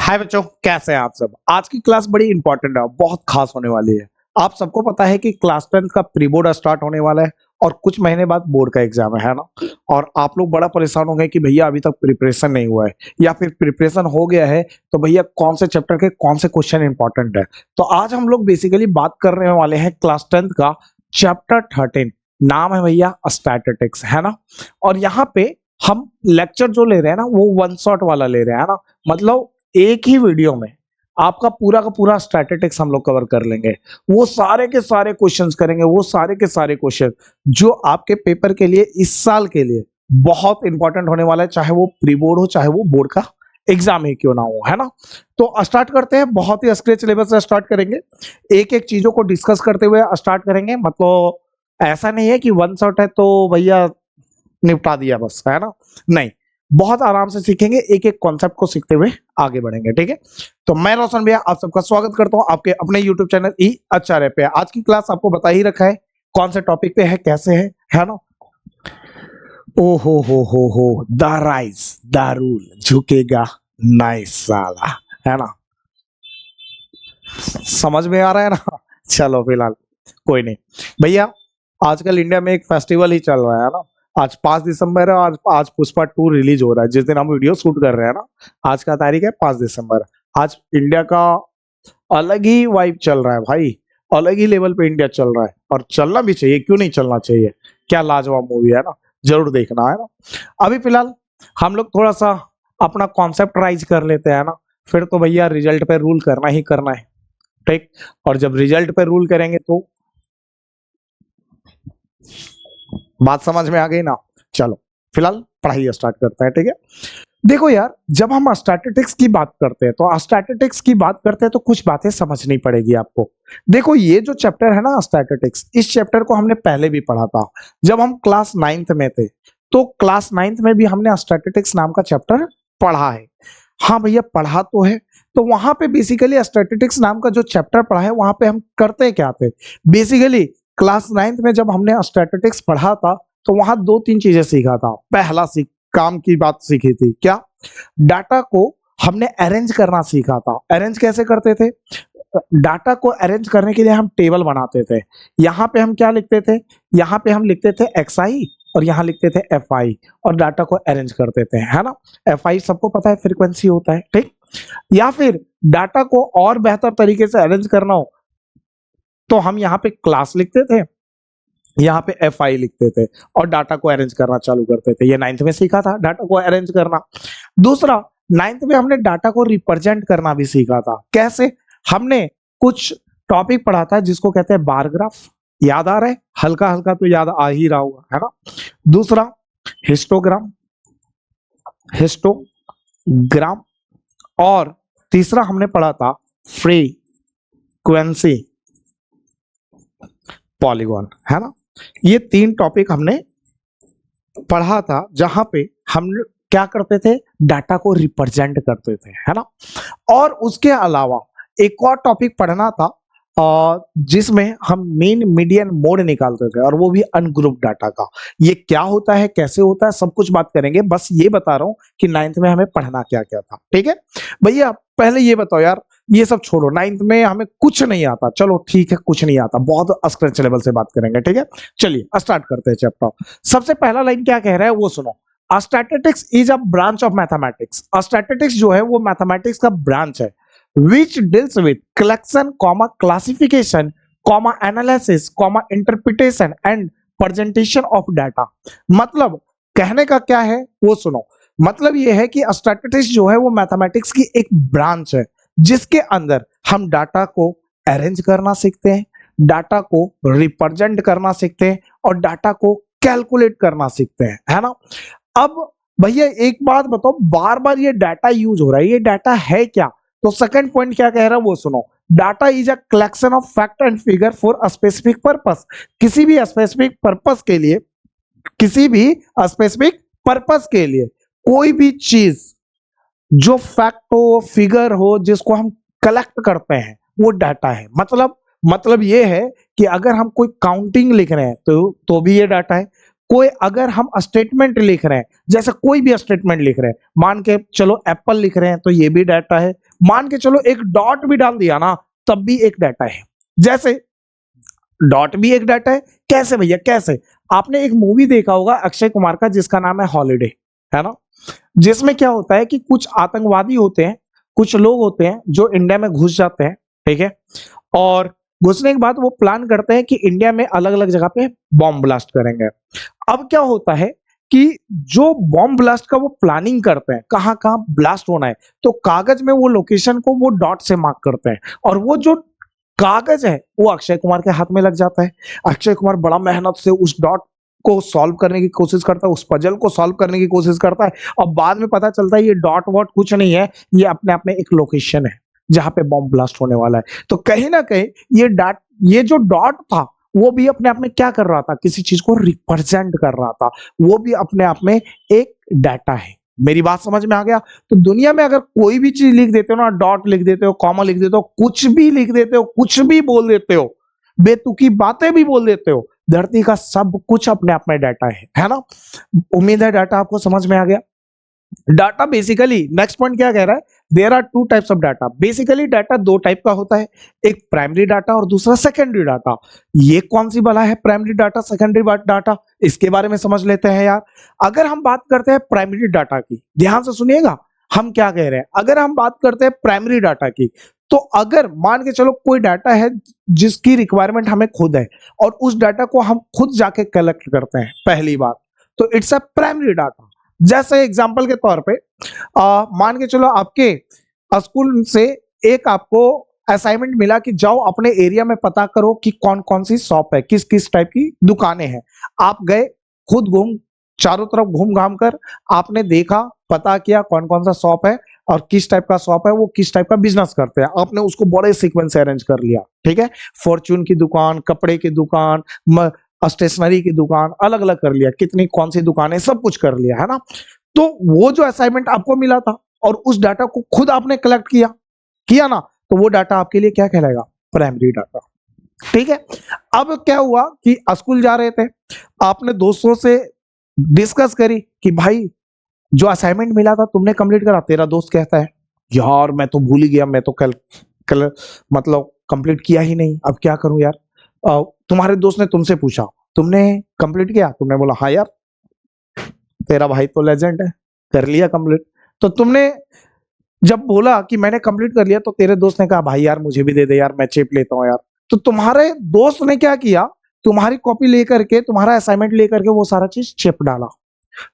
हाय बच्चों, कैसे हैं आप सब। आज की क्लास बड़ी इंपॉर्टेंट है, बहुत खास होने वाली है। आप सबको पता है कि क्लास 10 का प्री बोर्ड स्टार्ट होने वाला है और कुछ महीने बाद बोर्ड का एग्जाम है ना। और आप लोग बड़ा परेशान हो गए कि भैया अभी तक प्रिपरेशन नहीं हुआ है या फिर प्रिपरेशन हो गया है तो भैया कौन से चैप्टर के कौन से क्वेश्चन इंपॉर्टेंट है। तो आज हम लोग बेसिकली बात करने वाले हैं क्लास 10 का चैप्टर 13। नाम है भैया स्टैटिस्टिक्स, है ना। और यहाँ पे हम लेक्चर जो ले रहे हैं ना वो वन शॉट वाला ले रहे हैं, है ना। मतलब एक ही वीडियो में आपका पूरा का पूरा स्टैटिस्टिक्स हम लोग कवर कर लेंगे। वो सारे के सारे क्वेश्चंस करेंगे, वो सारे के सारे क्वेश्चन जो आपके पेपर के लिए इस साल के लिए बहुत इंपॉर्टेंट होने वाला है, चाहे वो प्री बोर्ड हो चाहे वो बोर्ड का एग्जाम ही क्यों ना हो, है ना। तो स्टार्ट करते हैं, बहुत ही स्क्रैच लेवल से स्टार्ट करेंगे, एक एक चीजों को डिस्कस करते हुए स्टार्ट करेंगे। मतलब ऐसा नहीं है कि वन शॉट है तो भैया निपटा दिया बस, है ना। नहीं, बहुत आराम से सीखेंगे, एक एक कॉन्सेप्ट को सीखते हुए आगे बढ़ेंगे, ठीक है। तो मैं रोशन भैया आप सबका स्वागत करता हूं आपके अपने यूट्यूब चैनल ई आचार्य पे। आज की क्लास आपको बता ही रखा है कौन से टॉपिक पे है, कैसे है ना। ओ हो द राइज द रूल झुकेगा नाइस साला, है ना। समझ में आ रहा है ना। चलो फिलहाल कोई नहीं भैया, आजकल इंडिया में एक फेस्टिवल ही चल रहा है ना। आज 5 दिसंबर है, आज पुष्पा 2 रिलीज हो रहा है। जिस दिन हम वीडियो शूट कर रहे हैं ना, आज का तारीख है 5 दिसंबर। आज इंडिया का अलग ही वाइब चल रहा है भाई, अलग ही लेवल पे इंडिया चल रहा है और चलना भी चाहिए, क्यों नहीं चलना चाहिए। क्या लाजवाब मूवी है ना, जरूर देखना, है ना। अभी फिलहाल हम लोग थोड़ा सा अपना कॉन्सेप्ट राइज कर लेते हैं ना, फिर तो भैया रिजल्ट पे रूल करना ही करना है, ठीक। और जब रिजल्ट पे रूल करेंगे तो बात समझ में आ गई ना। चलो फिलहाल पढ़ाई स्टार्ट करते हैं, ठीक है। देखो यार, जब हम स्टैटिस्टिक्स की बात करते हैं तो स्टैटिस्टिक्स की बात करते हैं तो कुछ बातें समझनी पड़ेगी आपको। देखो ये जो चैप्टर है ना स्टैटिस्टिक्स, इस चैप्टर को हमने पहले भी पढ़ा था जब हम क्लास 9th में थे। तो क्लास 9th में भी हमने स्टैटिस्टिक्स नाम का चैप्टर पढ़ा है। हाँ भैया पढ़ा तो है। तो वहां पे बेसिकली स्टैटिस्टिक्स नाम का जो चैप्टर पढ़ा है वहां पे हम करते क्या थे। बेसिकली क्लास 9th में जब हमने स्टैटिस्टिक्स पढ़ा था तो वहां 2-3 चीजें सीखा था। पहला काम की बात सीखी थी, क्या, डाटा को हमने अरेंज करना सीखा था। अरेंज कैसे करते थे, डाटा को अरेंज करने के लिए हम टेबल बनाते थे। यहाँ पे हम क्या लिखते थे, यहाँ पे हम लिखते थे XI और यहाँ लिखते थे FI और डाटा को अरेंज करते थे, है ना। FI सबको पता है फ्रीक्वेंसी होता है, ठीक। या फिर डाटा को और बेहतर तरीके से अरेंज करना हो तो हम यहाँ पे क्लास लिखते थे, यहाँ पे FI लिखते थे और डाटा को अरेंज करना चालू करते थे। ये 9th में सीखा था डाटा को अरेंज करना। दूसरा, 9th में हमने डाटा को रिप्रेजेंट करना भी सीखा था। कैसे, हमने कुछ टॉपिक पढ़ा था जिसको कहते हैं बार ग्राफ। याद आ रहा है, हल्का हल्का तो याद आ ही रहा होगा, है ना। दूसरा हिस्टोग्राम, हिस्टोग्राम। और तीसरा हमने पढ़ा था फ्रीक्वेंसी पॉलीगॉन, है ना। ये 3 टॉपिक हमने पढ़ा था जहां पे हम क्या करते थे, डाटा को रिप्रेजेंट करते थे, है ना। और उसके अलावा एक और टॉपिक पढ़ना था जिसमें हम मीन मीडियन मोड निकालते थे और वो भी अनग्रुप डाटा का। ये क्या होता है, कैसे होता है, सब कुछ बात करेंगे। बस ये बता रहा हूं कि 9th में हमें पढ़ना क्या क्या था, ठीक है भैया। पहले ये बताओ यार, ये सब छोड़ो, 9th में हमें कुछ नहीं आता। चलो ठीक है, कुछ नहीं आता, बहुत स्क्रैच लेवल से बात करेंगे, ठीक है। चलिए स्टार्ट करते हैं चैप्टर। सबसे पहला लाइन क्या कह रहा है वो सुनो। Statistics is a branch of mathematics. Statistics जो है वो मैथमेटिक्स का ब्रांच है which deals with collection, classification, analysis, interpretation and presentation of data। मतलब कहने का क्या है वो सुनो। मतलब ये है कि स्टैटिस्टिक्स जो है वो मैथमेटिक्स की एक ब्रांच है जिसके अंदर हम डाटा को अरेंज करना सीखते हैं, डाटा को रिप्रेजेंट करना सीखते हैं और डाटा को कैलकुलेट करना सीखते हैं, है ना। अब भैया एक बात बताओ, बार बार ये डाटा यूज हो रहा है, ये डाटा है क्या। तो सेकंड पॉइंट क्या कह रहा है वो सुनो। Data is a collection of fact and figure for a specific purpose. किसी भी स्पेसिफिक पर्पस के लिए, किसी भी स्पेसिफिक पर्पस के लिए कोई भी चीज जो फैक्ट हो, फिगर हो, जिसको हम कलेक्ट करते हैं वो डाटा है। मतलब ये है कि अगर हम कोई काउंटिंग लिख रहे हैं तो भी ये डाटा है। कोई अगर हम स्टेटमेंट लिख रहे हैं जैसे कोई भी स्टेटमेंट लिख रहे हैं, मान के चलो एप्पल लिख रहे हैं तो ये भी डाटा है, मान के चलो एक डॉट भी डाल दिया ना तब भी एक डाटा है। जैसे डॉट भी एक डाटा है। कैसे भैया, कैसे? आपने एक मूवी देखा होगा अक्षय कुमार का जिसका नाम है हॉलीडे, है ना, जिसमें क्या होता है कि कुछ आतंकवादी होते हैं, कुछ लोग होते हैं जो इंडिया में घुस जाते हैं, ठीक है, और घुसने के बाद वो प्लान करते हैं कि इंडिया में अलग अलग जगह पे बॉम्ब ब्लास्ट करेंगे। अब क्या होता है कि जो बॉम्ब ब्लास्ट का वो प्लानिंग करते हैं, कहाँ कहाँ ब्लास्ट होना है, तो कागज में वो लोकेशन को वो डॉट से मार्क करते हैं, और वो जो कागज है वो अक्षय कुमार के हाथ में लग जाता है। अक्षय कुमार बड़ा मेहनत से उस डॉट को सॉल्व करने की कोशिश करता है, उस पजल को सॉल्व करने की कोशिश करता है, और बाद में पता चलता है ये डॉट वॉट कुछ नहीं है, ये अपने आप में एक लोकेशन है जहां पे बॉम्ब ब्लास्ट होने वाला है। तो कहीं ना कहीं ये जो डॉट था वो भी अपने आप में क्या कर रहा था, किसी चीज को रिप्रेजेंट कर रहा था, वो भी अपने आप में एक डाटा है। मेरी बात समझ में आ गया? तो दुनिया में अगर कोई भी चीज लिख देते हो ना, डॉट लिख देते हो, कॉमा लिख देते हो, कुछ भी लिख देते हो, कुछ भी बोल देते हो, बेतुकी बातें भी बोल देते हो, धरती का सब कुछ अपने आप में डाटा है ना। उम्मीद है डाटा आपको समझ में आ गया। डाटा बेसिकली, नेक्स्ट पॉइंट क्या कह रहा है, there are two types of data. Basically data दो टाइप का होता है, एक प्राइमरी डाटा और दूसरा सेकेंडरी डाटा। ये कौन सी बला है प्राइमरी डाटा, सेकेंडरी डाटा, इसके बारे में समझ लेते हैं यार। अगर हम बात करते हैं प्राइमरी डाटा की, ध्यान से सुनिएगा हम क्या कह रहे हैं। अगर हम बात करते हैं प्राइमरी डाटा की, तो अगर मान के चलो कोई डाटा है जिसकी रिक्वायरमेंट हमें खुद है और उस डाटा को हम खुद जाके कलेक्ट करते हैं, पहली बात तो इट्स अ प्राइमरी डाटा। जैसे एग्जांपल के तौर पे मान के चलो आपके स्कूल से एक आपको असाइनमेंट मिला कि जाओ अपने एरिया में पता करो कि कौन कौन सी शॉप है, किस किस टाइप की दुकानें हैं। आप गए, खुद चारों तरफ घूम घाम कर आपने देखा, पता किया कौन कौन सा शॉप है और किस टाइप का शॉप है, वो किस टाइप का बिजनेस करते हैं, आपने उसको बड़े सीक्वेंस से अरेंज कर लिया, ठीक है। फॉर्च्यून की दुकान, कपड़े की दुकान, स्टेशनरी की दुकान, अलग अलग कर लिया, कितनी कौन सी दुकान है, सब कुछ कर लिया, है ना। तो वो जो असाइनमेंट आपको मिला था और उस डाटा को खुद आपने कलेक्ट किया ना, तो वो डाटा आपके लिए क्या कहलाएगा, प्राइमरी डाटा, ठीक है। अब क्या हुआ कि स्कूल जा रहे थे, आपने दोस्तों से डिस्कस करी कि भाई जो असाइनमेंट मिला था तुमने कंप्लीट करा। तेरा दोस्त कहता है यार मैं तो भूल ही गया, मैं तो कल मतलब कंप्लीट किया ही नहीं, अब क्या करूं यार। तुम्हारे दोस्त ने तुमसे पूछा तुमने कंप्लीट किया, तुमने बोला हाँ यार, तेरा भाई तो लेजेंड है, कर लिया कंप्लीट। तो तुमने जब बोला कि मैंने कंप्लीट कर लिया, तो तेरे दोस्त ने कहा भाई यार मुझे भी दे दे यार, मैं चेप लेता हूं यार। तो तुम्हारे दोस्त ने क्या किया, तुम्हारी कॉपी लेकर के, तुम्हारा असाइनमेंट लेकर के वो सारा चीज चेप डाला।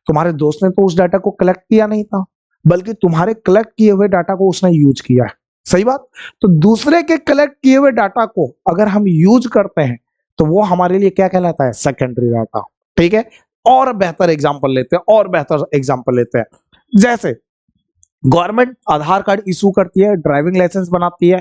तुम्हारे दोस्त ने तो उस डाटा को कलेक्ट किया नहीं था, बल्कि तुम्हारे कलेक्ट किए हुए डाटा को उसने यूज किया है, सही बात। तो दूसरे के कलेक्ट किए हुए डाटा को अगर हम यूज करते हैं तो वो हमारे लिए क्या कहलाता है, सेकेंडरी डाटा, ठीक है। और बेहतर एग्जांपल लेते हैं, और बेहतर एग्जांपल लेते हैं। जैसे गवर्नमेंट आधार कार्ड इशू करती है, ड्राइविंग लाइसेंस बनाती है,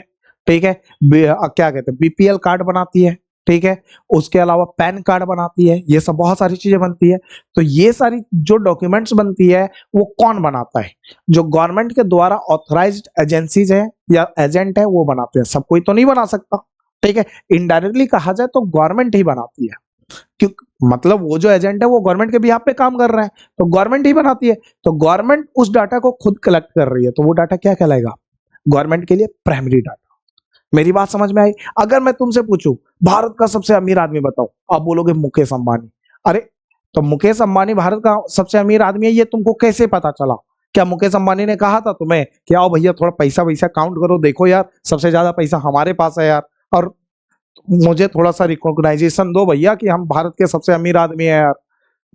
ठीक है, क्या कहते हैं बीपीएल कार्ड बनाती है, ठीक है, उसके अलावा पैन कार्ड बनाती है, ये सब बहुत सारी चीजें बनती है। तो ये सारी जो डॉक्यूमेंट्स बनती है वो कौन बनाता है, जो गवर्नमेंट के द्वारा ऑथराइज्ड एजेंसीज है या एजेंट है वो बनाते हैं, सब कोई तो नहीं बना सकता, ठीक है। इनडायरेक्टली कहा जाए तो गवर्नमेंट ही बनाती है, क्योंकि मतलब वो जो एजेंट है वो गवर्नमेंट के बिहाफ पे काम कर रहा है, तो गवर्नमेंट ही बनाती है। तो गवर्नमेंट उस डाटा को खुद कलेक्ट कर रही है, तो वो डाटा क्या कहलाएगा, गवर्नमेंट के लिए प्राइमरी डाटा। मेरी बात समझ में आई? अगर मैं तुमसे पूछूं भारत का सबसे अमीर आदमी बताओ, आप बोलोगे मुकेश अंबानी। अरे तो मुकेश अंबानी भारत का सबसे अमीर आदमी है, ये तुमको कैसे पता चला? क्या मुकेश अंबानी ने कहा था तुम्हें कि आओ भैया थोड़ा पैसा वैसा काउंट करो, देखो यार सबसे ज्यादा पैसा हमारे पास है यार, और मुझे थोड़ा सा रिकॉग्नाइजेशन दो भैया कि हम भारत के सबसे अमीर आदमी है यार।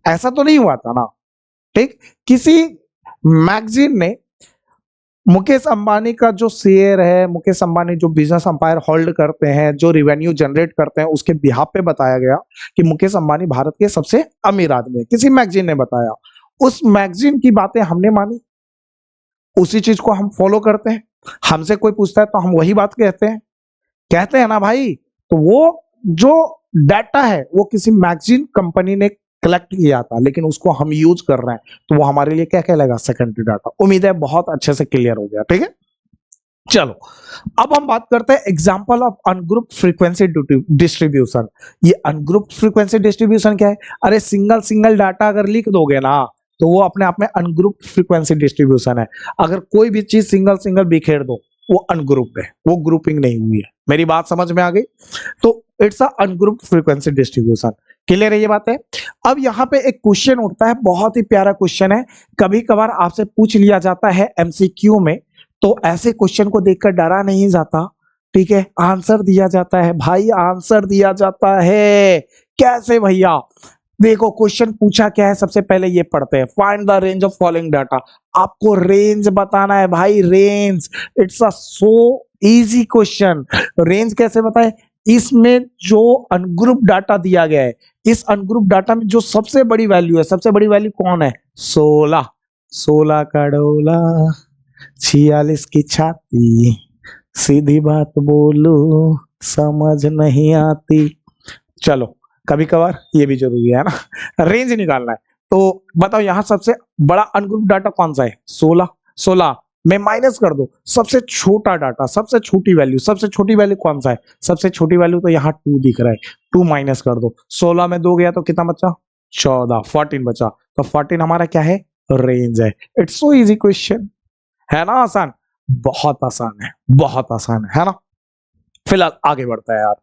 ऐसा तो नहीं हुआ था ना, ठीक। किसी मैगजीन ने मुकेश अंबानी का जो शेयर है, मुकेश अंबानी जो बिजनेस अंपायर होल्ड करते हैं, जो रिवेन्यू जनरेट करते हैं, उसके बिहाफ पे बताया गया कि मुकेश अंबानी भारत के सबसे अमीर आदमी है, किसी मैगजीन ने बताया। उस मैगजीन की बातें हमने मानी, उसी चीज को हम फॉलो करते हैं। हमसे कोई पूछता है तो हम वही बात कहते हैं ना भाई। तो वो जो डाटा है वो किसी मैगजीन कंपनी ने कलेक्ट किया था, लेकिन उसको हम यूज कर रहे हैं, तो वो हमारे लिए क्या कहलाएगा, सेकेंडरी डाटा। उम्मीद है बहुत अच्छे से क्लियर हो गया, ठीक है। चलो अब हम बात करते हैं example of ungroup frequency distribution. ये अनग्रुप फ्रीक्वेंसी डिस्ट्रीब्यूशन क्या है? अरे सिंगल सिंगल डाटा अगर लिख दोगे ना तो वो अपने आप में अनग्रुप्ड फ्रीक्वेंसी डिस्ट्रीब्यूशन है। अगर कोई भी चीज सिंगल सिंगल बिखेर दो वो अनग्रुप्ड है, वो ग्रुपिंग नहीं हुई है। मेरी बात समझ में आ गई? तो it's a ungrouped frequency distribution. Clear है ये बात है? अब यहाँ पे एक क्वेश्चन उठता है, बहुत ही प्यारा क्वेश्चन है, कभी कभार आपसे पूछ लिया जाता है एमसीक्यू में, तो ऐसे क्वेश्चन को देखकर डरा नहीं जाता, ठीक है, आंसर दिया जाता है भाई, आंसर दिया जाता है। कैसे भैया? देखो क्वेश्चन पूछा क्या है, सबसे पहले ये पढ़ते हैं, find the range of following data. आपको रेंज बताना है भाई, range. It's a so easy question. Range कैसे बताएं? इसमें जो अनग्रुप डाटा दिया गया है, इस अनग्रुप डाटा में जो सबसे बड़ी वैल्यू है, सबसे बड़ी वैल्यू कौन है? 16। 16 का डोला 46 की छाती, सीधी बात बोलू समझ नहीं आती। चलो कभी कभार ये भी जरूरी है ना, रेंज निकालना है। तो बताओ यहाँ सबसे बड़ा अनग्रुप डाटा कौन सा है? 16। 16 में माइनस कर दो सबसे छोटा डाटा, सबसे छोटी वैल्यू, सबसे छोटी वैल्यू कौन सा है? सबसे छोटी वैल्यू तो यहाँ 2 दिख रहा है, 2 माइनस कर दो। 16 में 2 गया तो कितना बचा? 14। 14 बचा, तो 14 हमारा क्या है? रेंज है। इट्स सो इजी क्वेश्चन, है ना आसान? बहुत आसान है, बहुत आसान है ना? फिलहाल आगे बढ़ता है यार।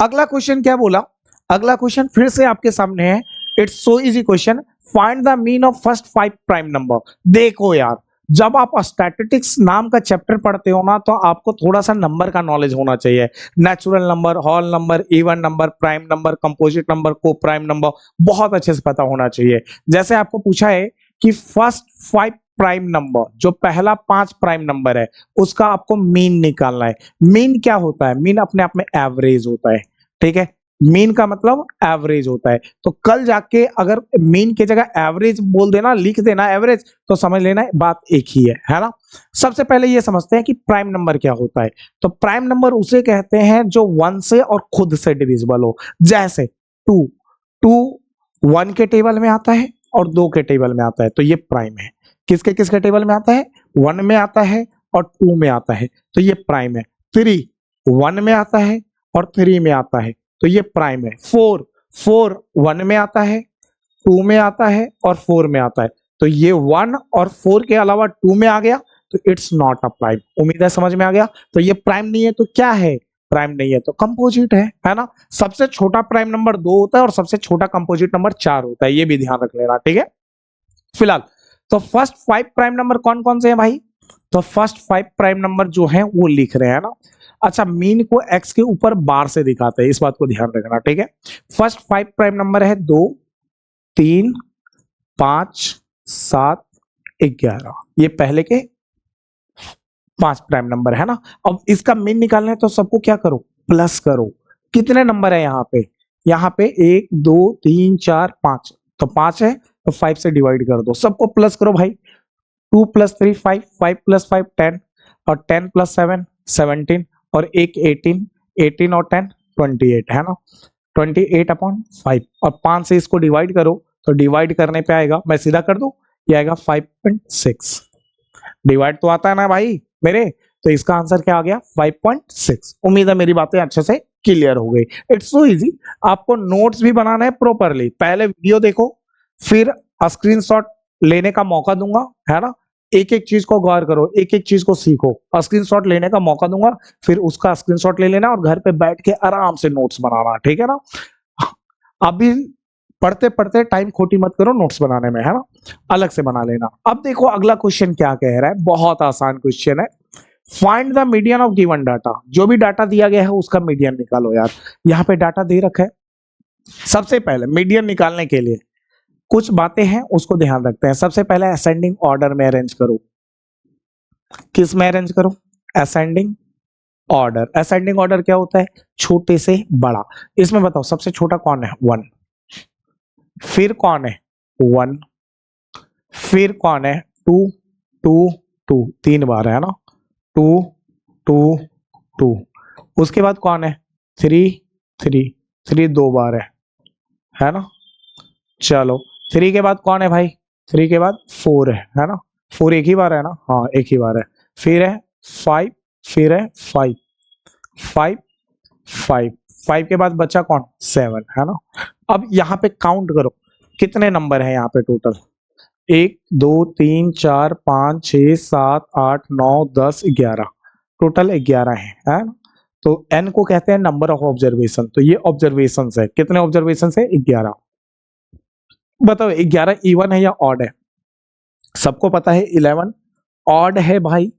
अगला क्वेश्चन क्या बोला? अगला क्वेश्चन फिर से आपके सामने है। It's so easy question, find the mean of first 5 prime number. देखो यार, जब आप स्टैटिस्टिक्स नाम का चैप्टर पढ़ते हो ना, तो आपको थोड़ा सा नंबर का नॉलेज होना चाहिए। Natural number, whole number, even number, prime number, composite number, coprime number, बहुत अच्छे से पता होना चाहिए। जैसे आपको पूछा है कि फर्स्ट 5 प्राइम नंबर, जो पहला 5 प्राइम नंबर है, उसका आपको मीन निकालना है। मीन क्या होता है? मीन अपने आप में एवरेज होता है, ठीक है? मीन का मतलब एवरेज होता है। तो कल जाके अगर मीन की जगह एवरेज बोल देना, लिख देना एवरेज, तो समझ लेना बात एक ही है ना? सबसे पहले ये समझते हैं कि प्राइम नंबर क्या होता है। तो प्राइम नंबर उसे कहते हैं जो 1 से और खुद से डिविजिबल हो। जैसे 2, 2 1 के टेबल में आता है और 2 के टेबल में आता है, तो ये प्राइम है। किसके किसके टेबल में आता है? 1 में आता है और 2 में आता है, तो ये प्राइम है। 3 1 में आता है और 3 में आता है, तो ये प्राइम है। 4 4 1 में आता है, 2 में आता है और 4 में आता है, तो ये 1 और 4 के अलावा 2 में आ गया, तो इट्स नॉट अ प्राइम। उम्मीद है समझ में आ गया। तो ये प्राइम नहीं है तो क्या है? प्राइम नहीं है तो कंपोजिट है ना? सबसे छोटा प्राइम नंबर 2 होता है और सबसे छोटा कंपोजिट नंबर 4 होता है, ये भी ध्यान रख लेना, ठीक है? फिलहाल तो फर्स्ट 5 प्राइम नंबर कौन कौन से हैं भाई? तो फर्स्ट 5 प्राइम नंबर जो हैं वो लिख रहे हैं ना। अच्छा, मीन को एक्स के ऊपर बार से दिखाते हैं, इस बात को ध्यान रखना, ठीक है? फर्स्ट 5 प्राइम नंबर है 2, 3, 5, 7, 11, ये पहले के 5 प्राइम नंबर है ना। अब इसका मीन निकालना है तो सबको क्या करो? प्लस करो। कितने नंबर है यहाँ पे? यहाँ पे 1 2 3 4 5, तो 5 है, तो 5 से डिवाइड कर दो, सबको प्लस करो भाई। 2 + 3 5, 5 + 5 10, और 10 + 7 17, और 1 18, 18 और 10 28, है ना? 28/5, और 5 से इसको डिवाइड करो, तो डिवाइड करने पे आएगा, मैं सीधा कर दूं, ये आएगा 5.6। डिवाइड तो आता है ना भाई मेरे, तो इसका आंसर क्या आ गया? 5.6। उम्मीद है मेरी बातें अच्छे से क्लियर हो गई। It's so easy. आपको नोट्स भी बनाना है प्रॉपरली, पहले वीडियो देखो, फिर स्क्रीनशॉट लेने का मौका दूंगा, है ना? एक एक चीज को गौर करो, एक एक चीज को सीखो, स्क्रीनशॉट लेने का मौका दूंगा, फिर उसका स्क्रीनशॉट ले लेना और घर पे बैठ के आराम से नोट्स बनाना, ठीक है ना? अभी पढ़ते पढ़ते टाइम खोटी मत करो नोट्स बनाने में, है ना? अलग से बना लेना। अब देखो अगला क्वेश्चन क्या कह रहा है, बहुत आसान क्वेश्चन है। Find the median of given data. जो भी डाटा दिया गया है उसका मीडियन निकालो यार। यहाँ पे डाटा दे रखा है। सबसे पहले मीडियन निकालने के लिए कुछ बातें हैं, उसको ध्यान रखते हैं। सबसे पहले असेंडिंग ऑर्डर में अरेंज करो। किस में अरेंज करो? Ascending order. असेंडिंग ऑर्डर क्या होता है? छोटे से बड़ा। इसमें बताओ सबसे छोटा कौन है? 1। फिर कौन है? 1। फिर कौन है? 2 2 2, 3 बार है ना? 2 2 2। उसके बाद कौन है? 3 3 3, 2 बार है ना? चलो 3 के बाद कौन है भाई? 3 के बाद 4 है ना? 4 एक ही बार है ना? हाँ एक ही बार है। फिर है 5, फिर है 5 5 5 5 के बाद बचा कौन? 7, है ना? अब यहाँ पे काउंट करो कितने नंबर है यहाँ पे टोटल। 1 2 3 4 5 6 7 8 9 10 11, टोटल 11 है ना। तो n को कहते हैं नंबर ऑफ ऑब्जर्वेशन, तो ये ऑब्जर्वेशन है, कितने ऑब्जर्वेशन है 11। बताओ 11 इवन है या ऑड है? सबको पता है 11 ऑड है भाई,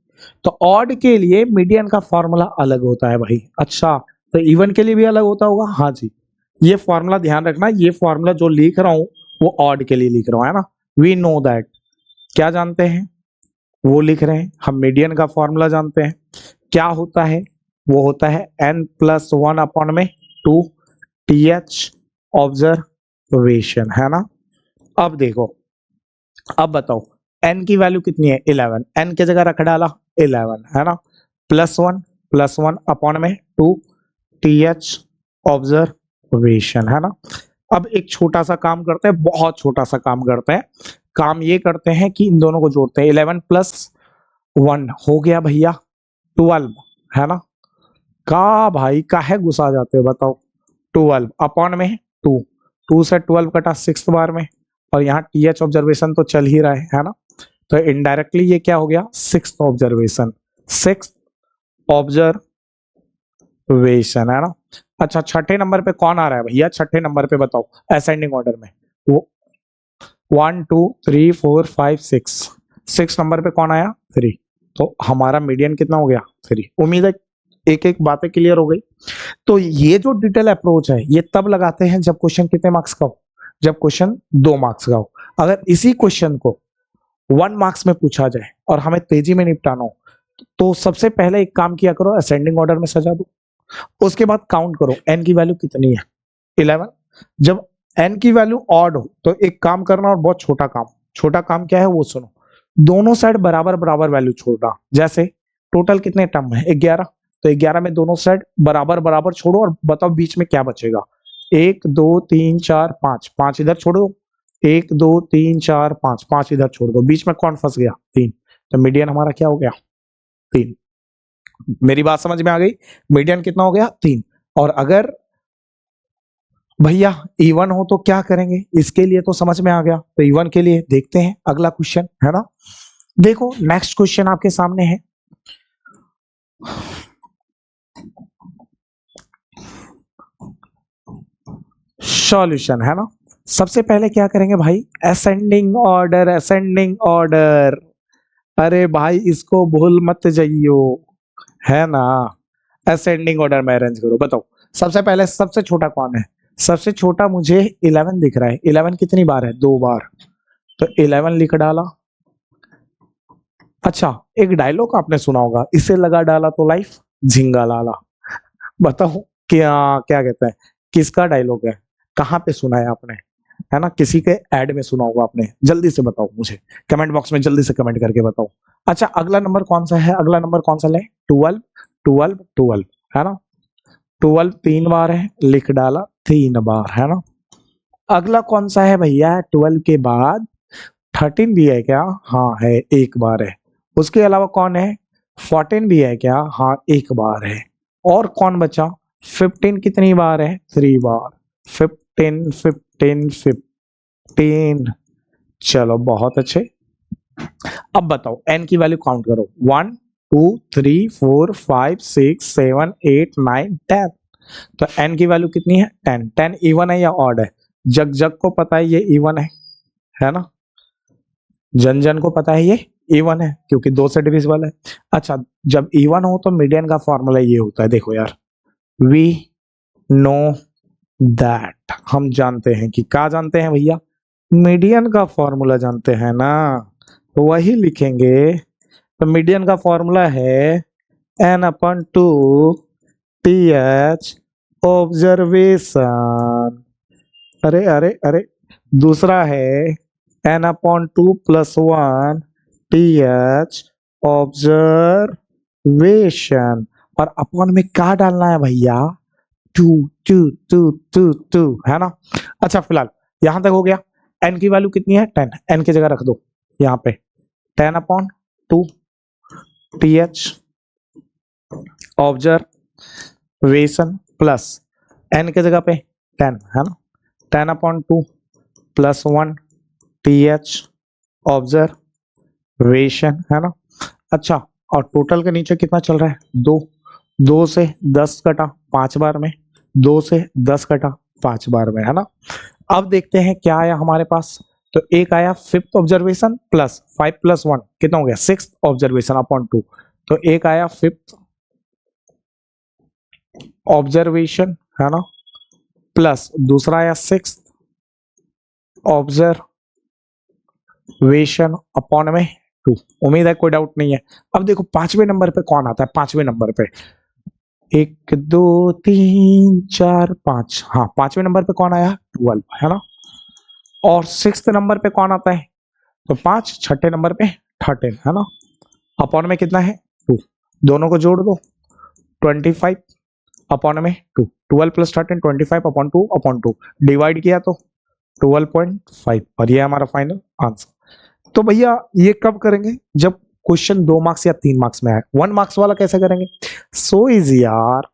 तो ऑड के लिए मीडियन का फॉर्मूला अलग होता है भाई। अच्छा, तो इवन के लिए भी अलग होता होगा? हाँ जी, ये फॉर्मूला ध्यान रखना, ये फॉर्मूला जो लिख रहा हूं वो ऑड के लिए लिख रहा हूं, है ना। वी नो दैट, क्या जानते हैं वो लिख रहे हैं, हम मीडियन का फॉर्मूला जानते हैं। क्या होता है? वो होता है n+1 अपॉन में 2 th ऑब्जर्वेशन, है ना। अब देखो, अब बताओ n की वैल्यू कितनी है 11, n की जगह रख डाला 11, है ना। +1 अपॉन में 2 th ऑब्जर्वेशन, है ना। अब एक छोटा सा काम करते हैं, बहुत छोटा सा काम करते हैं। काम ये करते हैं कि इन दोनों को जोड़ते हैं, 11 + 1 हो गया भैया 12, है ना। का भाई काहे गुस्सा जाते हो बताओ। 12 अपॉन में 2, 2 से 12 कटा 6 बार में, और यहाँ टीएच ऑब्जर्वेशन तो चल ही रहा है ना। तो इनडायरेक्टली ये क्या हो गया 6th ऑब्जर्वेशन, 6th ऑब्जर्वेशन, है ना। अच्छा, छठे नंबर पे कौन आ रहा है भैया? छठे नंबर पे बताओ असेंडिंग ऑर्डर में, वो 1 2 3 4 5 6 नंबर पे कौन आया? 3। तो हमारा मीडियन कितना हो गया? 3। उम्मीद है एक एक बातें क्लियर हो गई। तो ये जो डिटेल अप्रोच है ये तब लगाते हैं जब क्वेश्चन कितने मार्क्स का हो? जब क्वेश्चन 2 मार्क्स का हो। अगर इसी क्वेश्चन को 1 मार्क्स में पूछा जाए और हमें तेजी में निपटाना हो, तो सबसे पहले एक काम किया करो, असेंडिंग ऑर्डर में सजा दो, उसके बाद काउंट करो n की वैल्यू कितनी है 11। जब n की वैल्यू ऑड हो तो एक काम करना, और बहुत छोटा काम क्या है वो सुनो, दोनों साइड बराबर बराबर वैल्यू छोड़ना। जैसे टोटल कितने टर्म है 11, तो 11 में दोनों साइड बराबर बराबर छोड़ो, और बताओ बीच में क्या बचेगा। 1 2 3 4 5, 5 इधर छोड़ो, 1 2 3 4 5, 5 इधर छोड़ दो, बीच में कौन फंस गया? 3। तो मीडियन हमारा क्या हो गया? 3। मेरी बात समझ में आ गई? मीडियन कितना हो गया? 3। और अगर भैया इवन हो तो क्या करेंगे, इसके लिए तो समझ में आ गया। तो इवन के लिए देखते हैं अगला क्वेश्चन, है ना। देखो नेक्स्ट क्वेश्चन आपके सामने है, सॉल्यूशन, है ना। सबसे पहले क्या करेंगे भाई, असेंडिंग ऑर्डर, असेंडिंग ऑर्डर। अरे भाई इसको भूल मत जाइयो, है ना। असेंडिंग ऑर्डर में अरेंज करो। बताओ सबसे पहले सबसे छोटा कौन है? सबसे छोटा मुझे 11 दिख रहा है। 11 कितनी बार है? 2 बार, तो 11 लिख डाला। अच्छा, एक डायलॉग आपने सुना होगा, इसे लगा डाला तो लाइफ झिंगा लाला। बताओ क्या क्या कहते हैं, किसका डायलॉग है, कहाँ पे सुना है आपने? है ना, किसी के एड में सुना होगा आपने। जल्दी से बताओ मुझे, कमेंट बॉक्स में जल्दी से कमेंट करके बताओ। अच्छा, अगला नंबर कौन सा है? अगला नंबर कौन सा ले? 12 12 12, है ना। 12 3 बार है, लिख डाला 3 बार, है ना। अगला कौन सा है भैया? 12 के बाद 13 भी है क्या? हाँ है, 1 बार है। उसके अलावा कौन है? 14 भी है क्या? हाँ 1 बार है। और कौन बचा? 15 कितनी बार है? 3 बार। 15 15 15। चलो बहुत अच्छे। अब बताओ n की वैल्यू काउंट करो, 1 2 3 4 5 6 7 8 9 10। तो n की वैल्यू कितनी है? 10। 10 इवन है या ऑड है? जग जग को पता है ये इवन है ना। जन जन को पता है ये इवन है, क्योंकि 2 से डिविजिबल है। अच्छा, जब इवन हो तो मीडियन का फॉर्मूला ये होता है, देखो यार, वी नो दैट, हम जानते हैं कि क्या जानते हैं भैया? मीडियन का फॉर्मूला जानते हैं ना, तो वही लिखेंगे। तो मीडियन का फॉर्मूला है n/2 th ऑब्जर्वेशन। अरे अरे अरे, दूसरा है n/2 + 1 th ऑब्जर्वेशन। और अपॉन में क्या डालना है भैया? 2 2 2 2 2, है ना। अच्छा फिलहाल यहां तक हो गया। n की वैल्यू कितनी है? 10। n की जगह रख दो यहाँ पे 10/2 th ऑब्जर्वेशन प्लस n की जगह पे 10, है ना। 10/2 + 1 th ऑब्जर्वेशन, है ना। अच्छा, और टोटल के नीचे कितना चल रहा है, 2। 2 से 10 कटा 5 बार में, 2 से 10 कटा 5 बार में, है ना। अब देखते हैं क्या आया हमारे पास। तो एक आया फिफ्थ ऑब्जर्वेशन प्लस 5 प्लस 1 कितना हो गया, सिक्स ऑब्जर्वेशन अपॉन 2। तो एक आया फिफ्थ ऑब्जर्वेशन, है ना, प्लस दूसरा आया सिक्स ऑब्जर्वेशन अपॉन में 2। उम्मीद है कोई डाउट नहीं है। अब देखो पांचवें नंबर पे कौन आता है, पांचवें नंबर पे 1 2 3 4 5, हाँ पांचवें नंबर पे कौन आया, 12, है ना। और सिक्स्थ नंबर पे कौन आता है, तो 5, छठे नंबर पे 13, है ना। अपॉन में कितना है, 2। दोनों को जोड़ दो, 25 अपॉन में 2, 12 प्लस 13 25 अपॉन 2 अपॉन 2, डिवाइड किया तो 12.5, और ये हमारा फाइनल आंसर। तो भैया ये कब करेंगे, जब क्वेश्चन 2 मार्क्स या 3 मार्क्स में आए। 1 मार्क्स वाला कैसे करेंगे, सो इजी यार।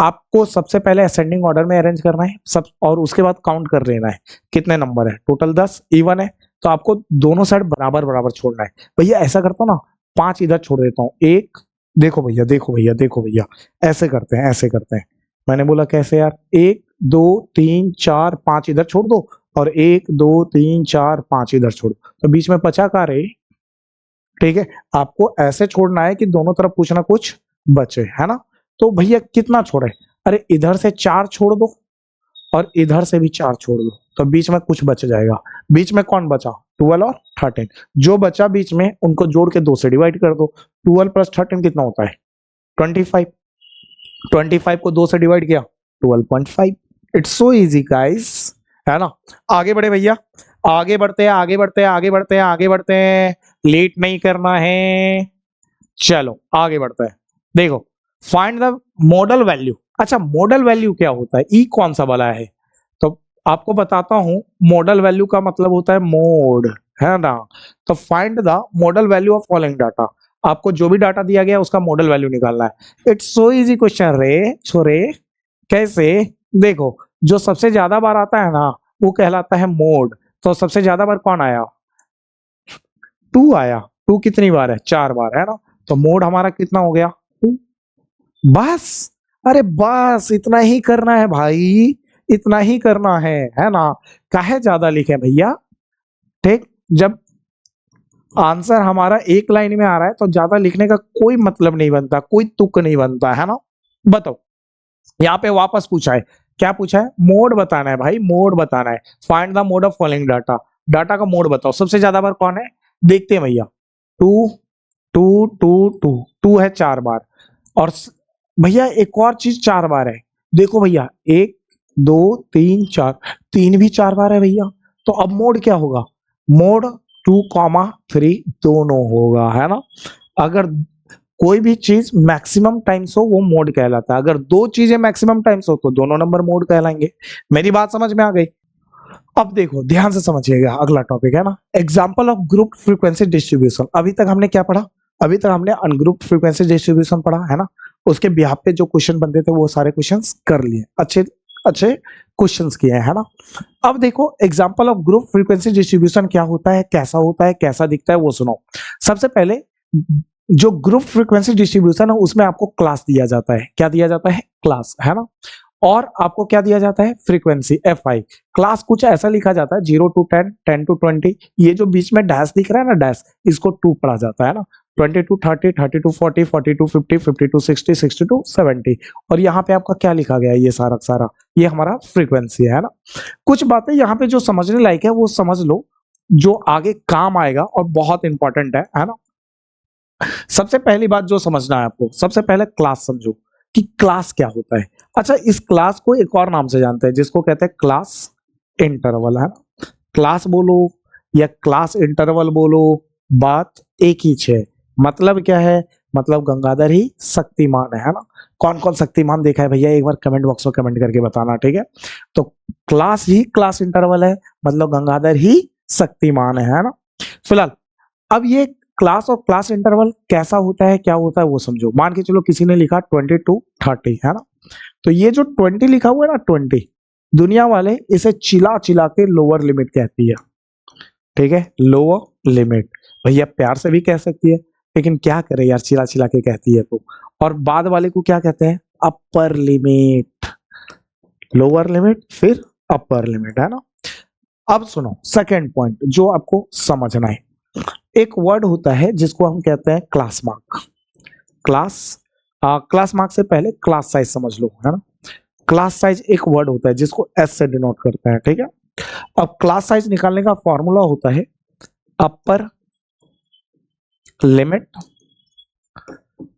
आपको सबसे पहले असेंडिंग ऑर्डर में अरेंज करना है सब, और उसके बाद काउंट कर लेना है कितने नंबर है, टोटल 10 इवन है, तो आपको दोनों साइड बराबर बराबर छोड़ना है। भैया ऐसा करता हूँ ना, 5 इधर छोड़ देता हूँ, एक, देखो भैया देखो भैया देखो भैया, ऐसे करते हैं ऐसे करते हैं। मैंने बोला कैसे यार, 1 2 3 4 5 इधर छोड़ दो, और 1 2 3 4 5 इधर छोड़ दो, तो बीच में बचा का रे। ठीक है, आपको ऐसे छोड़ना है कि दोनों तरफ कुछ ना कुछ बचे, है ना। तो भैया कितना छोड़े, अरे इधर से 4 छोड़ दो और इधर से भी 4 छोड़ दो, तो बीच में कुछ बच जाएगा। बीच में कौन बचा, 12 और 13, जो बचा बीच में उनको जोड़ के 2 से डिवाइड कर दो। 12 प्लस 13 कितना होता है, 25। 25 को 2 से डिवाइड किया, 12.5। इट्स सो इजी गाइस, है ना। आगे बढ़े भैया, आगे बढ़ते हैं आगे बढ़ते हैं आगे बढ़ते हैं आगे बढ़ते हैं, लेट नहीं करना है। चलो आगे बढ़ते हैं। देखो, फाइंड द मॉडल वैल्यू। अच्छा, मॉडल वैल्यू क्या होता है, ई कौन सा वाला है, तो आपको बताता हूं। मॉडल वैल्यू का मतलब होता है मोड, है ना। तो find the model value of following data. आपको जो भी डाटा दिया गया उसका मॉडल वैल्यू निकालना है। इट्स सो इजी क्वेश्चन रे छोरे। कैसे, देखो, जो सबसे ज्यादा बार आता है ना वो कहलाता है मोड। तो सबसे ज्यादा बार कौन आया, 2 आया। 2 कितनी बार है, 4 बार, है ना। तो मोड हमारा कितना हो गया, 2। बस, अरे बस इतना ही करना है भाई, इतना ही करना है ना। काहे ज्यादा लिखे भैया, ठीक। जब आंसर हमारा एक लाइन में आ रहा है तो ज्यादा लिखने का कोई मतलब नहीं बनता, कोई तुक नहीं बनता, है ना। बताओ, यहाँ पे वापस पूछा है, क्या पूछा है, मोड बताना है भाई, मोड बताना है। Find the mode of following data, data का मोड बताओ। सबसे ज्यादा बार कौन है, देखते हैं भैया, 2 2 2 2 2 है 4 बार। और भैया एक और चीज 4 बार है, देखो भैया 1 2 3 4, 3 भी 4 बार है भैया। तो अब मोड क्या होगा, मोड 2, 3 दोनों होगा, है ना। अगर कोई भी चीज मैक्सिमम टाइम्स हो वो मोड कहलाता है, अगर दो चीजें मैक्सिमम टाइम्स हो तो दोनों नंबर मोड कहलाएंगे। मेरी बात समझ में आ गई। अब देखो ध्यान से समझिएगा, अगला टॉपिक है ना, example of group frequency distribution. अभी तक हमने क्या पढ़ा, अभी तक हमने अनग्रुप फ्रीक्वेंसी डिस्ट्रीब्यूशन पढ़ा, है ना। उसके बिहाफ पे जो क्वेश्चन बनते थे वो सारे क्वेश्चंस कर लिए, अच्छे अच्छे क्वेश्चंस किए हैं, है ना। अब देखो example of group frequency distribution क्या होता है, कैसा होता है, कैसा दिखता है, वो सुनो। सबसे पहले जो ग्रुप फ्रीक्वेंसी डिस्ट्रीब्यूशन है उसमें आपको क्लास दिया जाता है, क्या दिया जाता है, क्लास, है ना। और आपको क्या दिया जाता है, फ्रीक्वेंसी FI। क्लास कुछ ऐसा लिखा जाता है 0 to 10, 10 to 20, ये जो बीच में डैश दिख रहा है ना, डैश, इसको 2 पढ़ा जाता है ना। 20 to 30, 30 to 40, 40 to 50, 50 to 60, 60 to 70। और यहाँ पे आपका क्या लिखा गया है, ये सारा सारा ये हमारा फ्रीक्वेंसी है ना। कुछ बातें यहाँ पे जो समझने लायक है वो समझ लो, जो आगे काम आएगा और बहुत इंपॉर्टेंट है ना। सबसे पहली बात जो समझना है आपको, सबसे पहले क्लास समझो कि क्लास क्या होता है। अच्छा, इस क्लास को एक और नाम से जानते हैं जिसको कहते हैं क्लास इंटरवल, है ना। क्लास बोलो या क्लास इंटरवल बोलो, बात एक ही है। मतलब क्या है, मतलब गंगाधर ही शक्तिमान है ना। कौन कौन शक्तिमान देखा है भैया, एक बार कमेंट बॉक्स में कमेंट करके बताना, ठीक है। तो क्लास ही क्लास इंटरवल है, मतलब गंगाधर ही शक्तिमान है ना। फिलहाल अब ये क्लास और क्लास इंटरवल कैसा होता है, क्या होता है वो समझो। मान के चलो किसी ने लिखा 20 to 30, है ना। तो ये जो 20 लिखा हुआ है ना, 20, दुनिया वाले इसे चिल्ला चिल्ला के लोअर लिमिट कहती है, ठीक है, लोअर लिमिट भैया प्यार से भी कह सकती है, लेकिन क्या करे यार, चिल्ला चिल्ला के कहती है तो। और बाद वाले को क्या कहते हैं, अपर लिमिट, लोअर लिमिट फिर अपर लिमिट, है ना। अब सुनो सेकंड पॉइंट जो आपको समझना है, एक वर्ड होता है जिसको हम कहते हैं क्लास मार्क। क्लास मार्क से पहले क्लास साइज समझ लो, है ना। क्लास साइज एक वर्ड होता है जिसको एस से डिनोट करते हैं, ठीक है। अब क्लास साइज निकालने का फॉर्मूला होता है upper limit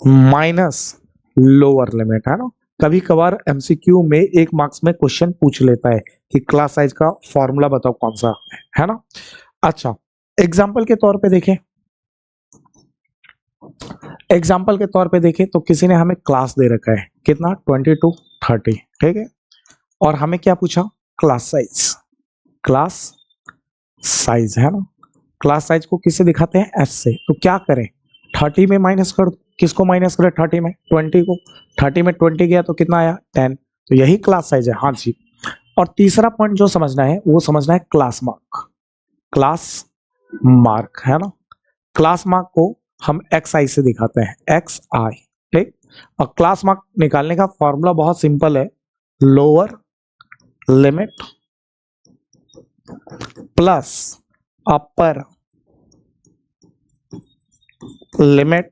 minus lower limit, है ना। कभी कभार एमसीक्यू में 1 मार्क्स में क्वेश्चन पूछ लेता है कि क्लास साइज का फॉर्मूला बताओ कौन सा है ना। अच्छा, एग्जाम्पल के तौर पे देखें, एग्जाम्पल के तौर पे देखें तो किसी ने हमें क्लास दे रखा है कितना 20 to 30, ठीक है। और हमें क्या पूछा, क्लास साइज, क्लास साइज, है ना। क्लास साइज को किससे दिखाते हैं, एस से। तो क्या करें, 30 में माइनस कर दो, किसको माइनस करें 30 में, 20 को। 30 में 20 गया तो कितना आया 10, तो यही क्लास साइज है, हाँ जी। और तीसरा पॉइंट जो समझना है वो समझना है क्लास मार्क, क्लास मार्क, है ना। क्लास मार्क को हम एक्स आई से दिखाते हैं, एक्स आई, ठीक। और क्लास मार्क निकालने का फॉर्मूला बहुत सिंपल है, lower limit plus upper limit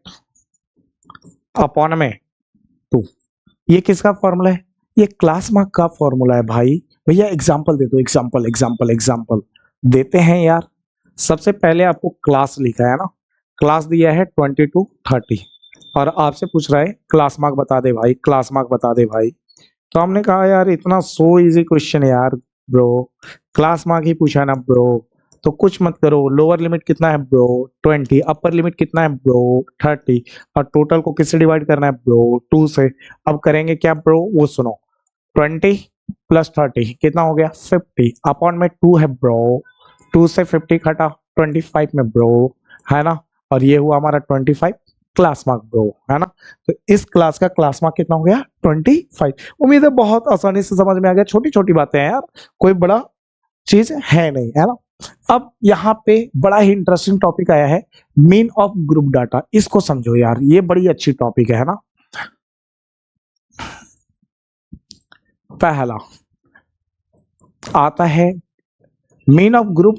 upon में 2। ये किसका फॉर्मूला है, ये क्लास मार्क का फॉर्मूला है भाई। भैया एग्जांपल दे दो, एग्जांपल एग्जांपल एग्जांपल देते हैं यार। सबसे पहले आपको क्लास लिखा है ना, क्लास दिया है 20 to 30 और आपसे पूछ रहा है क्लास मार्क बता दे भाई, क्लास मार्क बता दे भाई। तो हमने कहा यार इतना सो इजी क्वेश्चन है यार ब्रो, क्लास मार्क ही पूछा ना ब्रो, तो कुछ मत करो। लोअर लिमिट कितना है ब्रो 20, अपर लिमिट कितना है ब्रो 30, और टोटल को किससे डिवाइड करना है ब्रो 2 से। अब करेंगे क्या ब्रो, वो सुनो, 20 प्लस 30 कितना हो गया 50, अपॉन में 2 है ब्रो, 2 से 50 घटा 25 में ब्रो, है ना। और ये हुआ हमारा 25 क्लास मार्क ब्रो, है ना। तो इस क्लास का क्लास मार्क कितना हो गया 25। उम्मीद है बहुत आसानी से समझ में आ गया, छोटी छोटी बातें हैं यार, कोई बड़ा चीज है नहीं, है ना। अब यहाँ पे बड़ा ही इंटरेस्टिंग टॉपिक आया है, मीन ऑफ ग्रुप डाटा। इसको समझो यार, ये बड़ी अच्छी टॉपिक है ना। पहला आता है मीन ऑफ ग्रुप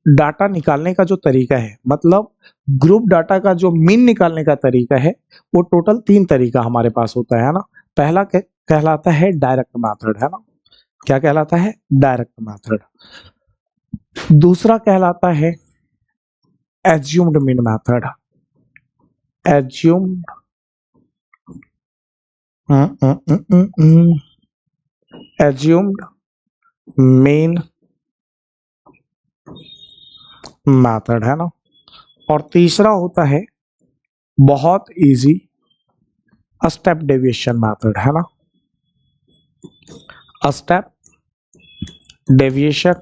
डाटा निकालने का जो तरीका है, मतलब ग्रुप डाटा का जो मीन निकालने का तरीका है, वो टोटल 3 तरीका हमारे पास होता है ना। पहला कहलाता है डायरेक्ट मेथड, है ना। क्या कहलाता है, डायरेक्ट मेथड। दूसरा कहलाता है assumed mean method, assumed assumed mean method, है ना। और तीसरा होता है बहुत इजी स्टेप डेविएशन मेथड, है ना, स्टेप डेविएशन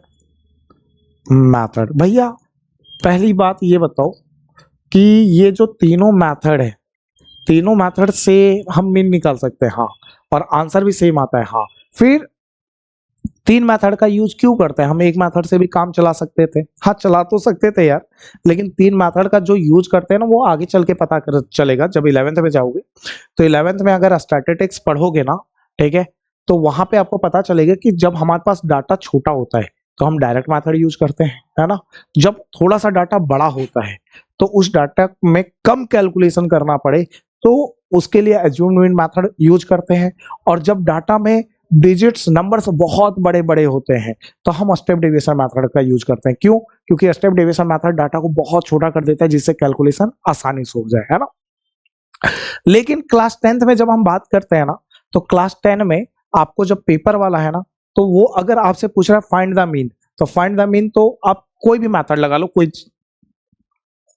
मेथड। भैया पहली बात ये बताओ कि ये जो तीनों मेथड है, तीनों मेथड से हम मीन निकाल सकते हैं, हाँ, और आंसर भी सेम आता है, हाँ। फिर 3 मेथड का यूज क्यों करते हैं, हम एक मेथड से भी काम चला सकते थे, हाँ चला तो सकते थे यार, लेकिन 3 मेथड का जो यूज करते हैं ना वो आगे चल के पता कर चलेगा जब 11th में जाओगे। तो 11th में अगर स्टैटिस्टिक्स पढ़ोगे ना, ठीक है, तो वहां पे आपको पता चलेगा कि जब हमारे पास डाटा छोटा होता है तो हम डायरेक्ट मेथड यूज करते हैं, है ना। जब थोड़ा सा डाटा बड़ा होता है तो उस डाटा में कम कैलकुलेशन करना पड़े तो उसके लिए एज्यूम्ड मीन मेथड यूज करते हैं। और जब डाटा में डिजिट्स नंबर्स बहुत बड़े बड़े होते हैं तो हम स्टेप डेविएशन मेथड का यूज करते हैं। क्यों, क्योंकि स्टेप डेविएशन मेथड डाटा को बहुत छोटा कर देता है जिससे कैलकुलेशन आसानी से हो जाए, है ना। लेकिन क्लास 10th में जब हम बात करते हैं ना, तो क्लास 10 में आपको जब पेपर वाला है ना, तो वो अगर आपसे पूछ रहा है फाइंड द मीन, तो फाइंड द मीन तो आप कोई भी मेथड लगा लो, कोई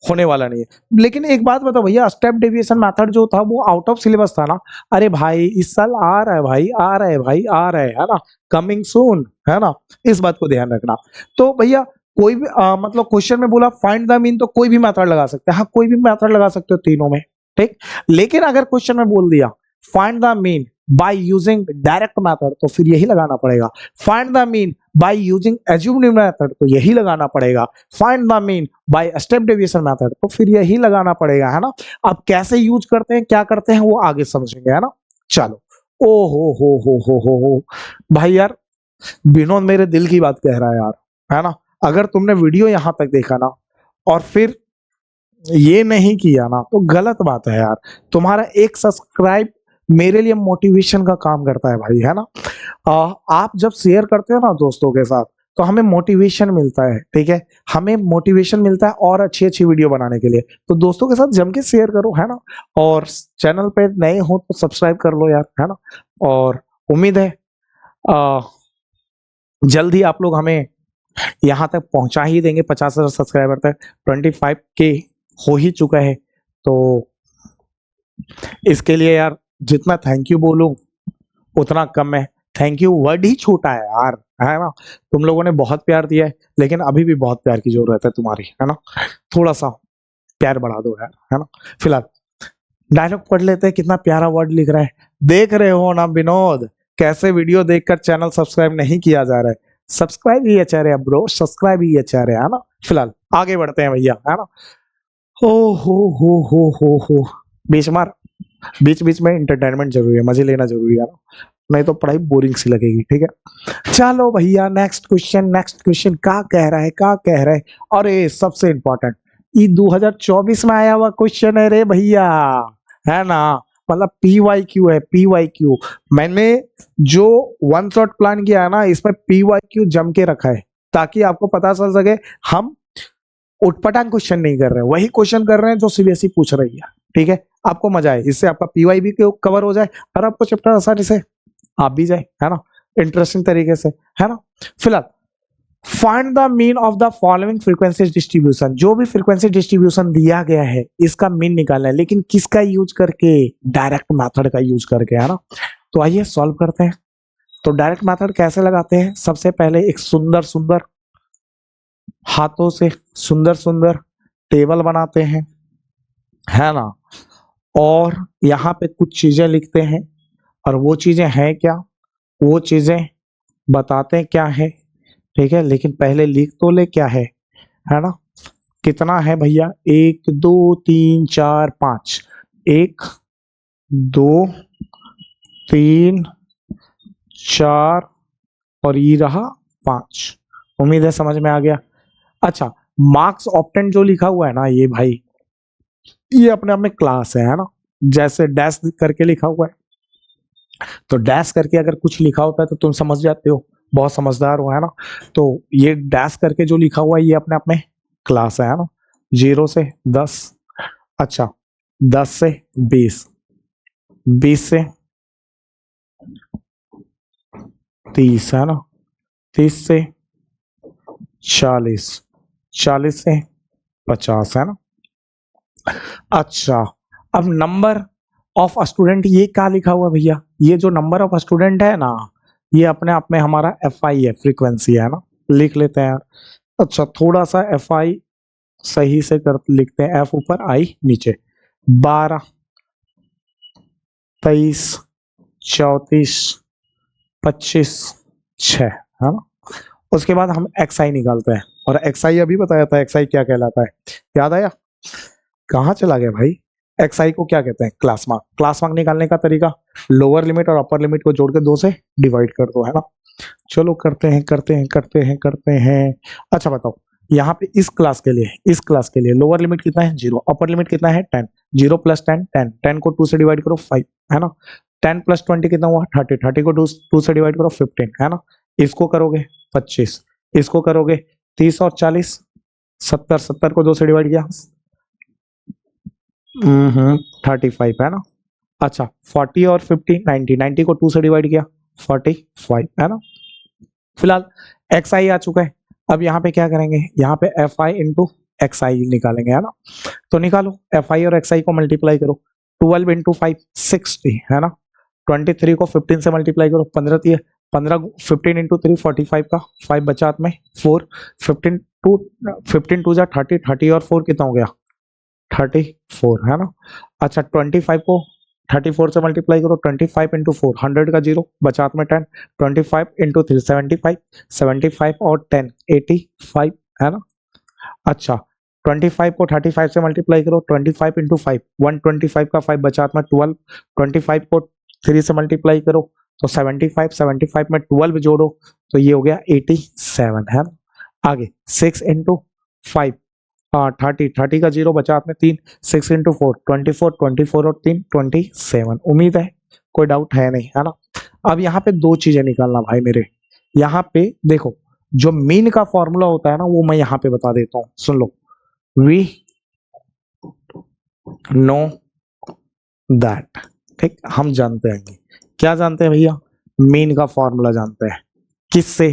होने वाला नहीं है। लेकिन एक बात बताओ भैया, स्टेप डेविएशन मेथड जो था वो आउट ऑफ सिलेबस था ना। अरे भाई इस साल आ रहा है भाई, आ रहा है भाई, आ रहा है ना, कमिंग सून, है ना। इस बात को ध्यान रखना। तो भैया कोई भी मतलब क्वेश्चन में बोला फाइंड द मीन, तो कोई भी मेथड लगा सकते हैं, हाँ कोई भी मेथड लगा सकते हो तीनों में, ठीक। लेकिन अगर क्वेश्चन में बोल दिया find the mean by using direct method, तो फिर यही लगाना पड़ेगा, find the mean by using assumed method तो यही लगाना पड़ेगा, find the mean by step deviation method तो फिर यही लगाना पड़ेगा, है ना। अब कैसे यूज करते हैं, क्या करते हैं, वो आगे समझेंगे, है ना। चलो, ओ हो भाई यार, विनोद मेरे दिल की बात कह रहा है यार, है ना। अगर तुमने वीडियो यहां तक देखा ना और फिर ये नहीं किया ना तो गलत बात है यार। तुम्हारा एक सब्सक्राइब मेरे लिए मोटिवेशन का काम करता है भाई, है ना। आप जब शेयर करते हो ना दोस्तों के साथ तो हमें मोटिवेशन मिलता है, ठीक है, हमें मोटिवेशन मिलता है और अच्छी अच्छी वीडियो बनाने के लिए। तो दोस्तों के साथ जम के शेयर करो, है ना। और चैनल पे नए हो तो सब्सक्राइब कर लो यार, है ना। और उम्मीद है जल्द ही आप लोग हमें यहाँ तक पहुंचा ही देंगे, 50,000 सब्सक्राइबर तक। 25K हो ही चुका है, तो इसके लिए यार जितना थैंक यू बोलूं उतना कम है। थैंक यू वर्ड ही छोटा है यार, है ना। तुम लोगों ने बहुत प्यार दिया है, लेकिन अभी भी बहुत प्यार की जरूरत है तुम्हारी, है ना। थोड़ा सा प्यार बढ़ा दो यार, है ना। फिलहाल डायलॉग पढ़ लेते हैं, कितना प्यारा वर्ड लिख रहा है। देख रहे हो ना विनोद, कैसे वीडियो देखकर चैनल सब्सक्राइब नहीं किया जा रहा है। सब्सक्राइब ही अच्छा रहा ब्रो, सब्सक्राइब ही अच्छा रहा, है ना। फिलहाल आगे बढ़ते हैं भैया, है ना। ओ हो बेशुमार, बीच बीच में इंटरटेनमेंट जरूरी है, मजे लेना जरूरी है ना, नहीं तो पढ़ाई बोरिंग सी लगेगी, ठीक है। चलो भैया नेक्स्ट क्वेश्चन क्या कह रहा है, क्या कह रहा है। अरे सबसे इंपॉर्टेंट, ये 2024 में आया हुआ क्वेश्चन है रे भैया, है ना। मतलब PYQ है, PYQ। मैंने जो वन शॉट प्लान किया है ना, इसमें PYQ जम के रखा है ताकि आपको पता चल सके हम उटपटांग क्वेश्चन नहीं कर रहे हैं, वही क्वेश्चन कर रहे हैं जो CBSE पूछ रही है, ठीक है। आपको मजा आए, इससे आपका PY भी कवर हो जाए और आपको चैप्टर आसानी से आप भी जाए, है ना, इंटरेस्टिंग तरीके से, है ना। फिलहाल find the mean of the following frequency distribution, जो भी फ्रीक्वेंसी डिस्ट्रीब्यूशन दिया गया है इसका मीन निकालना है, लेकिन किसका यूज करके, डायरेक्ट मेथड का यूज करके, है ना। तो आइए सॉल्व करते हैं। तो डायरेक्ट मेथड कैसे लगाते हैं, सबसे पहले एक सुंदर सुंदर हाथों से सुंदर सुंदर टेबल बनाते हैं, है ना। और यहाँ पे कुछ चीजें लिखते हैं, और वो चीजें हैं क्या, वो चीजें बताते हैं क्या है, ठीक है। लेकिन पहले लिख तो ले क्या है ना। कितना है भैया, 1 2 3 4 5, 1 2 3 4 और ये रहा 5। उम्मीद है समझ में आ गया। अच्छा, मार्क्स ऑप्टेंड जो लिखा हुआ है ना ये भाई, ये अपने आप में क्लास है ना। जैसे डैश करके लिखा हुआ है, तो डैश करके अगर कुछ लिखा होता है तो तुम समझ जाते हो, बहुत समझदार हो, है ना। तो ये डैश करके जो लिखा हुआ है ये अपने आप में क्लास है ना। 0 से 10, अच्छा 10 से 20, 20 से 30, है ना, 30 से 40, 40 से 50, है ना। अच्छा, अब नंबर ऑफ स्टूडेंट ये क्या लिखा हुआ है भैया, ये जो नंबर ऑफ स्टूडेंट है ना, ये अपने आप में हमारा FI है, फ्रीक्वेंसी है ना, लिख लेते हैं यार। अच्छा, थोड़ा सा FI सही से कर लिखते हैं, F ऊपर I नीचे। 12 23 34 25 6, है ना। उसके बाद हम XI निकालते हैं, और XI अभी बताया था XI क्या कहलाता है, याद आया, कहाँ चला गया भाई। XI को क्या कहते हैं, क्लास मार्क। क्लास मार्क निकालने का तरीका, लोअर लिमिट और अपर लिमिट को जोड़ के 2 से डिवाइड कर दो, है ना। चलो करते हैं। अच्छा बताओ, यहाँ पे इस क्लास के लिए लोअर लिमिट कितना है, 0, अपर लिमिट कितना है, 10, 0 + 10 10, 10 को 2 से डिवाइड करो 5, है ना। 10 + 20 कितना हुआ, 30, 30 को 2 से डिवाइड करो 15, है ना। इसको करोगे 25, इसको करोगे 30 और 40 70, 70 को 2 से डिवाइड किया 35, है ना। अच्छा 40 और 50 90, 90 को 2 से डिवाइड किया 45, है ना। फिलहाल XI आ चुका है। अब यहाँ पे क्या करेंगे, यहाँ पे FI इंटू XI निकालेंगे, है ना। तो निकालो, FI और XI को मल्टीप्लाई करो, 12 इंटू 5 60, है ना। 23 को 15 से मल्टीप्लाई करो, 15 15 इंटू 3 45 का 5 बचा हाथ में 4, 15 2 जा 30, 30 और 4 कितना हो गया 34, है ना। अच्छा 25 को 34 से मल्टीप्लाई करो, 25 इंटू 4 100 का 0 बचा हाथ में 10, 25 इंटू 3 75, 75 और 10 85 है ना। अच्छा 25 को 35 से मल्टीप्लाई करो, 25 इंटू 5 125 का 5 बचा हाथ में 12, 25 को 3 से मल्टीप्लाई करो तो 75, 75 में 12 जोड़ो तो ये हो गया 87 है ना। आगे 6 इंटू 5 30, 30 का 0 बचा हाथ में 3, 6 इंटू 4 24, 24 और 3 27। उम्मीद है कोई डाउट है नहीं, है ना। अब यहाँ पे दो चीजें निकालना भाई मेरे। यहाँ पे देखो जो मीन का फॉर्मूला होता है ना वो मैं यहाँ पे बता देता हूँ, सुन लो। वी नो दैट, ठीक, हम जानते हैं। क्या जानते हैं भैया? मीन का फॉर्मूला जानते हैं। किससे?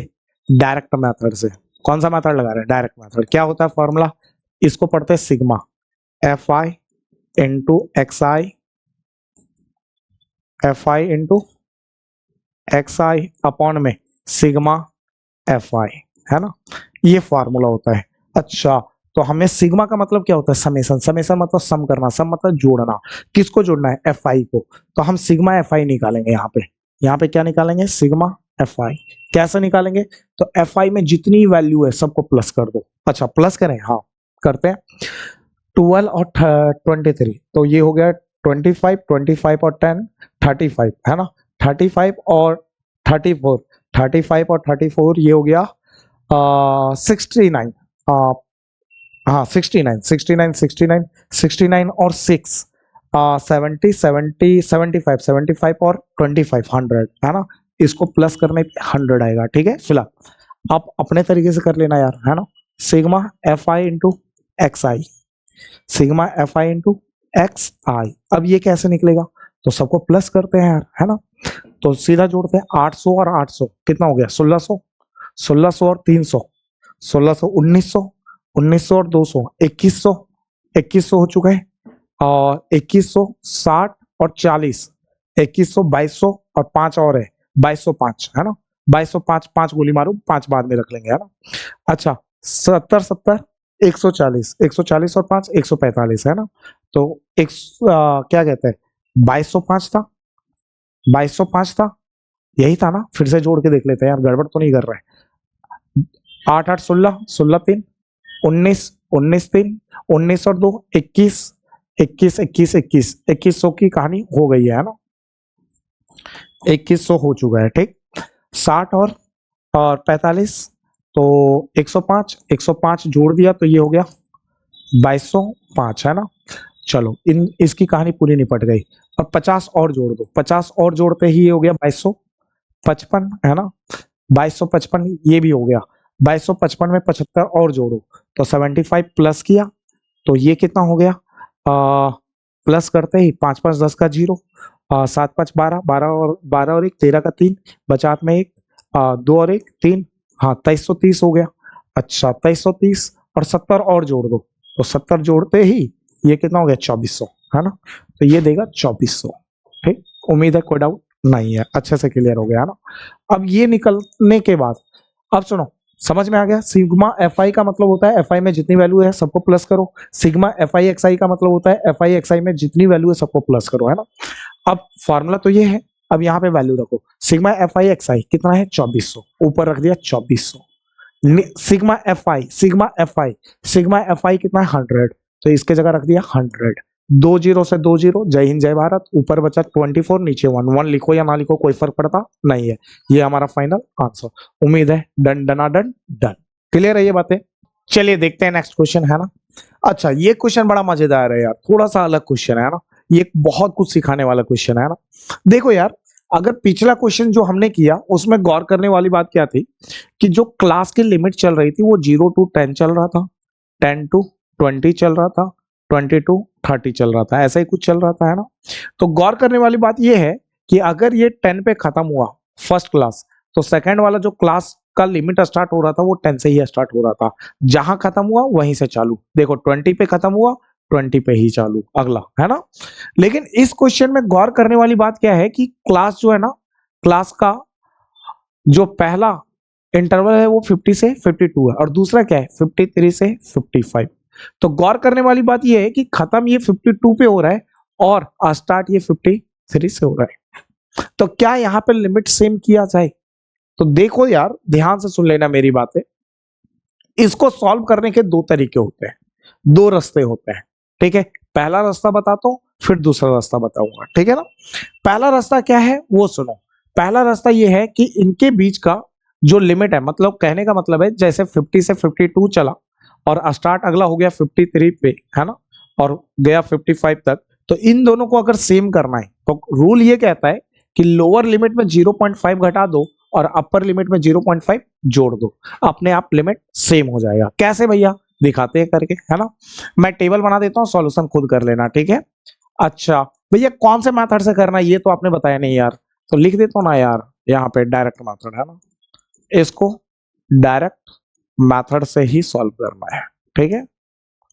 डायरेक्ट मेथड से। कौन सा मेथड लगा रहे हैं? Direct method. क्या होता है फॉर्मूला? इसको पढ़ते हैं sigma F I into X I, F I into X I upon में सिग्मा एफ आई, है ना। ये फॉर्मूला होता है। अच्छा तो हमें सिग्मा का मतलब क्या होता है? समेशन। समेशन मतलब सम करना, सम मतलब जोड़ना। किसको जोड़ना है? एफ आई को। तो हम सिग्मा एफ आई निकालेंगे यहाँ पे। यहाँ पे क्या निकालेंगे? सिग्मा एफ आई। कैसे निकालेंगे? तो एफ आई में जितनी वैल्यू है सबको प्लस कर दो। अच्छा प्लस करें? हाँ करते हैं। 12 और 23 तो ये हो गया 25, 25 और 10 35 है ना। 35 और 34, 35 और 34 ये हो गया 69, हाँ 69, 69, 69, 69 और 6 70, 70, 75, 75 और 25 100 है ना। इसको प्लस करने पे 100 आएगा, ठीक है। फिलहाल आप अपने तरीके से कर लेना यार, है ना। Sigma F I into X I, sigma F I into X I. अब ये कैसे निकलेगा? तो सबको प्लस करते हैं यार, है ना। तो सीधा जोड़ते हैं 800 और 800 कितना हो गया? 1600, 1600 और 300 1600, 1900, 1900 और 200 2100, 2100 हो चुका है। और 2100 60 और 40 2100 2200 और 5 और है 2205 है ना। 2205 5 गोली मारो, 5 बाद में रख लेंगे, है ना। अच्छा 70 70 140, 140 और 5 145 है ना। तो क्या कहते हैं 2205 था, 2205 था, यही था ना। फिर से जोड़ के देख लेते हैं यार, गड़बड़ तो नहीं कर रहा है। 8 8 16, 16 3 19, 19 3 19 और 2 21, 21 21 21 2100 की कहानी हो गई है ना। 2100 हो चुका है, ठीक। 60 और 45 तो 105, 105 जोड़ दिया तो ये हो गया 2205 है ना। चलो इसकी कहानी पूरी निपट गई। अब 50 और जोड़ दो, 50 और जोड़ते ही ये हो गया 2255 है ना। 2255 ये भी हो गया। 2255 में 75 और जोड़ो तो 75 प्लस किया तो ये कितना हो गया? प्लस करते ही 5 5 10 का 0, 7 5 12, 12 और 1 13 का 3 बचा हाथ में 1, 2 और 1 3, हाँ 2330 हो गया। अच्छा 2330 और 70 और जोड़ दो तो 70 जोड़ते ही ये कितना हो गया? 2400 है ना। तो ये देगा 2400, ठीक। उम्मीद है कोई डाउट नहीं है, अच्छे से क्लियर हो गया ना। अब ये निकलने के बाद अब सुनो, समझ में आ गया। सिग्मा एफ आई का मतलब होता है एफ आई में जितनी वैल्यू है सबको प्लस करो। सिग्मा एफ आई एक्स आई का मतलब होता है एफ आई एक्स आई में जितनी वैल्यू है सबको प्लस करो, है ना। अब फॉर्मूला तो ये है, अब यहाँ पे वैल्यू रखो। सिग्मा एफ आई एक्स आई कितना है? 2400, ऊपर रख दिया 2400। Sigma F I, sigma F I, sigma F I कितना है? 100, तो इसके जगह रख दिया 100। 2 0 से 2 0, जय हिंद जय भारत। ऊपर बचा 24, नीचे 1 1 लिखो या ना लिखो कोई फर्क पड़ता नहीं है। ये हमारा फाइनल आंसर। उम्मीद है डन डना डन डन, क्लियर है ये बातें। चलिए देखते हैं नेक्स्ट क्वेश्चन, है ना। अच्छा ये क्वेश्चन बड़ा मजेदार है यार, थोड़ा सा अलग क्वेश्चन है ना। ये बहुत कुछ सिखाने वाला क्वेश्चन है ना। देखो यार, अगर पिछला क्वेश्चन जो हमने किया उसमें गौर करने वाली बात क्या थी कि जो क्लास की लिमिट चल रही थी वो 0 to 10 चल रहा था, 10 to 20 चल रहा था, 20 to 30 चल रहा था, ऐसा ही कुछ चल रहा था, है ना। तो गौर करने वाली बात यह है कि अगर ये 10 पे खत्म हुआ फर्स्ट क्लास तो सेकंड वाला जो क्लास का लिमिट स्टार्ट हो रहा था वो 10 से ही स्टार्ट हो रहा था। जहां खत्म हुआ वहीं से चालू। देखो 20 पे खत्म हुआ, 20 पे ही चालू अगला, है ना। लेकिन इस क्वेश्चन में गौर करने वाली बात क्या है कि क्लास जो है ना, क्लास का जो पहला इंटरवल है वो 50 से 52 है और दूसरा क्या है 53 से 55। तो गौर करने वाली बात यह है कि खत्म ये 52 पे हो रहा है और स्टार्ट ये 53 से हो रहा है। तो क्या यहाँ पे लिमिट सेम किया जाए? तो देखो यार, ध्यान से सुन लेना मेरी बातें। इसको सॉल्व करने के दो तरीके होते हैं, दो रास्ते होते हैं, ठीक है। पहला रास्ता बताता हूं, फिर दूसरा रास्ता बताऊंगा, ठीक है ना। पहला रास्ता क्या है वो सुनो। पहला रास्ता ये है कि इनके बीच का जो लिमिट है, मतलब कहने का मतलब है जैसे 50 से 52 चला और स्टार्ट अगला हो गया 53 पे, है ना, और गया 55 तक, तो इन दोनों को अगर सेम करना है तो रूल ये कहता है कि लोअर लिमिट में 0.5 घटा दो और अपर लिमिट में 0.5 जोड़ दो, अपने आप लिमिट सेम हो जाएगा। कैसे भैया, दिखाते हैं करके, है ना। मैं टेबल बना देता हूँ, सॉल्यूशन खुद कर लेना, ठीक है। अच्छा भैया, कौन से मेथड से करना है ये तो आपने बताया नहीं यार, तो लिख देता हूँ ना यार, यहाँ पे डायरेक्ट मेथड है ना, इसको डायरेक्ट मेथड से ही सॉल्व करना है, ठीक है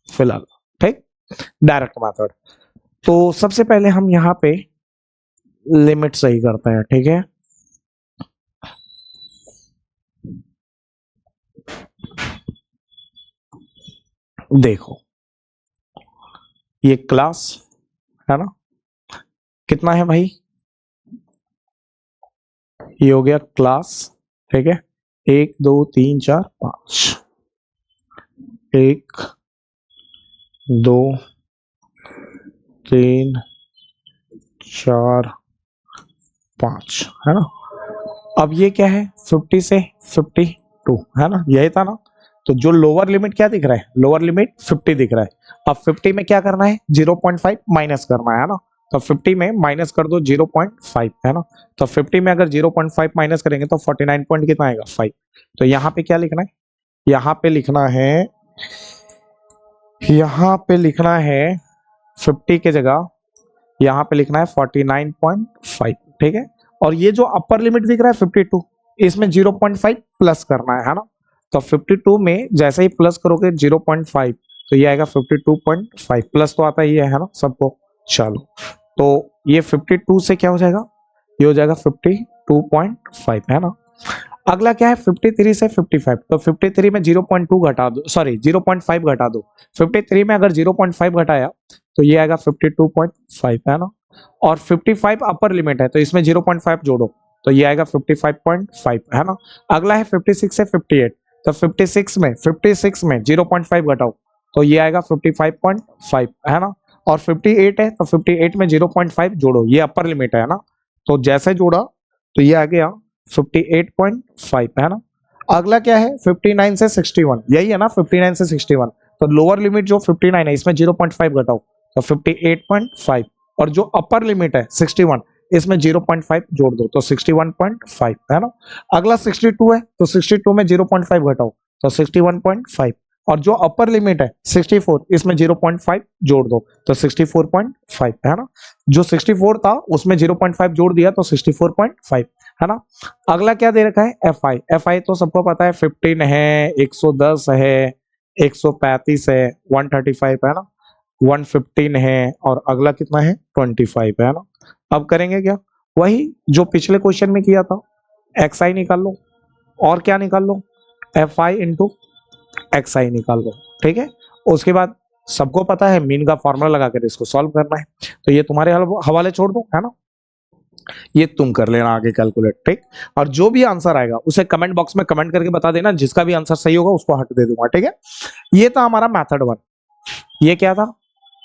फिलहाल, ठीक, डायरेक्ट मेथड। तो सबसे पहले हम यहाँ पे लिमिट सही करते हैं, ठीक है। देखो ये क्लास है ना, कितना है भाई, ये हो गया क्लास, ठीक है। 1 2 3 4 5, 1 2 3 4 5, है ना। अब ये क्या है, 50 से 52, है ना, यही था ना। तो जो लोअर लिमिट क्या दिख रहा है, लोअर लिमिट 50 दिख रहा है। अब 50 में क्या करना है, 0.5 माइनस करना है ना। तो 50 में माइनस कर दो 0.5, है ना। तो 50 में अगर 0.5 माइनस करेंगे तो 49 पॉइंट कितना आएगा, 5। तो यहाँ पे क्या लिखना है, यहाँ पे लिखना है, यहाँ पे लिखना है 50 के जगह यहाँ पे लिखना है 49.5, ठीक है। और ये जो अपर लिमिट दिख रहा है 52, इसमें 0.5 प्लस करना है ना। तो 52 में जैसे ही प्लस करोगे 0.5, तो ये आएगा 52.5, प्लस तो आता ही है ना सबको। चलो, तो ये 52 से क्या हो जाएगा, ये हो जाएगा 52.5, है ना। अगला क्या है, 53 से 55, तो 53 में 0.2 घटा दो, सॉरी 0.5 घटा दो। 53 में अगर 0.5 घटाया तो ये आएगा 52.5, है ना। और 55 अपर लिमिट है तो इसमें 0.5 जोड़ो तो ये आएगा 55.5, है ना। अगला है 56 से 58, तो 56 में 0.5 घटाओ तो ये आएगा 55.5, है ना। और 58 है तो 58 में 0.5 जोड़ो, ये अपर लिमिट है ना। तो जैसे जोड़ा तो ये आ गया 58.5, है ना। अगला क्या है, 59 से 61, यही है ना, 59 से 61। तो लोअर लिमिट जो 59 है इसमें 0.5 घटाओ तो 58.5, और जो अपर लिमिट है 61, इसमें 0.5 जोड़ दो तो 61.5, है ना। अगला 62 है तो 62 में 0.5 घटाओ तो 61.5, और जो अपर लिमिट है 64, इसमें 0.5 जोड़ दो तो 64.5, है ना। जो 64 था उसमें 0.5 जोड़ दिया तो 64.5, है ना। अगला क्या दे रखा है, एफ आई। एफ आई तो सबको पता है 15 है, 110 है, 135 है, 135 है ना, 115 है, और अगला कितना है 25, है ना। अब करेंगे क्या, वही जो पिछले क्वेश्चन में किया था, एक्स आई निकाल लो और क्या निकाल लो, एफ आई इंटू एक्स आई निकाल लो, ठीक है। उसके बाद सबको पता है मीन का फॉर्मूला लगाकर इसको सॉल्व करना है, तो ये तुम्हारे हवाले छोड़ दो, है ना, ये तुम कर लेना आगे कैलकुलेट, ठीक। और जो भी आंसर आएगा उसे कमेंट बॉक्स में कमेंट करके बता देना, जिसका भी आंसर सही होगा उसको हट दे दूंगा, ठीक है। ये था हमारा मेथड 1, ये क्या था,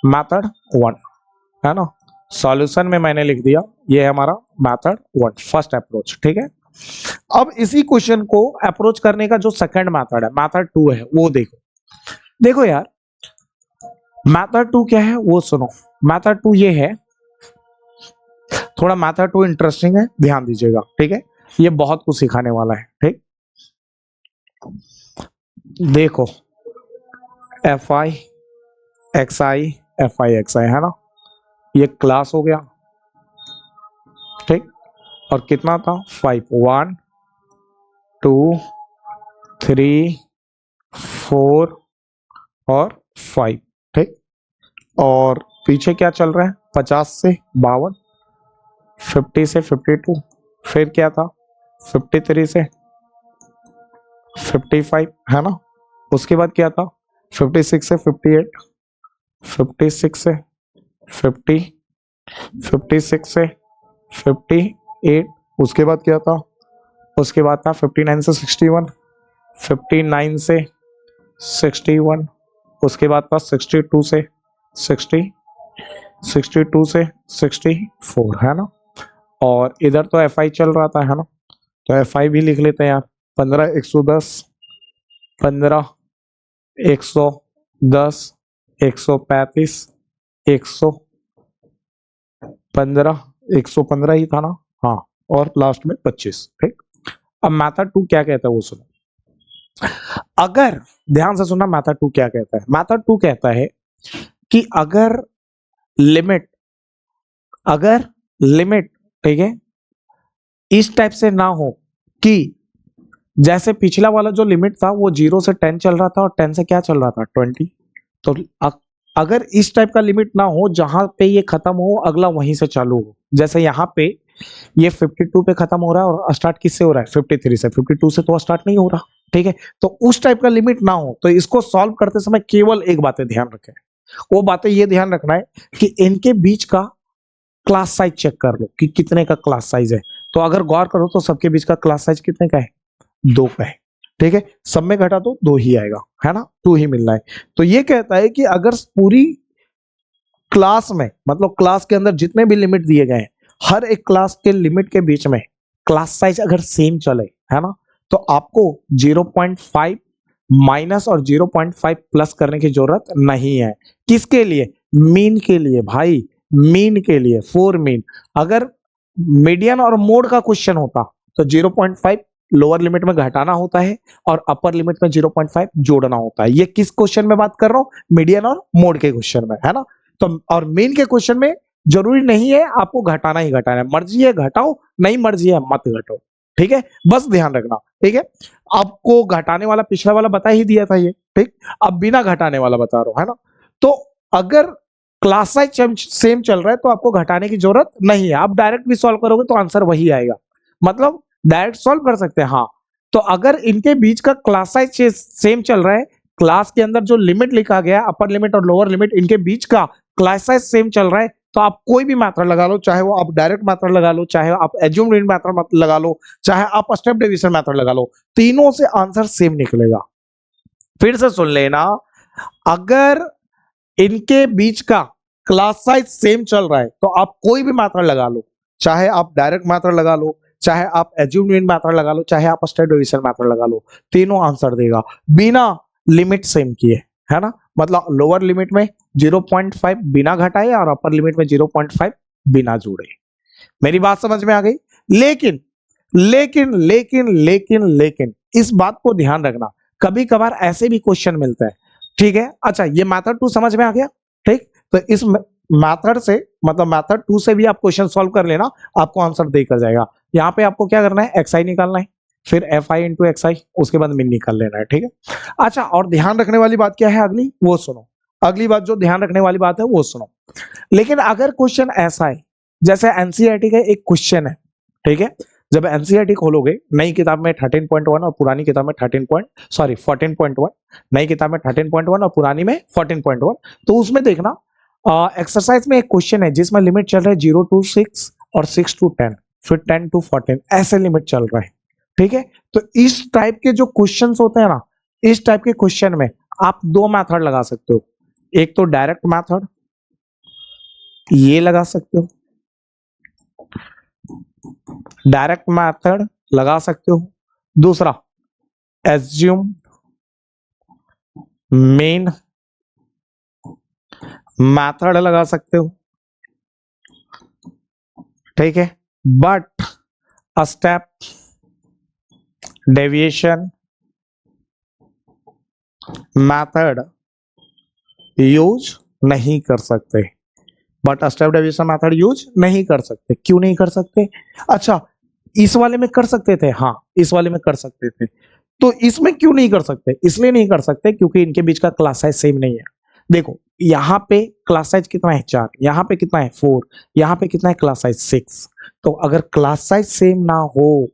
मेथड 1, है ना। सॉल्यूशन में मैंने लिख दिया ये है हमारा मेथड 1, फर्स्ट अप्रोच, ठीक है। अब इसी क्वेश्चन को अप्रोच करने का जो सेकंड मेथड है, मेथड 2 है, वो देखो। देखो यार, मेथड 2 क्या है वो सुनो। मेथड 2 ये है, थोड़ा मेथड 2 इंटरेस्टिंग है, ध्यान दीजिएगा, ठीक है। ये बहुत कुछ सिखाने वाला है, ठीक। देखो F I X I, F I X I, है ना, ये क्लास हो गया, ठीक। और कितना था 5, 1 2 3 4 और 5, ठीक। और पीछे क्या चल रहा है, 50 से 52, 50 से 52, फिर क्या था 53 से 55, है ना। उसके बाद क्या था 56 से 58, 56 से 50, 56 से 58, उसके बाद क्या था, उसके बाद था 59 से 61, 59 से 61, उसके बाद था 62 से 60, 62 से 64, है ना। और इधर तो एफ आई चल रहा था, है ना, तो एफ आई भी लिख लेते हैं यार। 15 110, 15 110, 135, 115, 115 ही था ना, हाँ, और लास्ट में 25, ठीक। अब मैथड 2 क्या कहता है वो सुनो। अगर ध्यान से सुनना, मैथड 2 क्या कहता है। मैथड 2 कहता है कि अगर लिमिट ठीक है इस टाइप से ना हो कि जैसे पिछला वाला जो लिमिट था वो 0 से 10 चल रहा था और 10 से क्या चल रहा था 20, तो अगर इस टाइप का लिमिट ना हो जहां पे ये खत्म हो अगला वहीं से चालू हो, जैसे यहाँ पे ये 52 पे खत्म हो रहा है और स्टार्ट किससे हो रहा है 53 से, 52 से तो स्टार्ट नहीं हो रहा, ठीक है। तो उस टाइप का लिमिट ना हो तो इसको सॉल्व करते समय केवल एक बातें ध्यान रखें, वो बातें ये ध्यान रखना है कि इनके बीच का क्लास साइज चेक कर लो कि कितने का क्लास साइज है। तो अगर गौर करो तो सबके बीच का क्लास साइज कितने का है, 2 का है, ठीक है। सब में घटा तो 2 ही आएगा, है ना, 2 ही मिलना है। तो ये कहता है कि अगर पूरी क्लास में, मतलब क्लास के अंदर जितने भी लिमिट दिए गए हैं, हर एक क्लास के लिमिट के बीच में क्लास साइज अगर सेम चले, है ना, तो आपको 0.5 माइनस और 0.5 प्लस करने की जरूरत नहीं है। किसके लिए, मीन के लिए भाई, मीन के लिए, फॉर मीन। अगर मीडियन और मोड का क्वेश्चन होता तो 0.5 लोअर लिमिट में घटाना होता है और अपर लिमिट में 0.5 जोड़ना होता है। ये किस क्वेश्चन में बात कर रहा हूं, मीडियन और मोड के क्वेश्चन में, है ना। तो और मेन के क्वेश्चन में जरूरी नहीं है आपको घटाना ही घटाना है, मर्जी है घटाओ, नहीं मर्जी है मत घटाओ, ठीक है, बस ध्यान रखना, ठीक है। आपको घटाने वाला पिछला वाला बता ही दिया था ये, ठीक। अब बिना घटाने वाला बता रहा हूं, है ना। तो अगर क्लास साइज सेम चल रहा है तो आपको घटाने की जरूरत नहीं है, आप डायरेक्ट भी सॉल्व करोगे तो आंसर वही आएगा, मतलब डायरेक्ट सॉल्व कर सकते हैं, हाँ। तो अगर इनके बीच का क्लास साइज सेम चल रहा है, क्लास के अंदर जो लिमिट लिखा गया अपर लिमिट और लोअर लिमिट, इनके बीच का क्लास साइज सेम चल रहा है, तो आप कोई भी मेथड लगा लो, चाहे वो आप डायरेक्ट मेथड लगा लो, चाहे आप एज्यूम्ड मेथड लगा लो, चाहे आप स्टेप डिवीजन मेथड लगा लो, तीनों से आंसर सेम निकलेगा। फिर से सुन लेना, अगर इनके बीच का क्लास साइज सेम चल रहा है तो आप कोई भी मेथड लगा लो, चाहे आप डायरेक्ट मेथड लगा लो, चाहे आप एज्यूम्ड मेथड लगा लो, चाहे आप स्टेप डिवीजन मेथड लगा लो, तीनों आंसर देगा बिना लिमिट सेम किए, है ना। मतलब लोअर लिमिट में 0.5 बिना घटाए और अपर लिमिट में 0.5 बिना जोड़े। मेरी बात समझ में आ गई। लेकिन लेकिन लेकिन लेकिन लेकिन इस बात को ध्यान रखना, कभी कभार ऐसे भी क्वेश्चन मिलता है, ठीक है। अच्छा, ये मेथड 2 समझ में आ गया, ठीक। तो इस मेथड से, मतलब मेथड 2 से भी आप क्वेश्चन सॉल्व कर लेना, आपको आंसर देकर जाएगा। यहाँ पे आपको क्या करना है, एक्स आई निकालना है, फिर एफ आई इंटू एक्स आई, उसके बाद मीन निकाल लेना है, ठीक है। अच्छा, और ध्यान रखने वाली बात क्या है अगली, वो सुनो। अगली बात जो ध्यान रखने वाली बात है वो सुनो। लेकिन अगर क्वेश्चन ऐसा है, जैसे एनसीईआरटी का एक क्वेश्चन है, ठीक है, जब एनसीईआरटी खोलोगे, नई किताब में 13.1 और पुरानी किताब में 14.1, नई किताब में 13.1 और पुरानी में 14.1, तो उसमें देखना एक्सरसाइज में एक क्वेश्चन है जिसमें लिमिट चल रहा है 0 to 6 और 6 to 10, फिर 10 to 14, ऐसे लिमिट चल रहा है, ठीक है। तो इस टाइप के जो क्वेश्चन होते हैं ना, इस टाइप के क्वेश्चन में आप 2 मेथड लगा सकते हो, एक तो डायरेक्ट मेथड, ये लगा सकते हो, डायरेक्ट मेथड लगा सकते हो, दूसरा एज्यूम मेन मेथड लगा सकते हो, ठीक है। But step deviation method use नहीं कर सकते, but step deviation method use नहीं कर सकते। क्यों नहीं कर सकते, अच्छा, इस वाले में कर सकते थे, हाँ इस वाले में कर सकते थे, तो इसमें क्यों नहीं कर सकते, इसलिए नहीं कर सकते क्योंकि इनके बीच का क्लास साइज सेम नहीं है। देखो यहाँ पे क्लास साइज कितना है 4, यहाँ पे कितना है 4, यहाँ पे कितना है क्लास साइज 6। तो अगर क्लास साइज सेम ना हो,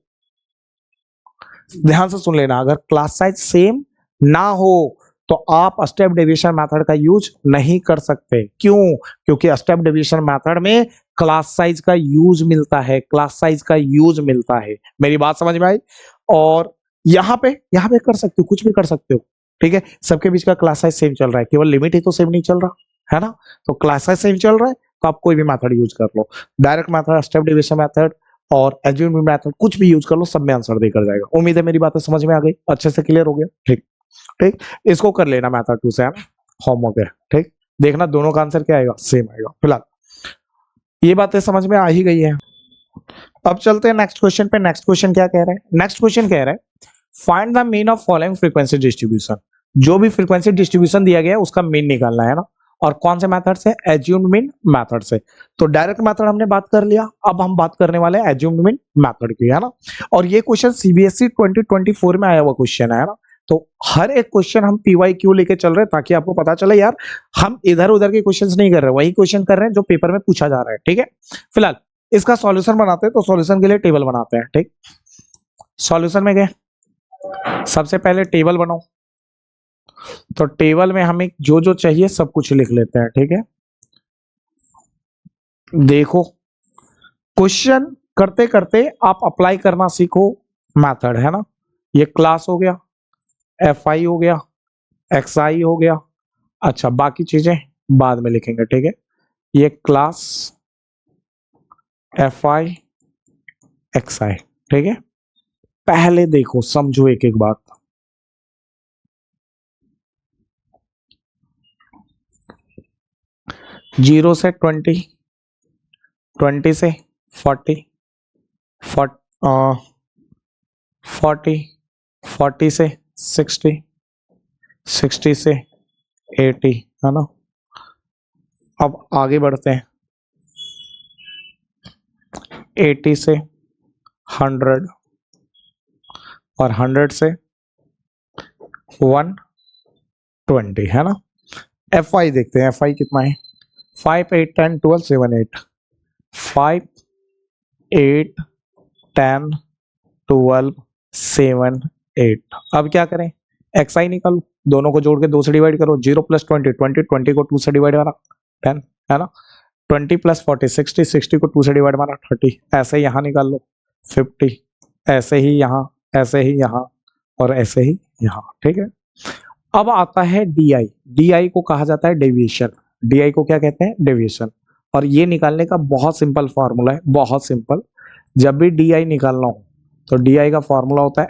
ध्यान से सुन लेना, अगर क्लास साइज सेम ना हो तो आप स्टेप डेविएशन मेथड का यूज नहीं कर सकते। क्यों, क्योंकि स्टेप डेविएशन मेथड में क्लास साइज का यूज मिलता है, क्लास साइज का यूज मिलता है। मेरी बात समझ में आई? और यहाँ पे कर सकते हो, कुछ भी कर सकते हो, ठीक है। सबके बीच का क्लास साइज सेम चल रहा है, केवल लिमिट ही तो सेम नहीं चल रहा है ना। तो क्लास साइज सेम चल रहा है तो आप कोई भी मेथड यूज कर लो, direct method, step division method और एज्यूम मेथड, कुछ भी यूज कर लो, सब में आंसर देकर जाएगा। उम्मीद है मेरी बातें समझ में आ गई, अच्छे से क्लियर हो गया। ठीक ठीक, इसको कर लेना मेथड 2 से, है ना, होमवर्क है। ठीक, देखना दोनों का आंसर क्या आएगा, सेम आएगा। फिलहाल ये बातें समझ में आ ही गई है। अब चलते हैं नेक्स्ट क्वेश्चन पे। नेक्स्ट क्वेश्चन क्या कह रहा है? नेक्स्ट क्वेश्चन कह रहा है find the mean of following frequency distribution. जो भी फ्रीक्वेंसी डिस्ट्रीब्यूशन दिया गया है उसका मीन निकालना है ना। और कौन से मेथड से? एज्यूम्ड मीन मेथड से। तो डायरेक्ट मेथड हमने बात कर लिया, अब हम बात करने वाले हैं एज्यूम्ड मीन मेथड की, है ना। और ये क्वेश्चन सीबीएसई 2024 में आया हुआ क्वेश्चन है ना। तो हर एक क्वेश्चन हम पीवाईक्यू लेके चल रहे हैं ताकि आपको पता चले यार हम इधर उधर के क्वेश्चंस नहीं कर रहे, वही क्वेश्चन कर रहे हैं जो पेपर में पूछा जा रहा है। ठीक है, फिलहाल इसका सॉल्यूशन बनाते हैं। तो सॉल्यूशन के लिए टेबल बनाते हैं। ठीक, सॉल्यूशन में गए, सबसे पहले टेबल बनाओ। तो टेबल में हमें जो जो चाहिए सब कुछ लिख लेते हैं। ठीक है, देखो क्वेश्चन करते करते आप अप्लाई करना सीखो मेथड, है ना। ये क्लास हो गया, एफ आई हो गया, एक्स आई हो गया। अच्छा, बाकी चीजें बाद में लिखेंगे। ठीक है, ये क्लास, एफ आई, एक्स आई। ठीक है, पहले देखो समझो एक एक बात। जीरो से 20, 20 से 40, 40, 40 से 60, 60 से 80, है ना। अब आगे बढ़ते हैं, 80 से 100 और 100 से 120, है ना। एफ आई देखते हैं, एफ आई कितना है? 5, 8, 10, 12, 7, 8, 5, 8, 10, 12, 7, 8। अब क्या करें? एक्स आई निकालो, दोनों को जोड़ के 2 से डिवाइड करो। 0 प्लस 20, 20, 20 को 2 से डिवाइड मारा 10, है ना। 20 प्लस 40, 60, 60 को 2 से डिवाइड मारा 30। ऐसे यहाँ निकाल लो 50, ऐसे ही यहाँ, ऐसे ही यहाँ और ऐसे ही यहाँ। ठीक है, अब आता है डी आई। डी आई को कहा जाता है डेविएशन। डी आई को क्या कहते हैं? डेविएशन। और ये निकालने का बहुत सिंपल फॉर्मूला है, बहुत सिंपल। जब भी डी आई निकालना हो तो डी आई का फॉर्मूला होता है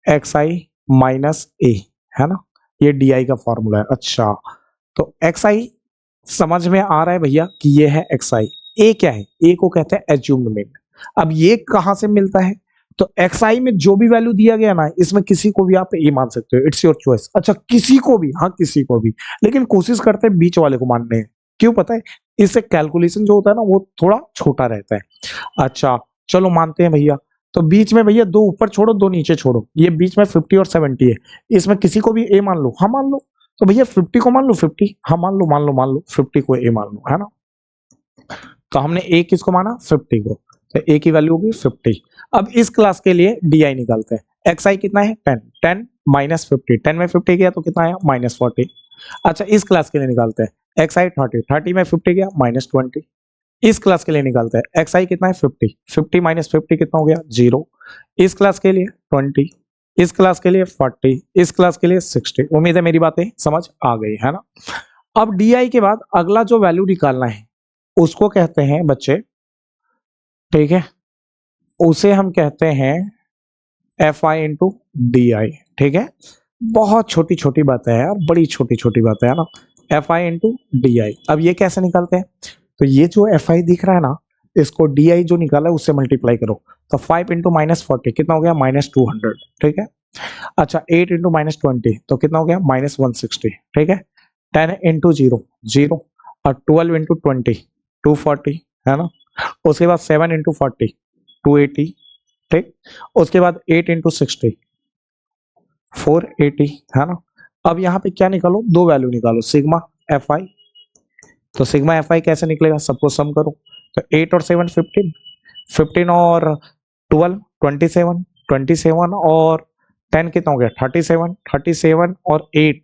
एक्स आई माइनस ए, है ना। ये डी आई का फॉर्मूला है। अच्छा, तो एक्स आई समझ में आ रहा है भैया कि ये है एक्स आई। ए क्या है? ए को कहते हैं एज्यूम्ड मीन। अब ये कहां से मिलता है? तो एक्स आई में जो भी वैल्यू दिया गया ना, इसमें किसी को भी आप ए मान सकते हो, इट्स योर चॉइस। अच्छा, किसी को भी? हाँ, किसी को भी, लेकिन कोशिश करते हैं बीच वाले को मानने हैं। क्यों पता है? इससे कैलकुलेशन जो होता है ना वो थोड़ा छोटा रहता है। अच्छा चलो मानते हैं भैया। तो बीच में भैया 2 ऊपर छोड़ो, 2 नीचे छोड़ो, ये बीच में 50 और 70 है, इसमें किसी को भी ए मान लो। हाँ मान लो, तो भैया 50 को मान लो 50, हाँ मान लो मान लो मान लो 50 को ए मान लो, है ना। तो हमने ए किसको माना? 50 को, तो ए की वैल्यू होगी 50। अब इस क्लास के लिए डी आई निकालते हैं। एक्स आई कितना है? 10, 10 माइनस 50, 10 में 50 गया तो कितना आया? माइनस 40। अच्छा, इस क्लास के लिए निकालते हैं। एक्स आई 30, 30 में 50 गया माइनस 20। इस क्लास के लिए निकालते हैं। एक्स आई कितना है? 50, 50 माइनस 50 कितना हो गया? 0। इस क्लास के लिए 20, इस क्लास के लिए 40, इस क्लास के लिए 60। उम्मीद है मेरी बातें समझ आ गई, है ना। अब डी आई के बाद अगला जो वैल्यू निकालना है उसको कहते हैं बच्चे, ठीक है, उसे हम कहते हैं F I into D I. ठीक है, बहुत छोटी छोटी बातें हैं, बड़ी छोटी छोटी बातें है ना। एफ आई इंटू डी आई। अब ये कैसे निकालते हैं? तो ये जो एफ आई दिख रहा है ना, इसको डी आई जो निकाला है उससे मल्टीप्लाई करो। तो 5 इंटू माइनस 40 कितना हो गया? माइनस 200। ठीक है, अच्छा 8 इंटू माइनस 20 तो कितना हो गया? माइनस 160। ठीक है, 10 इंटू 0, 0 और 12 इंटू 20, 240, है ना। उसके बाद 7 इंटू 40, 280। ठीक, उसके बाद 8 इंटू 60, 480, है ना। अब यहाँ पे क्या निकालो? 2 वैल्यू निकालो, सिग्मा एफ आई। तो सिग्मा एफ आई कैसे निकलेगा? सबको सम करो। तो 8 और 7 15, 15 और 12 27, 27 और 10 कितना हो गया? 37, 37 और 8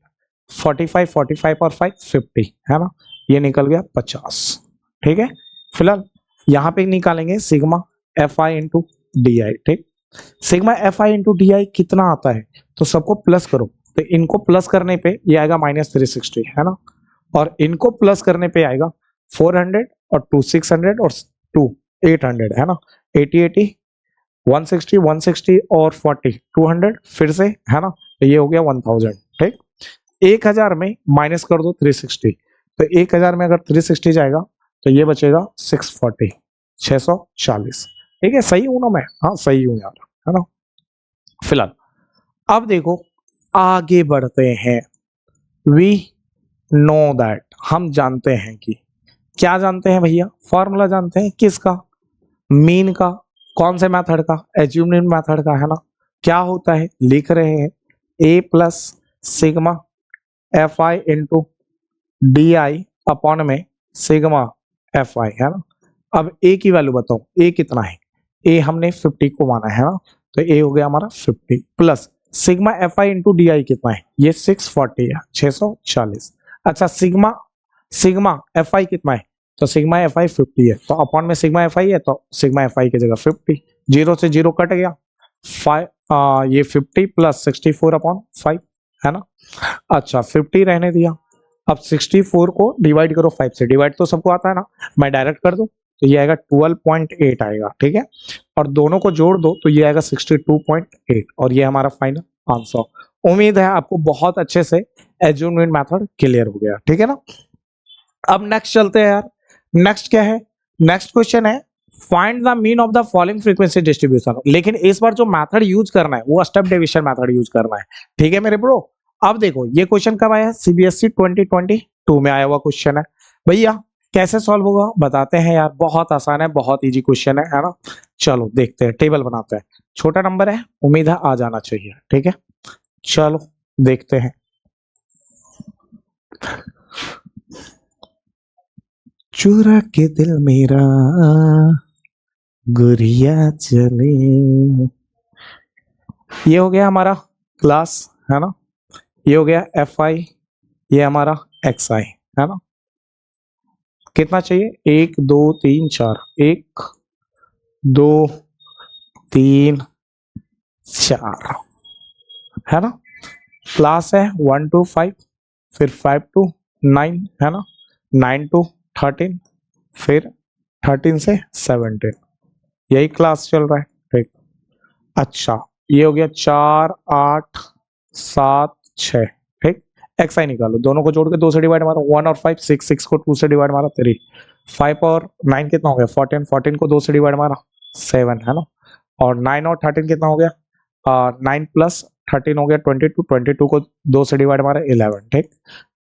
45, 45 और 5 50, है ना। ये निकल गया 50। ठीक है, फिलहाल यहाँ पे निकालेंगे sigma F I into D I. ठीक, sigma F I into D I कितना आता है, तो सबको प्लस करो, तो इनको प्लस करने पे ये आएगा -360 है ना, और इनको प्लस करने पे आएगा 400 और 2 600 और 2 800 है ना, 80 80 160 160 और 40 200 फिर से है ना, तो ये हो गया 1000। ठीक, 1000 में माइनस कर दो 360, तो 1000 में अगर 360 जाएगा तो ये बचेगा 640 640। ठीक है, सही हूं ना मैं? हाँ सही हूं यार, है ना। फिलहाल अब देखो आगे बढ़ते हैं। वी नो दैट, हम जानते हैं कि, क्या जानते हैं भैया? फॉर्मूला जानते हैं किसका? मीन का। कौन से मेथड का? एज्यूम्ड मेथड का, है ना। क्या होता है, लिख रहे हैं a plus sigma F I into D I upon में सिग्मा एफ आई, है ना। अब a की वैल्यू बताओ, a कितना है? a हमने 50 को माना है ना, तो a हो गया हमारा 50 plus sigma F I into D I कितना है? ये 640 है, 640। अच्छा, सिग्मा एफ आई कितना है? तो सिग्मा एफ आई 50 है, तो अपॉन में सिग्मा एफ आई है, तो सिग्मा एफ आई की जगह 50, 0 से 0 कट गया, 5 ये 50 प्लस 64 अपॉन 5 है ना। अच्छा 50 रहने दिया, अब 64 को डिवाइड करो 5 से, डिवाइड तो सबको आता है ना, मैं डायरेक्ट कर दूं, तो ये आएगा 12.8 आएगा। ठीक है, और दोनों को जोड़ दो तो ये आएगा 62.8, और ये हमारा फाइनल आंसर। उम्मीद है आपको बहुत अच्छे से एज्यूम्ड मेथड क्लियर हो गया। ठीक है ना, अब नेक्स्ट चलते हैं यार। नेक्स्ट क्या है? नेक्स्ट क्वेश्चन है find the mean of the following frequency distribution, लेकिन इस बार जो मेथड यूज करना है वो स्टेप डिवीजन मेथड यूज करना है। ठीक है मेरे ब्रो, अब देखो ये क्वेश्चन कब आया है? सीबीएसई 2022 में आया हुआ क्वेश्चन है भैया। कैसे सॉल्व होगा बताते हैं यार, बहुत आसान है, बहुत इजी क्वेश्चन है ना। चलो देखते हैं, टेबल बनाते हैं। छोटा नंबर है, उम्मीद है आ जाना चाहिए। ठीक है, चलो देखते हैं। चुरा के दिल मेरा गुरिया चले, ये हो गया हमारा क्लास, है ना। ये हो गया एफ आई, ये हमारा एक्स आई, है ना। कितना चाहिए? 1 2 3 4, 1 2 3 4, है ना। क्लास है 1 to 5, फिर 5 to 9, है ना, 9 to 13, फिर 13 से 17, यही क्लास चल रहा है। ठीक, अच्छा ये हो गया 4 8 7 6। ठीक, एक्स आई निकालो, दोनों को जोड़ के 2 से डिवाइड मारो, 1 और 5, 6 को 2 से डिवाइड मारा 3, 5 और 9 कितना हो गया? 14, 14 को 2 से डिवाइड मारा 7, है ना, और 9 और 13 कितना हो गया? 9 प्लस 13 हो गया 22, 22 को 2 से डिवाइड मारा 11। ठीक,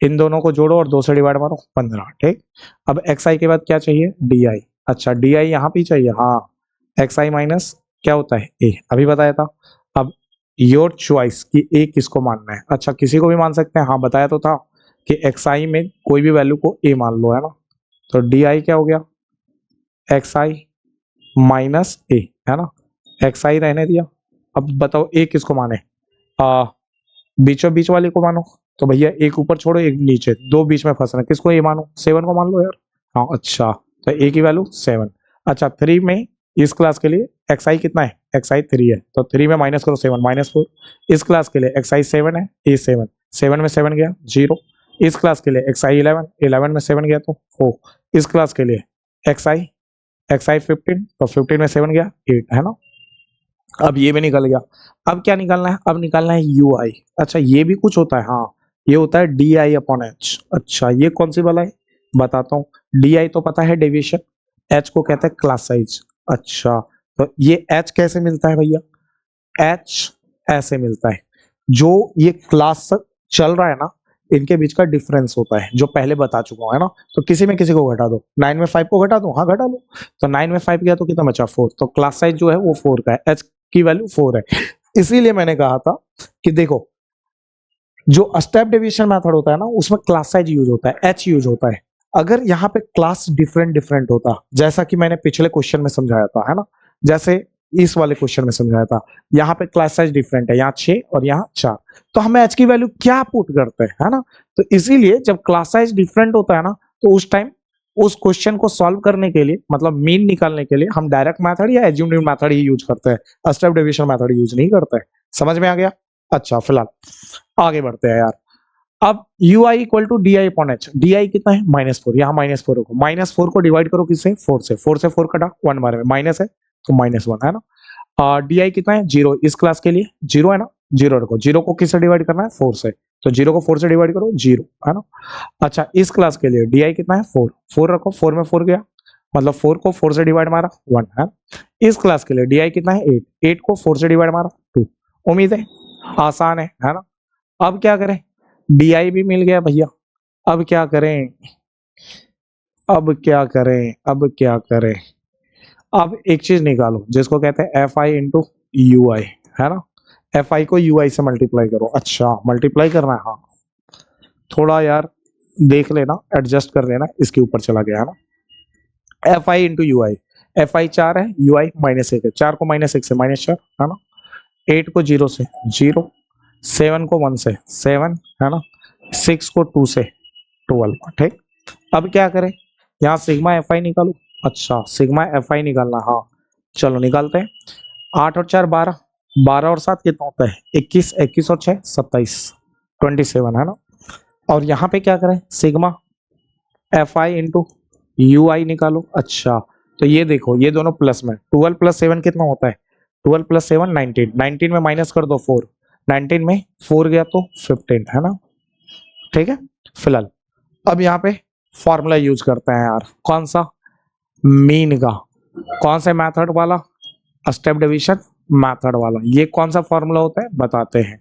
इन दोनों को जोड़ो और 2 से डिवाइड मारो 15। ठीक, अब एक्स आई के बाद क्या चाहिए? D I. अच्छा डी आई यहाँ पे चाहिए, हाँ, एक्स आई माइनस क्या होता है? ए, अभी बताया था। अब योर चॉइस कि ए किसको मानना है। अच्छा किसी को भी मान सकते हैं, हाँ बताया तो था कि एक्स आई में कोई भी वैल्यू को ए मान लो, है ना। तो डी आई क्या हो गया? एक्स आई माइनस ए, है ना, एक्स आई रहने दिया। अब बताओ ए किसको माने? बीचों बीच वाले को मानो, तो भैया एक ऊपर छोड़ो एक नीचे, दो बीच में फंस रहे, किसको? ए मानो, 7 को मान लो यार। हाँ अच्छा, तो ए की वैल्यू 7। अच्छा 3 में इस क्लास के लिए एक्स आई कितना है? एक्स आई 3 है, तो 3 में माइनस करो 7, -4। इस क्लास के लिए एक्स आई 7 है, ए 7, 7 में 7 गया 0। इस क्लास के लिए एक्स आई 11, 11 में 7 गया तो 4। इस क्लास के लिए एक्स आई 15, तो 15 में 7 गया 8, है ना। अब ये भी निकल गया। अब क्या निकालना है? अब निकालना है यू आई। अच्छा ये भी कुछ होता है, हाँ ये होता है डी आई अपॉन एच। अच्छा ये कौन सी वाला है बताता हूँ। डी आई तो पता है डेविएशन, एच को कहते हैं क्लास साइज। अच्छा तो ये एच कैसे मिलता है भैया? एच ऐसे मिलता है, जो ये क्लास चल रहा है ना, इनके बीच का डिफरेंस होता है, जो पहले बता चुका हूं, है ना। तो किसी में किसी को घटा दो, 9 में 5 को घटा दो, हाँ घटा लो, तो 9 में 5 गया तो कितना बचा? 4। तो क्लास साइज जो है वो 4 का है, एच की वैल्यू 4 है। इसीलिए मैंने कहा था कि देखो जो स्टेप डेविएशन मेथड होता है ना, उसमें क्लास साइज यूज होता है, एच यूज होता है। अगर यहाँ पे क्लास डिफरेंट डिफरेंट होता, जैसा कि मैंने पिछले क्वेश्चन में समझाया था, है ना, जैसे इस वाले क्वेश्चन में समझाया था, यहाँ पे क्लास साइज डिफरेंट है, यहाँ 6 और यहाँ 4, तो हम एच की वैल्यू क्या पुट करते हैं, है ना। तो इसीलिए जब क्लास साइज डिफरेंट होता है ना, तो उस टाइम उस क्वेश्चन को सॉल्व करने के लिए, मतलब मीन निकालने के लिए, हम डायरेक्ट मेथड या एज्यूम्ड मेथड ही यूज करते हैं, स्टेप डेविएशन मेथड यूज नहीं करते हैं। समझ में आ गया? अच्छा, फिलहाल आगे बढ़ते हैं यार। अब U I equal to D I upon H, D I कितना है -4, यहाँ -4 रखो, -4 को डिवाइड करो किससे, 4 से, 4 से 4 कटा, 1 बारे में माइनस है तो -1 है ना। डी आई कितना है 0, इस क्लास के लिए 0 है ना, 0 रखो, 0 को किससे डिवाइड करना है, 4 से, तो 0 को 4 से डिवाइड करो 0 है ना। अच्छा, इस क्लास के लिए डी आई कितना है 4, 4 रखो, 4 में 4 गया, मतलब 4 को 4 से डिवाइड मारा 1 है। इस क्लास के लिए डी आई कितना है 8, 8 को 4 से डिवाइड मारा 2। उम्मीद है आसान है ना। अब क्या करें, डी आई भी मिल गया भैया, अब क्या करें, अब क्या करें, अब क्या करें, अब एक चीज निकालो जिसको कहते हैं एफ आई इंटू यू आई, है ना। एफ आई को यू आई से मल्टीप्लाई करो। अच्छा, मल्टीप्लाई करना है, हाँ थोड़ा यार देख लेना, एडजस्ट कर लेना, इसके ऊपर चला गया है ना। F I into U I, F आई 4 है, यू आई -1 है, 4 को -1 से -4 है ना, 8 को 0 से 0, 7 को 1 से 7 है ना, 6 को 2 से 12, ठीक। अब क्या करें, यहाँ सिग्मा एफ आई निकालो। अच्छा, सिग्मा एफ आई निकालना, हाँ चलो निकालते हैं। 8 और 4 12, 12 और 7 कितना होता है 21, 21 और 6 27, 27 है ना। और यहाँ पे क्या करें, sigma F I into U I निकालो। अच्छा, तो ये देखो ये दोनों प्लस में, 12 + 7 कितना होता है, 12 + 7 19, 19 में माइनस कर दो 4, 19 में 4 गया तो 15 है ना, ठीक है। फिलहाल अब यहाँ पे फॉर्मूला यूज करते हैं यार, कौन सा, मीन का, कौन से मेथड वाला, स्टेप डिवीजन मेथड वाला। ये कौन सा फॉर्मूला होता है बताते हैं।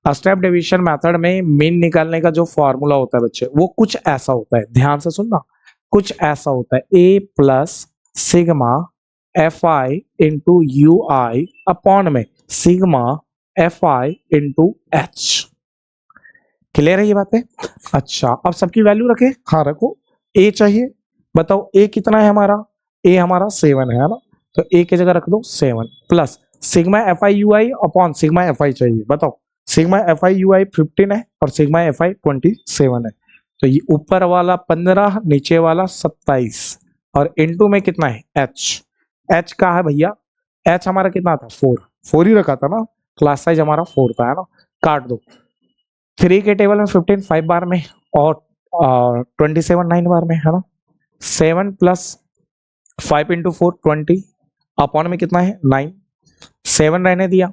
स्टेप डिवीजन मेथड में मीन निकालने का जो फॉर्मूला होता है बच्चे, वो कुछ ऐसा होता है, ध्यान से सुनना, कुछ ऐसा होता है, A plus sigma F I into U I upon में sigma F I into H. Clear है ये बातें? अच्छा, अब सबकी वैल्यू रखे, हाँ रखो। ए चाहिए, बताओ ए कितना है हमारा, ए हमारा 7 है ना, तो ए की जगह रख दो 7 plus sigma F I you I upon sigma F आई चाहिए, बताओ सिग्मा एफ आई यू आई 15 है और सिग्मा एफ आई 27 है, तो ये ऊपर वाला 15, नीचे वाला 27, और इनटू में कितना है एच, एच का है भैया, एच हमारा कितना था 4, 4 ही रखा था ना, क्लास साइज हमारा 4 था है ना, काट दो। 3 के टेबल में 15 5 बार में और 27 9 बार में है ना, 7 + 5 × 4 20 अपॉन में कितना है 9, 7 रहने दिया,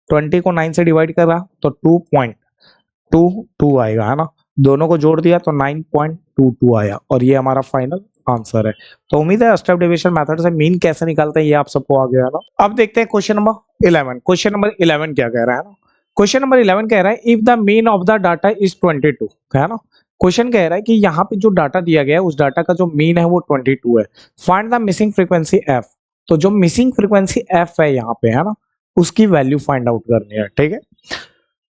20 को 9 से डिवाइड कर रहा तो 2.22 आएगा है ना, दोनों को जोड़ दिया तो 9.22 आया, और ये हमारा फाइनल आंसर है। तो उम्मीद है स्टेप डेविएशन मेथड से मीन कैसे निकालते हैं ये आप सबको आ गया है ना। अब देखते हैं क्वेश्चन नंबर 11। क्वेश्चन नंबर 11 क्या कह रहा है ना, क्वेश्चन नंबर 11 कह रहा है if the mean of the data is 22, है ना। क्वेश्चन कह रहा है कि यहाँ पे जो डाटा दिया गया है उस डाटा का जो मीन है वो 22 है, find the missing frequency F. तो जो मिसिंग फ्रीक्वेंसी एफ है यहाँ पे है ना, उसकी वैल्यू फाइंड आउट करनी है, ठीक है।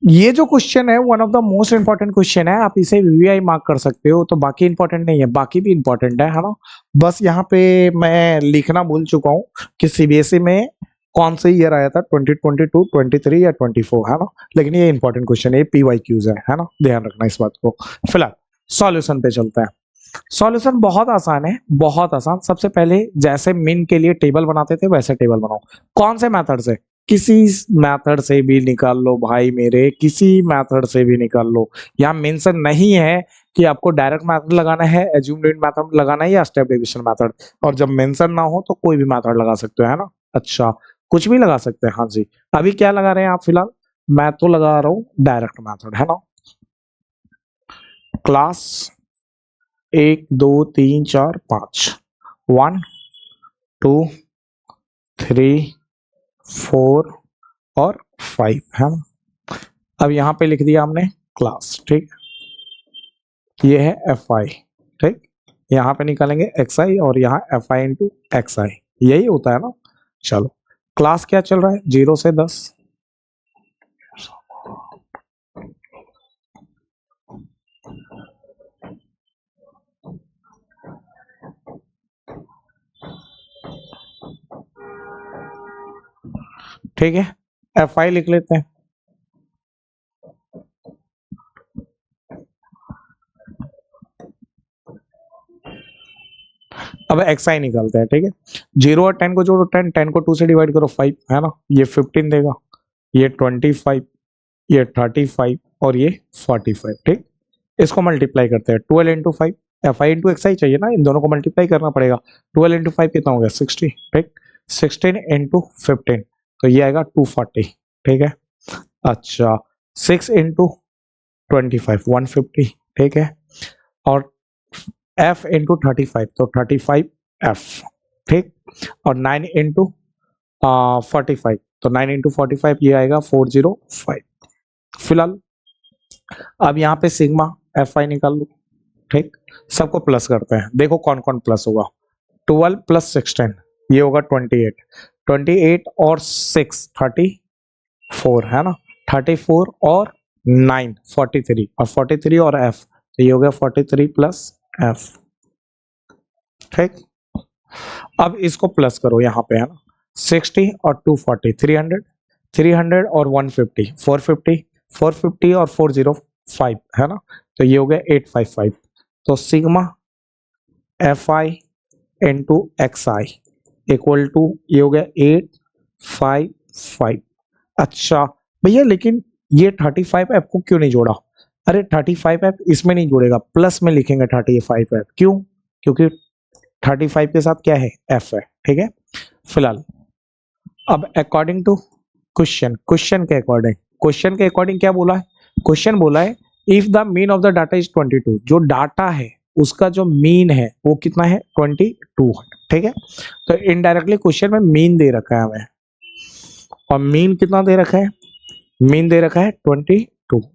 ये जो क्वेश्चन है one of the most important question है, आप इसे वीवीआई मार्क कर सकते हो, तो बाकी इंपॉर्टेंट नहीं है, बाकी भी इंपॉर्टेंट है ना। बस यहाँ पे मैं लिखना भूल चुका हूँ कि सीबीएसई में कौन से ईयर आया था, 2022, 23 या 24 है ना, लेकिन ये इंपॉर्टेंट क्वेश्चन है, पीवाईक्यूज है ना, ध्यान रखना इस बात को। फिलहाल सॉल्यूशन पे चलते हैं। सॉल्यूशन बहुत आसान है, बहुत आसान। सबसे पहले जैसे मीन के लिए टेबल बनाते थे वैसे टेबल बनाओ। कौन से मेथड से, किसी मेथड से भी निकाल लो भाई मेरे, किसी मेथड से भी निकाल लो। यहाँ मेंशन नहीं है कि आपको डायरेक्ट मेथड लगाना है, एज्यूम्ड मेथड लगाना है या स्टेप डिवीजन मेथड, और जब मेंशन ना हो तो कोई भी मेथड लगा सकते हो है ना। अच्छा, कुछ भी लगा सकते हैं, हाँ जी। अभी क्या लगा रहे हैं आप फिलहाल, मैं तो लगा रहा हूँ डायरेक्ट मेथड है ना। क्लास 1 2 3 4 5, 1 2 3 4 और 5 है ना। अब यहाँ पे लिख दिया हमने क्लास, ठीक, ये है एफ आई, ठीक, यहाँ पे निकालेंगे एक्स आई और यहाँ एफ आई इंटू एक्स आई, यही होता है ना। चलो, क्लास क्या चल रहा है 0 से 10, ठीक है। एफ आई लिख लेते हैं, एक्स आई निकालते हैं, ठीक है। 0 और 10 को जोड़ो, 10, 10 को 2 से डिवाइड करो 5, है ना, ये 15 देगा, ये 25, ये 35 और ये 45, ठीक। इसको मल्टीप्लाई करते हैं, 12 into 5, F I into X I चाहिए ना, इन दोनों को मल्टीप्लाई करना पड़ेगा। 12 इंटू 5 कितना हो गया 60, ठीक। 16 इंटू 15 तो ये आएगा 240, ठीक है। अच्छा 6 इंटू 25 150, ठीक है। और f इंटू 35 तो 35f, ठीक। और 9 इंटू 45 तो 9 इंटू 45 ये आएगा 405। फिलहाल अब यहाँ पे सिग्मा एफ आई निकाल लो, ठीक। सबको प्लस करते हैं, देखो कौन कौन प्लस होगा। 12 प्लस 16 ये होगा 28, 28 और 6 34, है ना, 34 और 9 43, और 43 और f तो ये हो गया 43 प्लस f, ठीक। अब इसको प्लस करो यहाँ पे, है ना, 60 और 240 300, 300 और 150 450, 450 और 405, है ना, तो ये हो गया 855। तो sigma F I into X I equal to ये हो गया 855। अच्छा भैया लेकिन ये 35f को क्यों नहीं जोड़ा? अरे 35f इसमें नहीं जोड़ेगा, प्लस में लिखेंगे 35f, क्यों? क्योंकि 35 के साथ क्या है, f है, ठीक है। फिलहाल अब अकॉर्डिंग टू क्वेश्चन के अकॉर्डिंग क्या बोला है? क्वेश्चन बोला है if the mean of the data is 22, जो डाटा है उसका जो मीन है वो कितना है 22, ठीक है। तो इनडायरेक्टली क्वेश्चन में मीन दे रखा है हमें, और मीन कितना दे रखा है, मीन दे रखा है 22,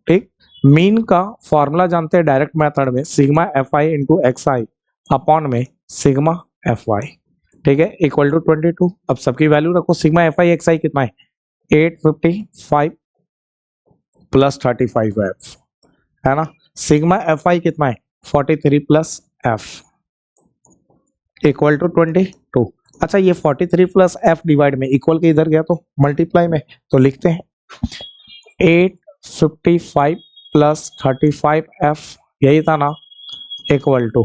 ठीक। मीन का फॉर्मूला जानते हैं डायरेक्ट मेथड में, sigma F I into X I upon में सिग्मा एफ वाई, ठीक है, इक्वल टू 22। अब सबकी वैल्यू रखो, सिग्मा एफ आई एक्स आई कितना है 855 प्लस 35f, है ना। सिग्मा एफ आई कितना है 43 प्लस एफ इक्वल टू 22। अच्छा ये 43 प्लस एफ डिवाइड में इक्वल के इधर गया तो मल्टीप्लाई में, तो लिखते हैं 855 प्लस 35f, यही था ना, इक्वल टू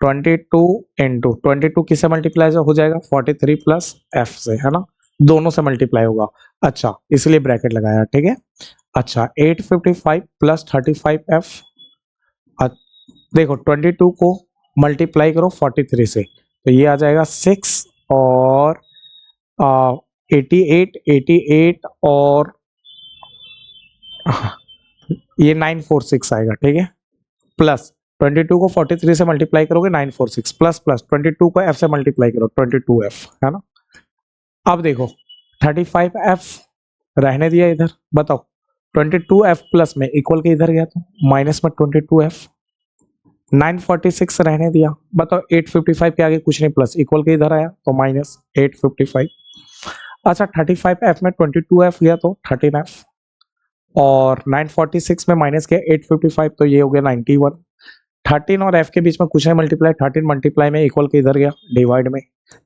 22 इंटू 22 किससे मल्टीप्लाई हो जाएगा 43 प्लस एफ से, है ना, दोनों से मल्टीप्लाई होगा। अच्छा इसलिए ब्रैकेट लगाया, ठीक है। अच्छा 855 प्लस 35f, देखो 22 को मल्टीप्लाई करो 43 से तो ये आ जाएगा 6 और 88 और ये 946 आएगा, ठीक है। प्लस 22 को 43 से मल्टीप्लाई करोगे 946 प्लस प्लस 22 को f से मल्टीप्लाई करो 22f, है ना। अब देखो 35f रहने दिया इधर, बताओ 22f प्लस में इक्वल के इधर गया तो माइनस में 22f, 946 रहने दिया, बताओ 855 के आगे कुछ नहीं, प्लस इक्वल के इधर आया तो माइनस 855। अच्छा 35f में 22f गया तो 13f, और 946 में माइनस किया 855 तो ये हो गया 91। 13 और f के बीच में कुछ है मल्टीप्लाई, 13 मल्टीप्लाई में इक्वल के इधर गया डिवाइड में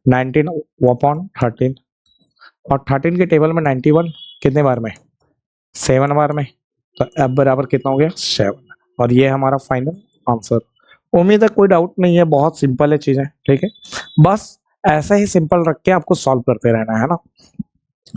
19 अपॉन 13, और 13 के टेबल में 91 कितने बार में 7 बार में, तो f बराबर कितना हो गया 7, और ये हमारा फाइनल आंसर। उम्मीद है कोई डाउट नहीं है, बहुत सिंपल है चीजें, ठीक है। बस ऐसा ही सिंपल रख के आपको सॉल्व करते रहना है ना।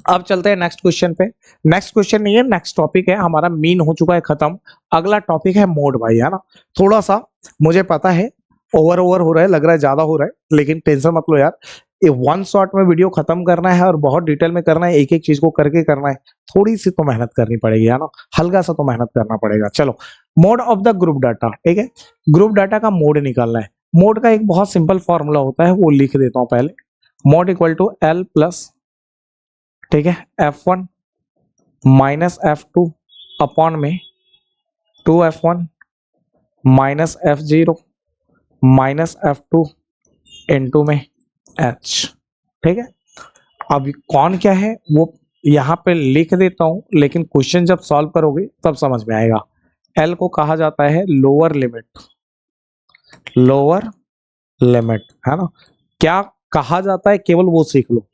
अब चलते हैं नेक्स्ट क्वेश्चन पे। नेक्स्ट क्वेश्चन नहीं है, नेक्स्ट टॉपिक है हमारा, मीन हो चुका है खत्म, अगला टॉपिक है मोड भाई, है ना। थोड़ा सा मुझे पता है ओवर हो रहा है, लग रहा है ज्यादा हो रहा है, लेकिन टेंशन मत लो यार, ये वन शॉट में वीडियो खत्म करना है और बहुत डिटेल में करना है, एक एक चीज को करके करना है, थोड़ी सी तो मेहनत करनी पड़ेगी, है ना, हल्का सा तो मेहनत करना पड़ेगा। चलो mode of the group data, ठीक है, ग्रुप डाटा का मोड निकालना है। मोड का एक बहुत सिंपल फॉर्मूला होता है, वो लिख देता हूं पहले, mode equal to L plus, ठीक है, f1 माइनस f2 अपॉन में 2f1 minus f0 minus f2 into में h, ठीक है। अब कौन क्या है वो यहाँ पे लिख देता हूं, लेकिन क्वेश्चन जब सॉल्व करोगे तब समझ में आएगा। L को कहा जाता है लोअर लिमिट, है ना। क्या कहा जाता है केवल वो सीख लो,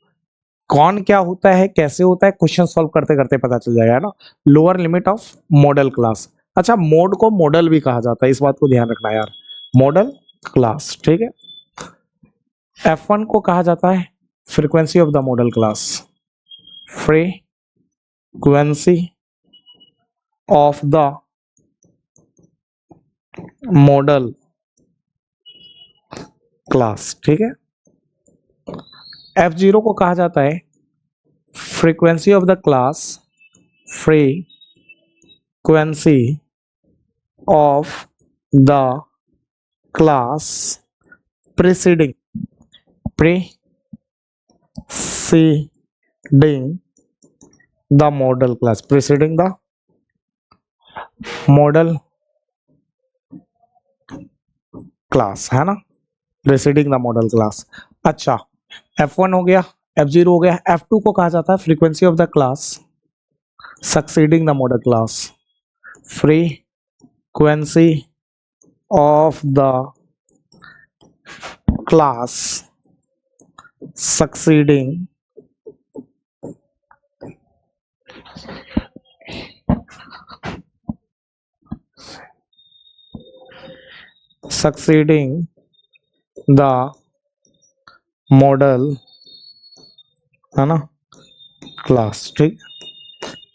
कौन क्या होता है कैसे होता है क्वेश्चन सॉल्व करते करते पता चल जाएगा, है ना। Lower limit of model class, अच्छा मोड को मॉडल भी कहा जाता है, इस बात को ध्यान रखना यार, मॉडल क्लास, ठीक है। F1 को कहा जाता है frequency of the model class, frequency of the model class, ठीक है। F0 को कहा जाता है frequency of the class, frequency of the class preceding the model class, preceding the model class, है ना, preceding the model class। अच्छा, F1 हो गया, F0 हो गया। F2 को कहा जाता है frequency of the class succeeding the model class, frequency of the class succeeding the model, है ना, क्लास, ठीक।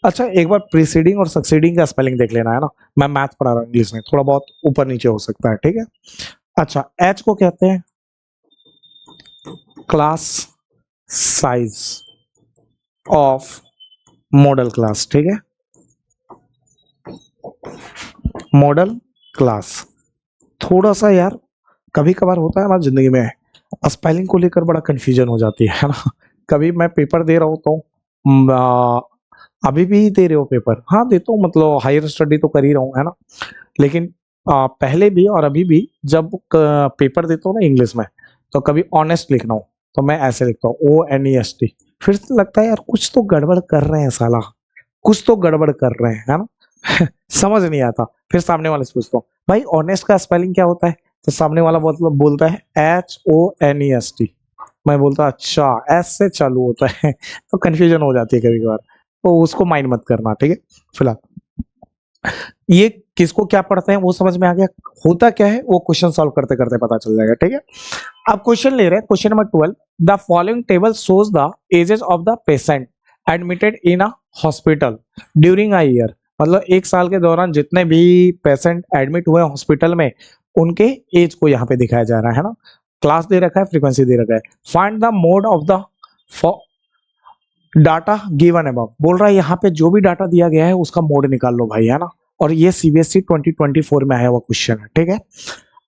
अच्छा, एक बार प्रीसीडिंग और सक्सीडिंग का स्पेलिंग देख लेना, है ना, मैं मैथ पढ़ा रहा हूँ इंग्लिश में, थोड़ा बहुत ऊपर नीचे हो सकता है, ठीक है। अच्छा, एच को कहते हैं class size of model class, ठीक है, मॉडल क्लास। थोड़ा सा यार कभी कभार होता है ना जिंदगी में, स्पेलिंग को लेकर बड़ा कंफ्यूजन हो जाती है ना। कभी मैं पेपर दे रहा हूँ तो अभी भी दे रहे हो पेपर? हाँ देता हूँ, मतलब हायर स्टडी तो कर ही रहा हूँ, है ना। लेकिन पहले भी और अभी भी जब पेपर देता हूँ ना इंग्लिश में, तो कभी ऑनेस्ट लिखना हो तो मैं ऐसे लिखता हूँ ONEST। फिर लगता है यार कुछ तो गड़बड़ कर रहे हैं साला, कुछ तो गड़बड़ कर रहे हैं, है ना। समझ नहीं आता, फिर सामने वाले से पूछता हूँ भाई ऑनेस्ट का स्पेलिंग क्या होता है, तो सामने वाला मतलब बोलता है HONEST। मैं बोलता अच्छा एस से चालू होता है। तो कंफ्यूजन हो जाती है कभी कभार, तो उसको माइंड मत करना, ठीक है। फिलहाल ये किसको क्या पढ़ते हैं वो समझ में आ गया, होता क्या है वो क्वेश्चन सॉल्व करते करते पता चल जाएगा, ठीक है। अब क्वेश्चन ले रहे हैं, question number 12, the following table shows the ages of the patient admitted in a hospital during a year. मतलब एक साल के दौरान जितने भी पेशेंट एडमिट हुए हॉस्पिटल में उनके एज को यहाँ पे दिखाया जा रहा है ना। क्लास दे रखा है, फ्रीक्वेंसी दे रखा है, find the mode of the data given above. बोल रहा है यहाँ पे जो भी डाटा दिया गया है उसका मोड निकाल लो भाई, है ना। और ये CBSE 2024 में आया हुआ क्वेश्चन है, ठीक है।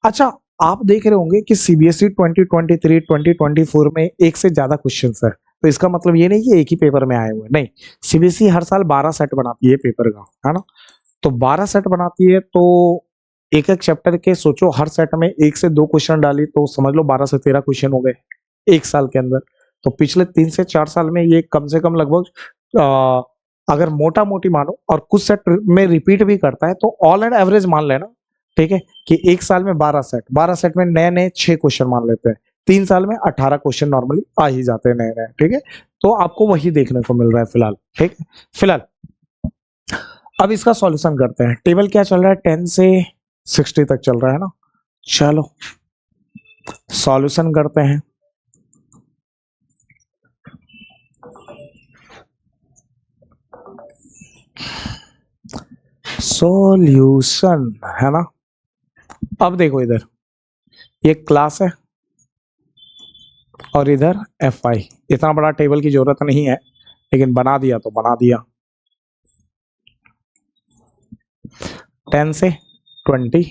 अच्छा, आप देख रहे होंगे कि CBSE 2023 2024 में एक से ज्यादा क्वेश्चन है, तो इसका मतलब ये नहीं कि एक ही पेपर में आए हुए, नहीं। CBSE हर साल 12 सेट बनाती है पेपर का, है ना। तो 12 सेट बनाती है, तो एक एक चैप्टर के सोचो हर सेट में 1 से 2 क्वेश्चन डाली तो समझ लो 12 से 13 क्वेश्चन हो गए एक साल के अंदर। तो पिछले 3 से 4 साल में ये कम से कम लगभग अगर मोटा मोटी मानो और कुछ सेट में रिपीट भी करता है तो ऑल एंड एवरेज मान लेना, ठीक है, कि एक साल में 12 सेट में नए नए 6 क्वेश्चन मान लेते हैं, 3 साल में 18 क्वेश्चन नॉर्मली आ ही जाते हैं नए नए, ठीक है। तो आपको वही देखने को मिल रहा है फिलहाल, ठीक है। फिलहाल अब इसका सॉल्यूशन करते हैं। टेबल क्या चल रहा है, 10 से 60 तक चल रहा है ना। चलो सॉल्यूशन करते हैं। सॉल्यूशन, है ना। अब देखो इधर ये क्लास है और इधर FI। इतना बड़ा टेबल की जरूरत नहीं है, लेकिन बना दिया तो बना दिया। 10 से 20,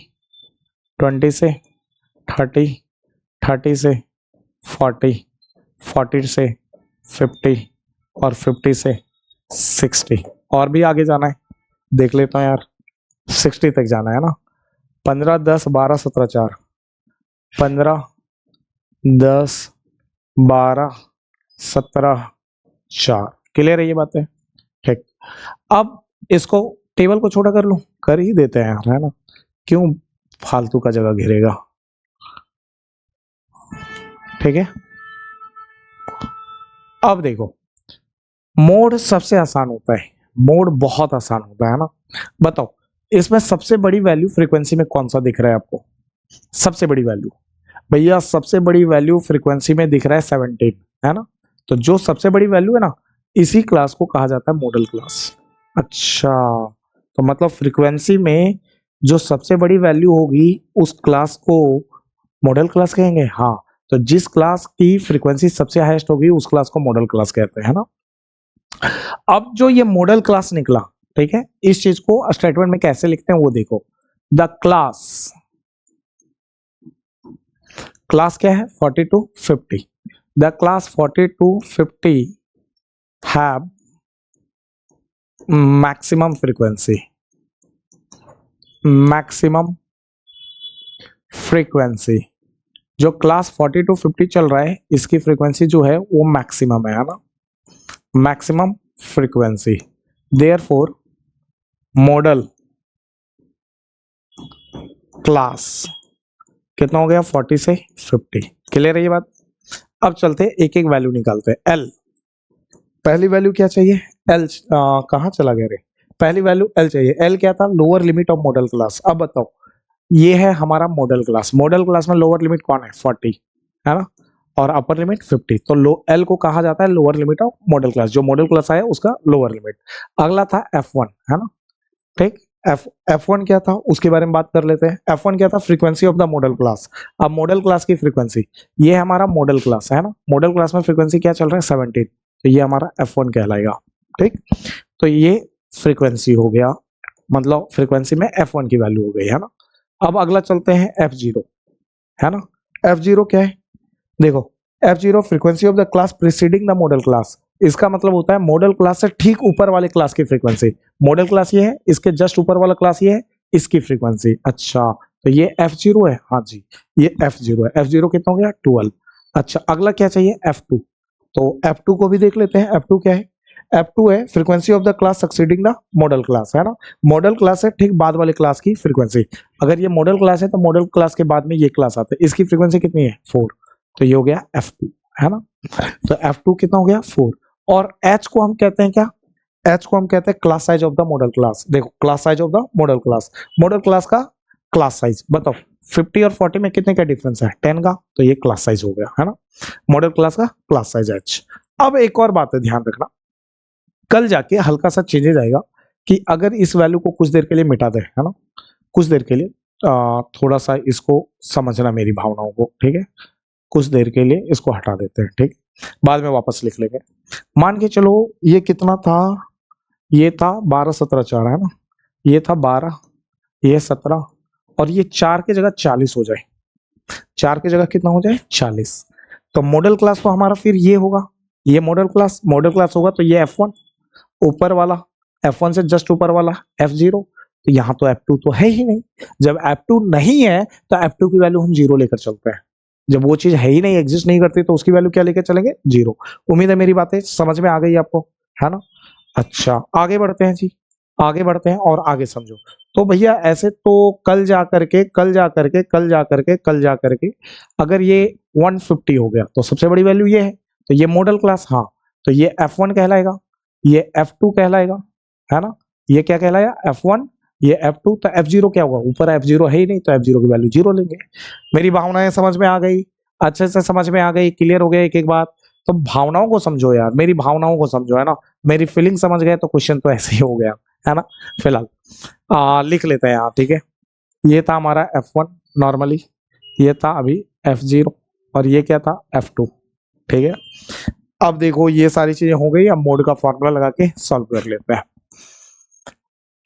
20 से 30, 30 से 40, 40 से 50 और 50 से 60। और भी आगे जाना है, देख लेता हूँ यार, 60 तक जाना है ना। 15 10 12 17 4, 15 10 12 17 4। क्लियर है ये बातें, ठीक। अब इसको टेबल को छोटा कर लूं, कर ही देते हैं यार, है ना, क्यों फालतू का जगह घेरेगा, ठीक है। अब देखो मोड सबसे आसान होता है, मोड बहुत आसान होता है ना। बताओ इसमें सबसे बड़ी वैल्यू फ्रीक्वेंसी में कौन सा दिख रहा है आपको, सबसे बड़ी वैल्यू भैया सबसे बड़ी वैल्यू फ्रीक्वेंसी में दिख रहा है 17, है ना। तो जो सबसे बड़ी वैल्यू है ना, इसी क्लास को कहा जाता है मॉडल क्लास। अच्छा, तो मतलब फ्रीक्वेंसी में जो सबसे बड़ी वैल्यू होगी उस क्लास को मॉडल क्लास कहेंगे। हाँ, तो जिस क्लास की फ्रीक्वेंसी सबसे हाईएस्ट होगी उस क्लास को मॉडल क्लास कहते हैं, है ना। अब जो ये मॉडल क्लास निकला, ठीक है, इस चीज को स्टेटमेंट में कैसे लिखते हैं वो देखो। द क्लास, क्लास क्या है 40 to 50, the class 40 to 50 have maximum frequency, maximum frequency. जो क्लास 40 to 50 चल रहा है इसकी फ्रीक्वेंसी जो है वो मैक्सिमम है ना, maximum frequency. Therefore model class कितना हो गया 40 से 50। क्लियर है ये बात। अब चलते हैं एक एक वैल्यू निकालते हैं। एल, पहली वैल्यू क्या चाहिए, एल कहाँ चला गया रे, पहली वैल्यू एल चाहिए। एल क्या था, lower limit of model class. अब बताओ, ये है हमारा मॉडल क्लास, मॉडल क्लास में लोअर लिमिट कौन है 40, है ना, और अपर लिमिट 50। तो लो एल को कहा जाता है lower limit of model class, जो मॉडल क्लास आया उसका लोअर लिमिट। अगला था F1, है ना, ठीक। F1 क्या था उसके बारे में बात कर लेते हैं। F1 क्या था, frequency of the model class. अब मॉडल क्लास की फ्रीक्वेंसी, ये हमारा मॉडल क्लास है ना, मॉडल क्लास में फ्रीक्वेंसी क्या चल रहा है 17, तो ये हमारा F1 कहलाएगा, ठीक। तो ये फ्रीक्वेंसी हो गया, मतलब फ्रीक्वेंसी में F1 की वैल्यू हो गई, है ना। अब अगला चलते हैं F0, है ना। F0 क्या है, देखो F0 frequency of the class preceding the model class. इसका मतलब होता है मॉडल क्लास से ठीक ऊपर वाले क्लास की फ्रीक्वेंसी। मॉडल क्लास ये है, इसके जस्ट ऊपर वाला क्लास ये है, इसकी फ्रीक्वेंसी। अच्छा, तो ये F0 है, हाँ जी ये F0 है। F0 कितना हो गया 12। अच्छा, अगला क्या चाहिए F2, तो F2 को भी देख लेते हैं। F2 क्या है, F2 है frequency of the class succeeding the model class, है ना। मॉडल क्लास से ठीक बाद वाले क्लास की फ्रीक्वेंसी। अगर ये मॉडल क्लास है तो मॉडल क्लास के बाद में ये क्लास आते हैं, इसकी फ्रीक्वेंसी कितनी है 4, तो ये हो गया F2, है ना। तो F2 कितना हो गया 4। और H को हम कहते हैं क्या, H को हम कहते हैं class size of the model class. देखो class size of the model class, model class का क्लास साइज बताओ 50 और 40 में कितने का डिफरेंस है 10 का, तो ये क्लास साइज हो गया, है ना, मॉडल क्लास का क्लास साइज H। अब एक और बात है ध्यान रखना, कल जाके हल्का सा चेंजेस आएगा कि अगर इस वैल्यू को कुछ देर के लिए मिटा दे, है ना, कुछ देर के लिए थोड़ा सा इसको समझना मेरी भावनाओं को, ठीक है, कुछ देर के लिए इसको हटा देते हैं, ठीक, बाद में वापस लिख लेंगे। मान के चलो ये कितना था, ये था 12 17 4, है ना, ये था 12, ये 17, और ये 4 की जगह 40 हो जाए, 4 की जगह कितना हो जाए 40। तो मॉडल क्लास तो हमारा फिर ये होगा, ये मॉडल क्लास होगा, तो ये F1 ऊपर वाला, F1 से जस्ट ऊपर वाला F0, तो यहाँ तो F2 तो है ही नहीं। जब F2 नहीं है तो F2 की वैल्यू हम 0 लेकर चलते हैं। जब वो चीज है ही नहीं, एग्जिस्ट नहीं करती, तो उसकी वैल्यू क्या लेकर चलेंगे 0। उम्मीद है मेरी बातें समझ में आ गई आपको, है ना। अच्छा, आगे बढ़ते हैं जी, आगे बढ़ते हैं और आगे समझो। तो भैया ऐसे तो कल जा करके अगर ये 150 हो गया तो सबसे बड़ी वैल्यू ये है, तो ये मॉडल क्लास, हाँ, तो ये F1 कहलाएगा, ये F2 कहलाएगा, है ना, ये क्या कहलाया F1, ये F2। तो F0 क्या होगा, ऊपर F0 है ही नहीं, तो F0 की वैल्यू 0 लेंगे। मेरी भावनाएं समझ में आ गई, अच्छे से समझ में आ गई, क्लियर हो गया एक एक बात। तो भावनाओं को समझो यार, मेरी भावनाओं को समझो, है ना, मेरी फीलिंग समझ गए तो क्वेश्चन तो ऐसे ही हो गया, है ना। फिलहाल लिख लेते हैं यहाँ, ठीक है। ये था हमारा F1 नॉर्मली, ये था अभी F0, और ये क्या था F2, ठीक है। अब देखो ये सारी चीजें हो गई, अब मोड का फॉर्मूला लगा के सॉल्व कर लेते हैं।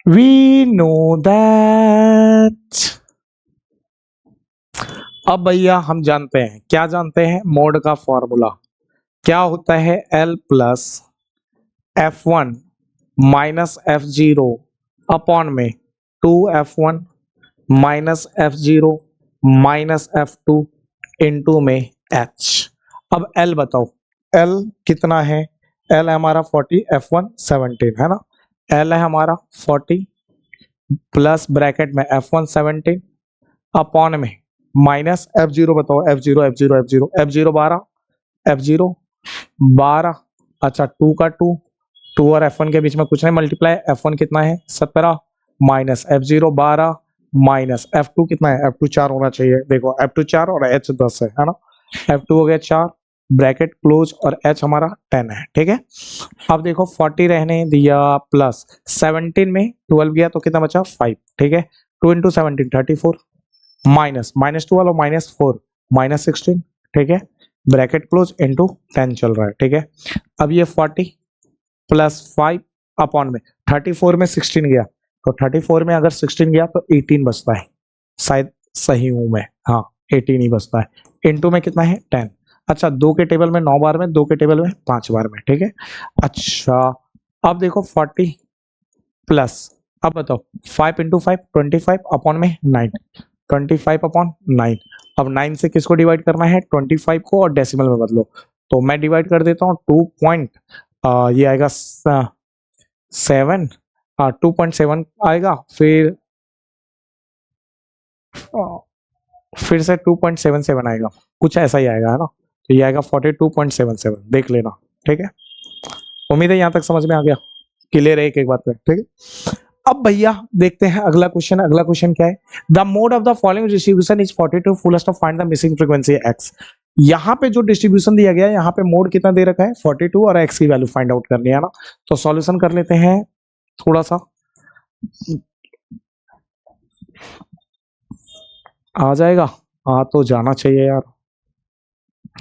वी नो दैट, अब भैया हम जानते हैं, क्या जानते हैं, मोड का फॉर्मूला क्या होता है, L plus F1 minus F0 upon में 2F1 minus F0 minus F2 into में H। अब L बताओ, L कितना है, L है हमारा 40, F1 17, है ना, L है हमारा 40 प्लस ब्रैकेट में F1 17 अपॉन में माइनस F0 बताओ, F0 12, F0 12, अच्छा 2 का 2 और F1 के बीच में कुछ नहीं, मल्टीप्लाई F1 कितना है 17 माइनस F0 12, माइनस F2 कितना है, F2 4 होना चाहिए, देखो F2 4 और H 10 है ना, F2 हो गया 4, ब्रैकेट क्लोज, और H हमारा 10 है, ठीक है। अब देखो 40 रहने दिया, प्लस 17 में 12 गया तो कितना बचा 5, ठीक है। 2 इंटू 17 34, माइनस -12 और -4 -16, ठीक है, ब्रैकेट क्लोज इंटू 10 चल रहा है, ठीक है। अब ये 40 प्लस 5 अपॉन में 34 में 16 गया, तो 34 में अगर 16 गया तो 18 बचता है, शायद सही हूं मैं, हाँ 18 ही बचता है, इंटू में कितना है 10। अच्छा 2 के टेबल में 9 बार में, 2 के टेबल में 5 बार में, ठीक है। अच्छा अब देखो 40 प्लस, अब बताओ 5 इंटू 5 25 अपॉन में 9, 25 अपॉन 9। अब 9 से किसको डिवाइड करना है, 25 को, और डेसिमल में बदलो, तो मैं डिवाइड कर देता हूँ 2 पॉइंट, ये आएगा 7, 2.7 आएगा, फिर से 2.77 आएगा, कुछ ऐसा ही आएगा, है ना, तो ये आएगा 42.77, देख लेना, ठीक है। उम्मीद है यहाँ तक समझ में आ गया, क्लियर है एक एक बात पे, ठीक है। अब भैया देखते हैं अगला क्वेश्चन। अगला क्वेश्चन क्या है, the mode of the following distribution is 42 fullest of find the missing frequency x। यहाँ पे जो डिस्ट्रीब्यूशन दिया गया है, यहाँ पे मोड कितना दे रखा है 42, और x की वैल्यू फाइंड आउट करनी है ना, तो सॉल्यूशन कर लेते हैं थोड़ा सा, आ जाएगा, हाँ तो जाना चाहिए यार,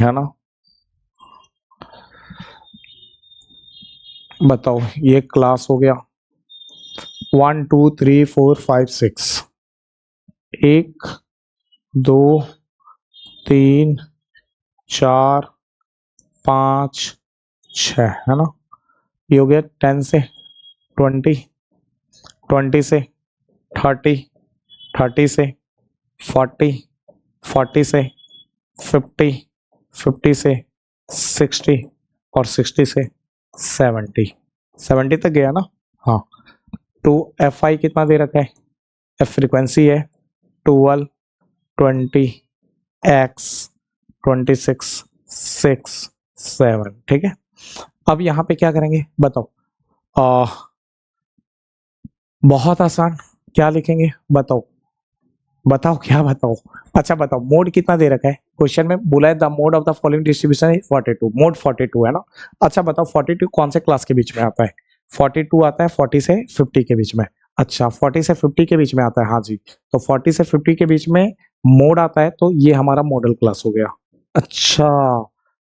है ना। बताओ ये क्लास हो गया 1 2 3 4 5 6, 1 2 3 4 5 6, है ना। ये हो गया 10 से 20, 20 से 30, 30 से 40, 40 से 50, 50 से 60, और 60 से 70, 70 तक गया ना, हाँ। तो एफ आई कितना दे रखा है, एफ फ्रीक्वेंसी है 12 20 x 26 6 7, ठीक है। अब यहाँ पे क्या करेंगे बताओ, बहुत आसान, क्या लिखेंगे बताओ, बताओ क्या बताओ। अच्छा बताओ मोड कितना दे रखा है, क्वेश्चन में बोला है the mode of the following distribution is 42, mode 42 है ना। अच्छा बताओ 42 कौन से क्लास के बीच में आता है, 42 आता है 40 से 50 के बीच में। अच्छा 40 से 50 के बीच में आता है, हाँ जी, तो 40 से 50 के बीच में मोड आता है, तो ये हमारा मॉडल क्लास हो गया। अच्छा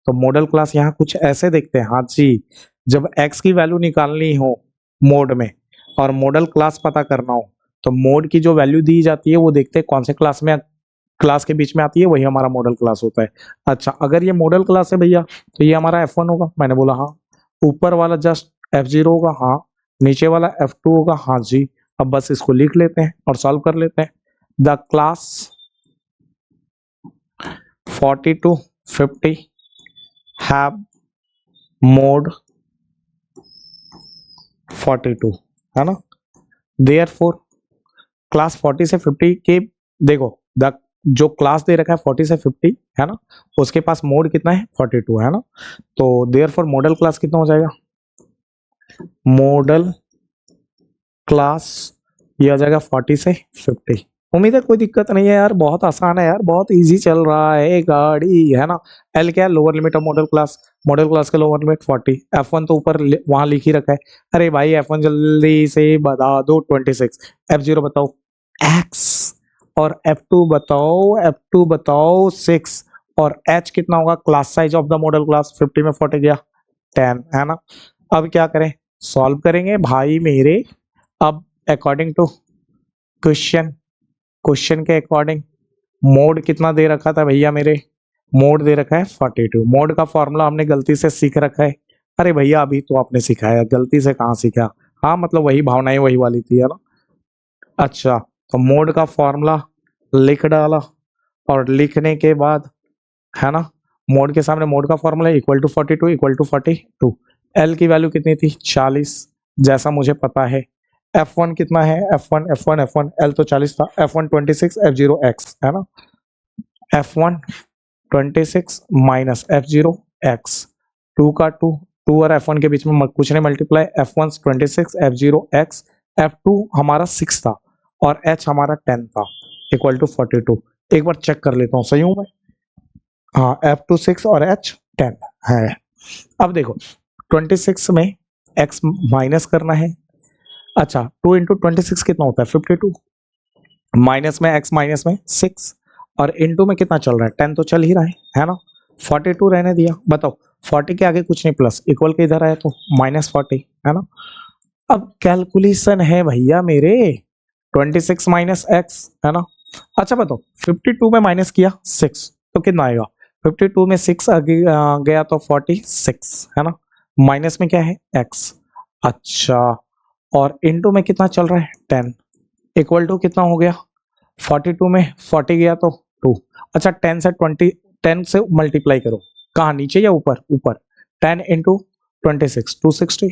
तो मॉडल क्लास यहाँ कुछ ऐसे देखते हैं, हाँ जी, जब x की वैल्यू निकालनी हो मोड में और मॉडल क्लास पता करना हो, तो मोड की जो वैल्यू दी जाती है वो देखते हैं कौन से क्लास में, क्लास के बीच में आती है, वही हमारा मॉडल क्लास होता है। अच्छा अगर ये मॉडल क्लास है भैया, तो ये हमारा F1 होगा, मैंने बोला हाँ। ऊपर वाला जस्ट F0 होगा, हाँ। नीचे वाला F2 होगा, हाँ जी। अब बस इसको लिख लेते हैं और सॉल्व कर लेते हैं। द क्लास 42 50 हैव मोड 42, है ना। देयरफॉर क्लास 40 से 50 के, देखो द जो क्लास दे रखा है 40 से 50, है ना, उसके पास मोड कितना है 42, है ना। तो देयरफॉर मॉडल क्लास कितना हो जाएगा, मॉडल क्लास ये आ जाएगा 40 से 50। उम्मीद है कोई दिक्कत नहीं है यार, बहुत आसान है यार, बहुत इजी चल रहा है गाड़ी, है ना। एल क्या है, lower limit of model class का लोअर लिमिट 40, F1 तो ऊपर वहां लिख ही रखा है। अरे भाई F1 जल्दी से बता दो 26, F0 बताओ x, और F2 बताओ 6, और h कितना होगा, class size of the model class 50 में 40 गया 10, है ना। अब क्या करें, सॉल्व करेंगे भाई मेरे। अब अकॉर्डिंग टू क्वेश्चन के अकॉर्डिंग मोड कितना दे रखा था भैया मेरे, मोड दे रखा है 42। मोड का फॉर्मूला हमने गलती से सीख रखा है, अरे भैया अभी तो आपने सिखाया, गलती से कहाँ सीखा, हाँ मतलब वही भावनाएं वही वाली थी, है ना। अच्छा तो मोड का फॉर्मूला लिख डाला, और लिखने के बाद, है ना, मोड के सामने मोड का formula equal to 42 equal to 42। L की वैल्यू कितनी थी 40, जैसा मुझे पता है। F1 कितना है, F1 L तो 40 था, F1 26 F0 x, है ना। F1 26 माइनस F0 x, 2 का 2 और F1 के बीच में कुछ नहीं, multiply F1 26 F0 x, F2 हमारा 6 था, और h हमारा 10 था इक्वल टू 42। एक बार चेक कर लेता हूँ, सही हूँ मैं? हाँ, f2 6 और h 10 है। अब देखो 26 में x माइनस करना है। अच्छा, 2 इंटू 26 कितना होता है? 52। माइनस में x माइनस में 6 और इंटू में कितना चल रहा है? 10 तो चल ही रहा है ना? 42 रहने दिया। बताओ 40 के आगे कुछ नहीं, प्लस इक्वल के इधर आया तो -40 है ना? अब कैलकुलेशन है भैया मेरे, 26 माइनस एक्स है ना? अच्छा बताओ 52 में माइनस किया 6 तो कितना आएगा? 52 में 6 आगे गया तो 46 है ना? माइनस में क्या है? x। अच्छा, और इनटू में कितना चल रहा है? 10 इक्वल टू कितना हो गया? 42 में 40 गया तो 2। अच्छा 10 से मल्टीप्लाई करो, कहाँ, नीचे या ऊपर? ऊपर। 10 into 26 260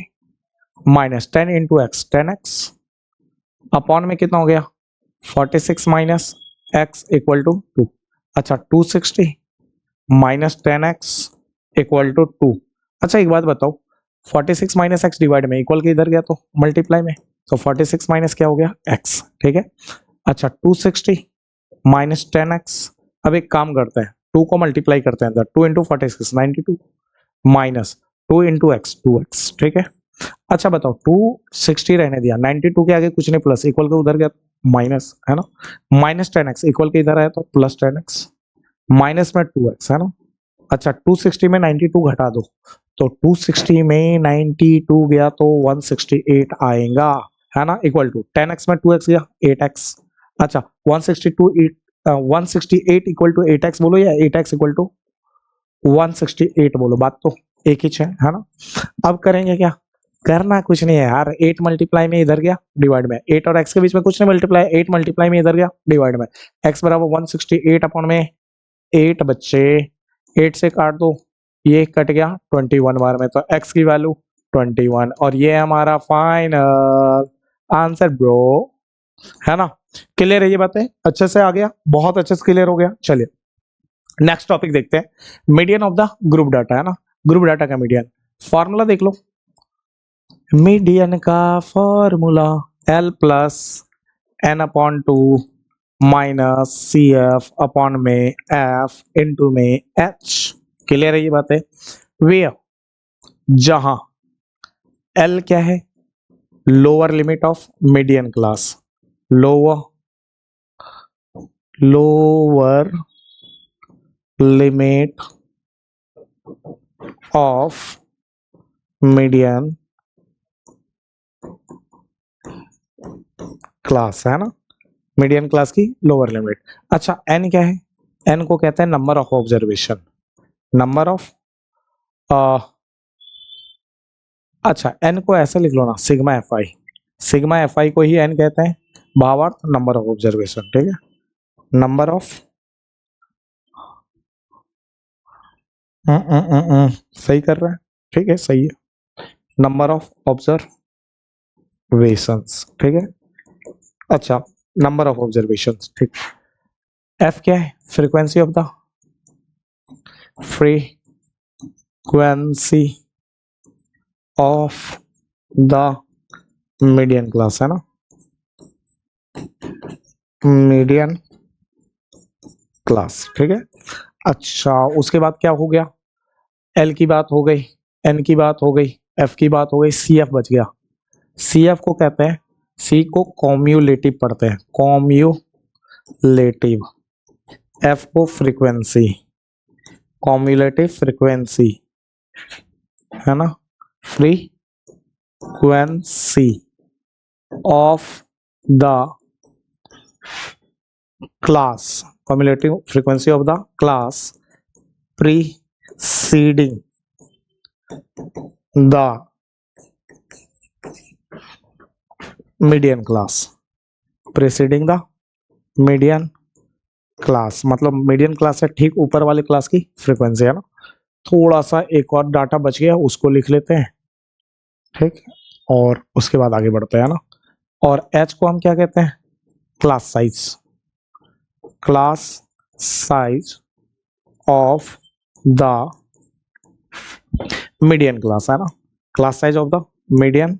minus 10 into x 10x upon में कितना हो गया? 46 माइनस एक्स इक्वल टू 2। अच्छा 260 माइनस 10x इक्वल टू 2। अच्छा एक बात बताओ, 46 माइनस एक्स डिवाइड में इक्वल के इधर गया तो मल्टीप्लाई में, तो 46 माइनस क्या हो गया? x। ठीक है। अच्छा 260 माइनस 10x, अब एक काम करते हैं, 2 को मल्टीप्लाई करते हैं, 2 into 46 92 minus 2 into x 2x। ठीक है। अच्छा बताओ 260 रहने दिया, 92 के आगे कुछ नहीं, प्लस इक्वल के उधर गया माइनस है ना? माइनस 10x इक्वल के इधर आया तो प्लस 10x माइनस में 2x है ना? अच्छा 260 में 92 घटा दो, तो 260 में 92 गया तो 168 आएगा है ना? इक्वल टू 10x में 2x गया 8x। अच्छा 168 इक्वल टू 8x बोलो या 8x इक्वल टू 168 बोलो, बात तो एक ही है ना? अब करेंगे क्या? करना कुछ नहीं है यार, 8 मल्टीप्लाई में इधर गया डिवाइड में, 8 और x के बीच में कुछ नहीं मल्टीप्लाई, 8 मल्टीप्लाई में इधर गया डिवाइड में, x बराबर 168 अपॉन में 8 बच्चे 8 से काट दो, ये कट गया 21 बार में, तो x की वैल्यू 21 और ये हमारा फाइनल आंसर ब्रो, है ना? क्लियर है ये बातें? अच्छे से आ गया, बहुत अच्छे से क्लियर हो गया। चलिए नेक्स्ट टॉपिक देखते हैं, median of the group data है ना? ग्रुप डाटा का मीडियन फॉर्मूला देख लो। मीडियन का formula L plus n upon 2 minus C F upon में f इंटू में h। क्लियर है ये बात है? वे जहां L क्या है? Lower limit of median class, lower limit of median class है ना? मीडियन क्लास की लोअर लिमिट। अच्छा n क्या है? n को कहते हैं number of observation, number of अच्छा n को ऐसे लिख लो ना, सिग्मा एफ आई, सिग्मा एफ आई को ही n कहते हैं, भावार्थ नंबर ऑफ ऑब्जर्वेशन। ठीक है, नंबर ऑफ सही कर रहा है, ठीक है सही है, नंबर ऑफ ऑब्जर्वेशंस। ठीक है। अच्छा नंबर ऑफ ऑब्जर्वेशंस, ठीक। f क्या है? Frequency of the frequency of the median class है ना? मीडियन क्लास, ठीक है। अच्छा उसके बाद क्या हो गया? L की बात हो गई, N की बात हो गई, F की बात हो गई, CF बच गया। CF को कहते हैं, C को कॉम्यूलेटिव पढ़ते हैं, कॉम्यूलेटिव, F को फ्रीक्वेंसी, कॉम्यूलेटिव फ्रीक्वेंसी है ना? Frequency of the class, cumulative frequency of the class preceding the median class, preceding the median class मतलब मीडियन क्लास से ठीक ऊपर वाले क्लास की फ्रीक्वेंसी है ना? थोड़ा सा एक और डाटा बच गया, उसको लिख लेते हैं, ठीक, और उसके बाद आगे बढ़ते हैं ना। और H को हम क्या कहते हैं? Class size, class size of the median class है ना? Class size of the median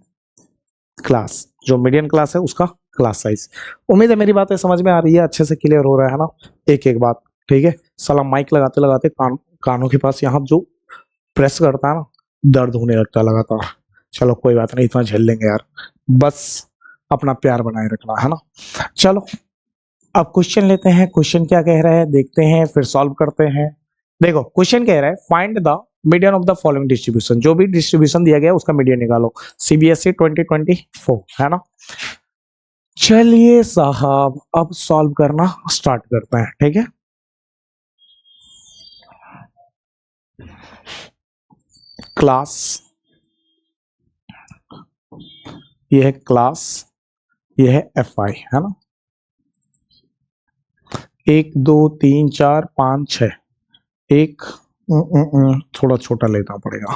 class, जो मीडियन क्लास है उसका क्लास साइज। उम्मीद है मेरी बातें समझ में आ रही है, अच्छे से क्लियर हो रहा है ना एक एक बात। ठीक है, साला माइक लगाते लगाते कानों के पास यहाँ जो प्रेस करता है ना, दर्द होने लगता है लगातार। चलो कोई बात नहीं, इतना झेल लेंगे यार, बस अपना प्यार बनाए रखना है ना। चलो अब क्वेश्चन लेते हैं, क्वेश्चन क्या कह रहा है देखते हैं, फिर सॉल्व करते हैं। देखो क्वेश्चन कह रहा है find the median of the following distribution, जो भी डिस्ट्रीब्यूशन दिया गया है उसका मीडियन निकालो, सीबीएसई 2024 है ना। चलिए साहब अब सॉल्व करना स्टार्ट करते हैं, ठीक है। क्लास, ये है क्लास, ये है एफ आई है ना। 1 2 3 4 5 6, एक थोड़ा छोटा लेना पड़ेगा,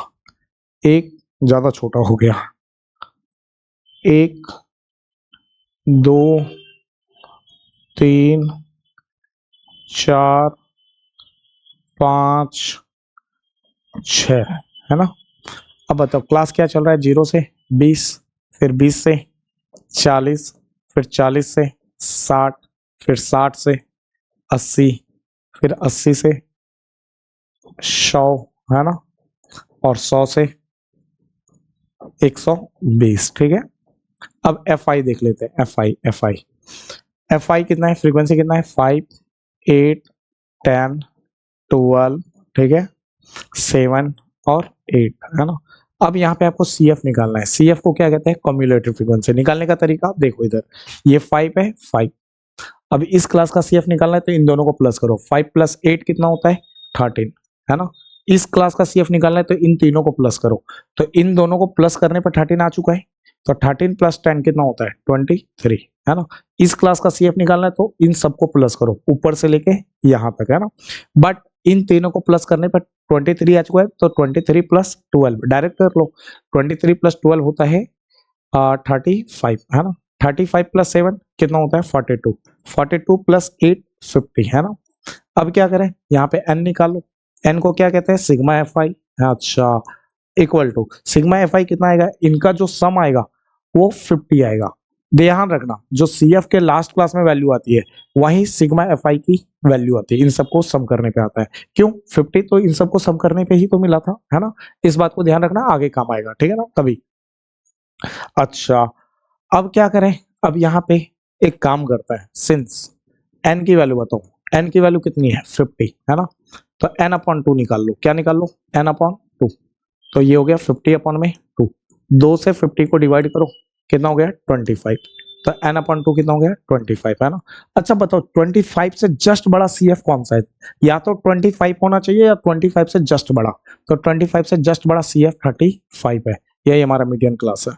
एक ज्यादा छोटा हो गया, 1 2 3 4 5 6 है ना। अब बताओ क्लास क्या चल रहा है, 0 से 20, फिर 20 से 40, फिर 40 से 60, फिर 60 से 80, फिर 80 से 100 है ना, और 100 से 120, ठीक है। अब एफ आई देख लेते हैं, एफ आई कितना है, फ्रीक्वेंसी कितना है, 5 8 10 12, ठीक है, 7 और 8 है ना। अब यहाँ पे आपको सी एफ निकालना है, सी एफ को क्या कहते हैं, कम्युलेटिव फ्रीक्वेंसी। निकालने का तरीका देखो, इधर ये 5 है 5, अब इस क्लास का सी एफ निकालना है तो इन दोनों को प्लस करो, 5 + 8 कितना होता है 13 है ना। इस क्लास का सी एफ निकालना है तो इन तीनों को प्लस करो, तो इन दोनों को प्लस करने पर 13 आ चुका है, तो 13 + 10 कितना होता है 23 है ना। इस क्लास का सी एफ निकालना है तो इन सबको प्लस करो ऊपर से लेके यहाँ तक है ना, बट इन तीनों को प्लस करने पर 23 आ चुका है, तो 23 + 12 डायरेक्ट कर लो, 23 + 12 होता है 35 है ना, 35 + 7 कितना होता है 42, 42 + 8 50 है ना। अब क्या करें, यहाँ पे n निकालो, n को क्या कहते हैं सिग्मा एफ आई, अच्छा, equal to sigma F I कितना आएगा, इनका जो सम आएगा वो 50 आएगा। ध्यान रखना जो सी एफ के लास्ट क्लास में वैल्यू आती है वही सिग्मा एफ आई की वैल्यू आती है, इन सबको सम करने पे आता है। क्यों 50, तो इन सबको सम करने पे ही तो मिला था है ना, इस बात को ध्यान रखना, आगे काम आएगा, ठीक है ना कभी। अच्छा अब क्या करें, अब यहाँ पे एक काम करता है, सिंस n की वैल्यू बताओ, n की वैल्यू कितनी है 50 है ना, तो n/2 निकाल लो, क्या निकाल लो n/2, तो ये हो गया 50/2, 2 से 50 को डिवाइड करो कितना हो गया 25, तो n/2 कितना हो गया 25 है ना। अच्छा बताओ 25 से जस्ट बड़ा सी एफ कौन सा है, या तो 25 होना चाहिए या 25 से जस्ट बड़ा, तो 25 से जस्ट बड़ा सी एफ 35 है, यही हमारा मीडियन क्लास है।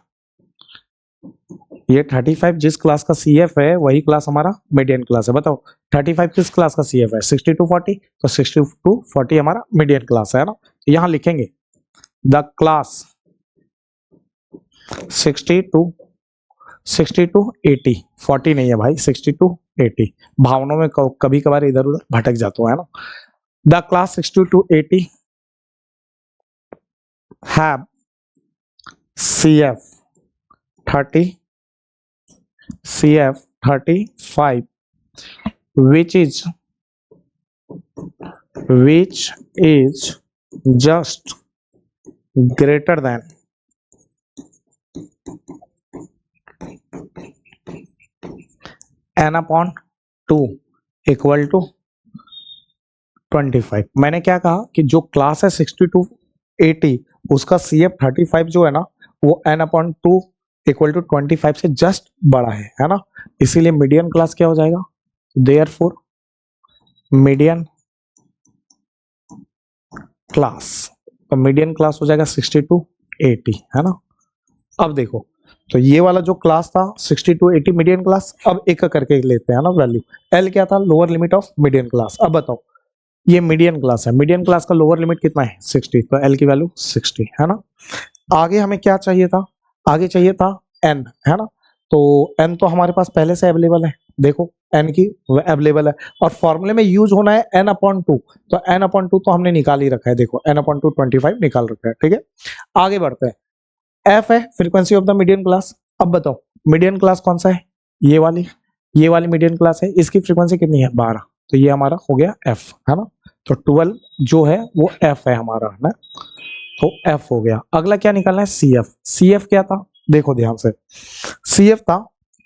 ये 35 जिस क्लास का सी एफ है वही क्लास हमारा मीडियन क्लास है। बताओ 35 किस क्लास का सी एफ है 6240, तो 6240 हमारा मीडियन क्लास है ना। यहाँ लिखेंगे द क्लास 62 80, 40 नहीं है भाई 62 80, भावनाओं में कभी कभार इधर उधर भटक जाता है ना। The class 62 80 have CF 30 CF 35 which is just greater than n/2 equal to 25। मैंने क्या कहा कि जो क्लास है 62 80 उसका CF 35 जो है ना वो n/2 इक्वल टू 25 से जस्ट बड़ा है ना, इसीलिए मीडियन क्लास क्या हो जाएगा, देयरफॉर मीडियन क्लास, तो मीडियन क्लास हो जाएगा 62 80 है ना। अब देखो तो ये वाला जो क्लास था 62 80 मीडियन क्लास, अब एक करके लेते हैं ना वैल्यू, L क्या था lower limit of median class. अब बताओ ये मीडियन क्लास है, मीडियन क्लास का लोअर लिमिट कितना है 60, तो L की वैल्यू 60 है ना। आगे हमें क्या चाहिए था, आगे चाहिए था N है ना, तो N तो हमारे पास पहले से अवेलेबल है, देखो N की अवेलेबल है, और फॉर्मूले में यूज होना है n/2, तो n/2 तो हमने निकाल ही रखा है, देखो n/2 25 निकाल रखा है, ठीक है। आगे बढ़ते हैं, F है frequency of the median class. अब बताओ मीडियन क्लास कौन सा है ये वाली मीडियन क्लास है, इसकी फ्रीक्वेंसी कितनी है 12, तो ये हमारा हो गया एफ, है ना। तो 12 जो है वो एफ है हमारा, है ना, तो एफ हो गया। अगला क्या निकालना है, सी एफ। सी एफ क्या था, देखो ध्यान से, सी एफ था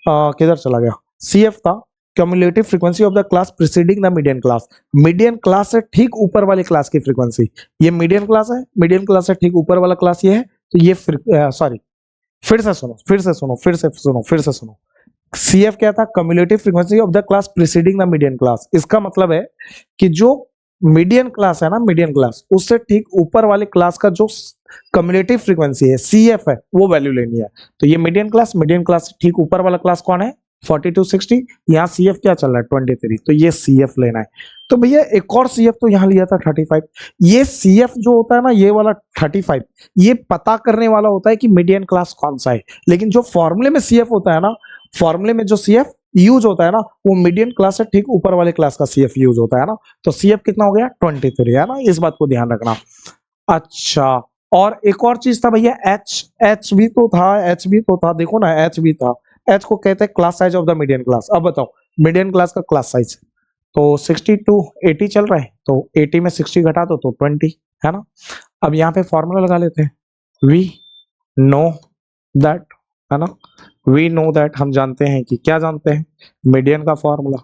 किधर चला गया, सी एफ था cumulative frequency of the class preceding the median class. Median class से ठीक ऊपर वाली क्लास की फ्रीक्वेंसी, ये मीडियन क्लास है, मीडियन क्लास से ठीक ऊपर वाला क्लास ये है, तो ये सॉरी, फिर से सुनो। सी एफ क्या था, cumulative frequency of the class preceding the median class. इसका मतलब है कि जो मीडियन क्लास है ना, मीडियन क्लास उससे ठीक ऊपर वाले क्लास का जो क्यूमुलेटिव फ्रीक्वेंसी है सी एफ है, वो वैल्यू लेनी है। तो ये मीडियन क्लास से ठीक ऊपर वाला क्लास कौन है, 4260, यहाँ सी एफ क्या चल रहा है 23, तो ये सी एफ लेना है। तो भैया एक और सी एफ तो यहाँ लिया था 35, ये सी एफ जो होता है ना, ये वाला 35, ये पता करने वाला होता है कि मीडियन क्लास कौन सा है, लेकिन जो फॉर्मूले में सी एफ होता है ना, फॉर्मूले में जो सी एफ यूज होता है ना, वो मीडियन क्लास से ठीक ऊपर वाले क्लास का सी एफ यूज होता है ना। तो सी एफ कितना हो गया 23, है ना, इस बात को ध्यान रखना। अच्छा, और एक और चीज था भैया एच भी तो था, देखो ना एच भी था। एच को कहते हैं class size of the median class. अब बताओ मीडियन क्लास का क्लास साइज तो 60 टू 80 चल रहा है, तो 80 में 60 घटा दो तो 20, है ना। अब यहाँ पे फॉर्मूला लगा लेते हैं, वी नो दैट, है ना, वी नो दैट, हम जानते हैं कि क्या जानते हैं, मीडियन का फॉर्मूला।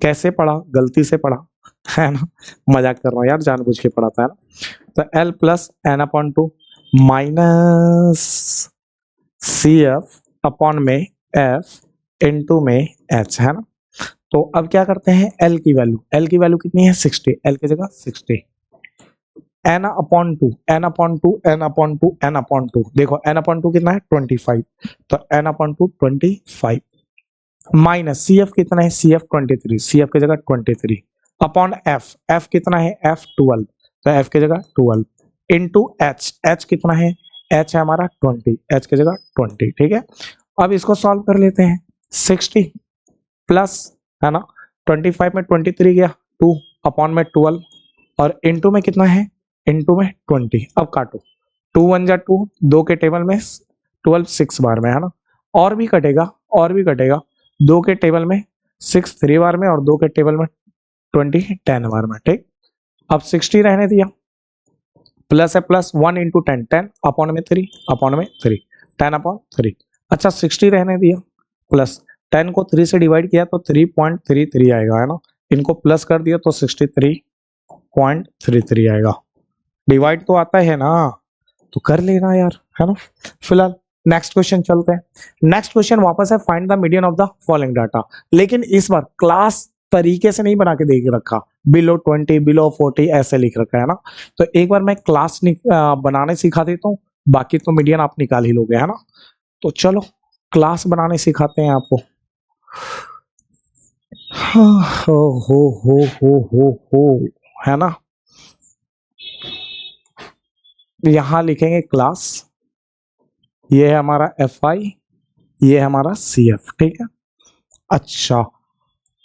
कैसे पढ़ा, गलती से पढ़ा, है ना, मजाक कर रहा हूँ यार, जानबूझ के पढ़ा था, है ना। तो L plus N upon two minus C F upon में एफ इनटू में एच, है ना। तो अब क्या करते हैं, एल की वैल्यू कितनी है 60, एल की जगह 60, एन अपॉन टू देखो एन अपॉन टू कितना है 25, तो N upon two 25 minus C F कितना है, सी एफ 23, सी एफ की जगह 23 अपॉन एफ कितना है, एफ 12, तो एफ की जगह 12 इनटू एच कितना है, एच है हमारा 20, एच की जगह 20, ठीक है। अब इसको सॉल्व कर लेते हैं, 60 प्लस, है ना, 25 में 23 गया 2 अपॉन में 12 और इनटू में कितना है, इनटू में 20। अब काटो, 2 1 जा 2, 2 के टेबल में 12 6 बार में, है ना, और भी कटेगा 2 के टेबल में 6 3 बार में और 2 के टेबल में 20 10 बार में, ठीक। अब 60 रहने दिया, प्लस है प्लस 1 इंटू 10 10 अपॉन में 3 10 अपॉन 3। अच्छा 60 रहने दिया, प्लस 10 को 3 से डिवाइड किया तो 3.33 आएगा, है ना, इनको प्लस कर दिया तो 63.33 आएगा। डिवाइड तो आता है ना, तो कर लेना यार, है ना। फिलहाल नेक्स्ट क्वेश्चन चलते हैं। नेक्स्ट क्वेश्चन वापस है find the median of the following data, लेकिन इस बार क्लास तरीके से नहीं बना के देख रखा, बिलो 20 बिलो 40 ऐसे लिख रखा है ना। तो एक बार मैं क्लास बनाने सिखा देता हूँ, बाकी तो मीडियन आप निकाल ही लोगे, है ना। तो चलो क्लास बनाने सिखाते हैं आपको। हो है ना, यहां लिखेंगे क्लास, ये है हमारा एफ आई, ये है हमारा सी एफ, ठीक है। अच्छा,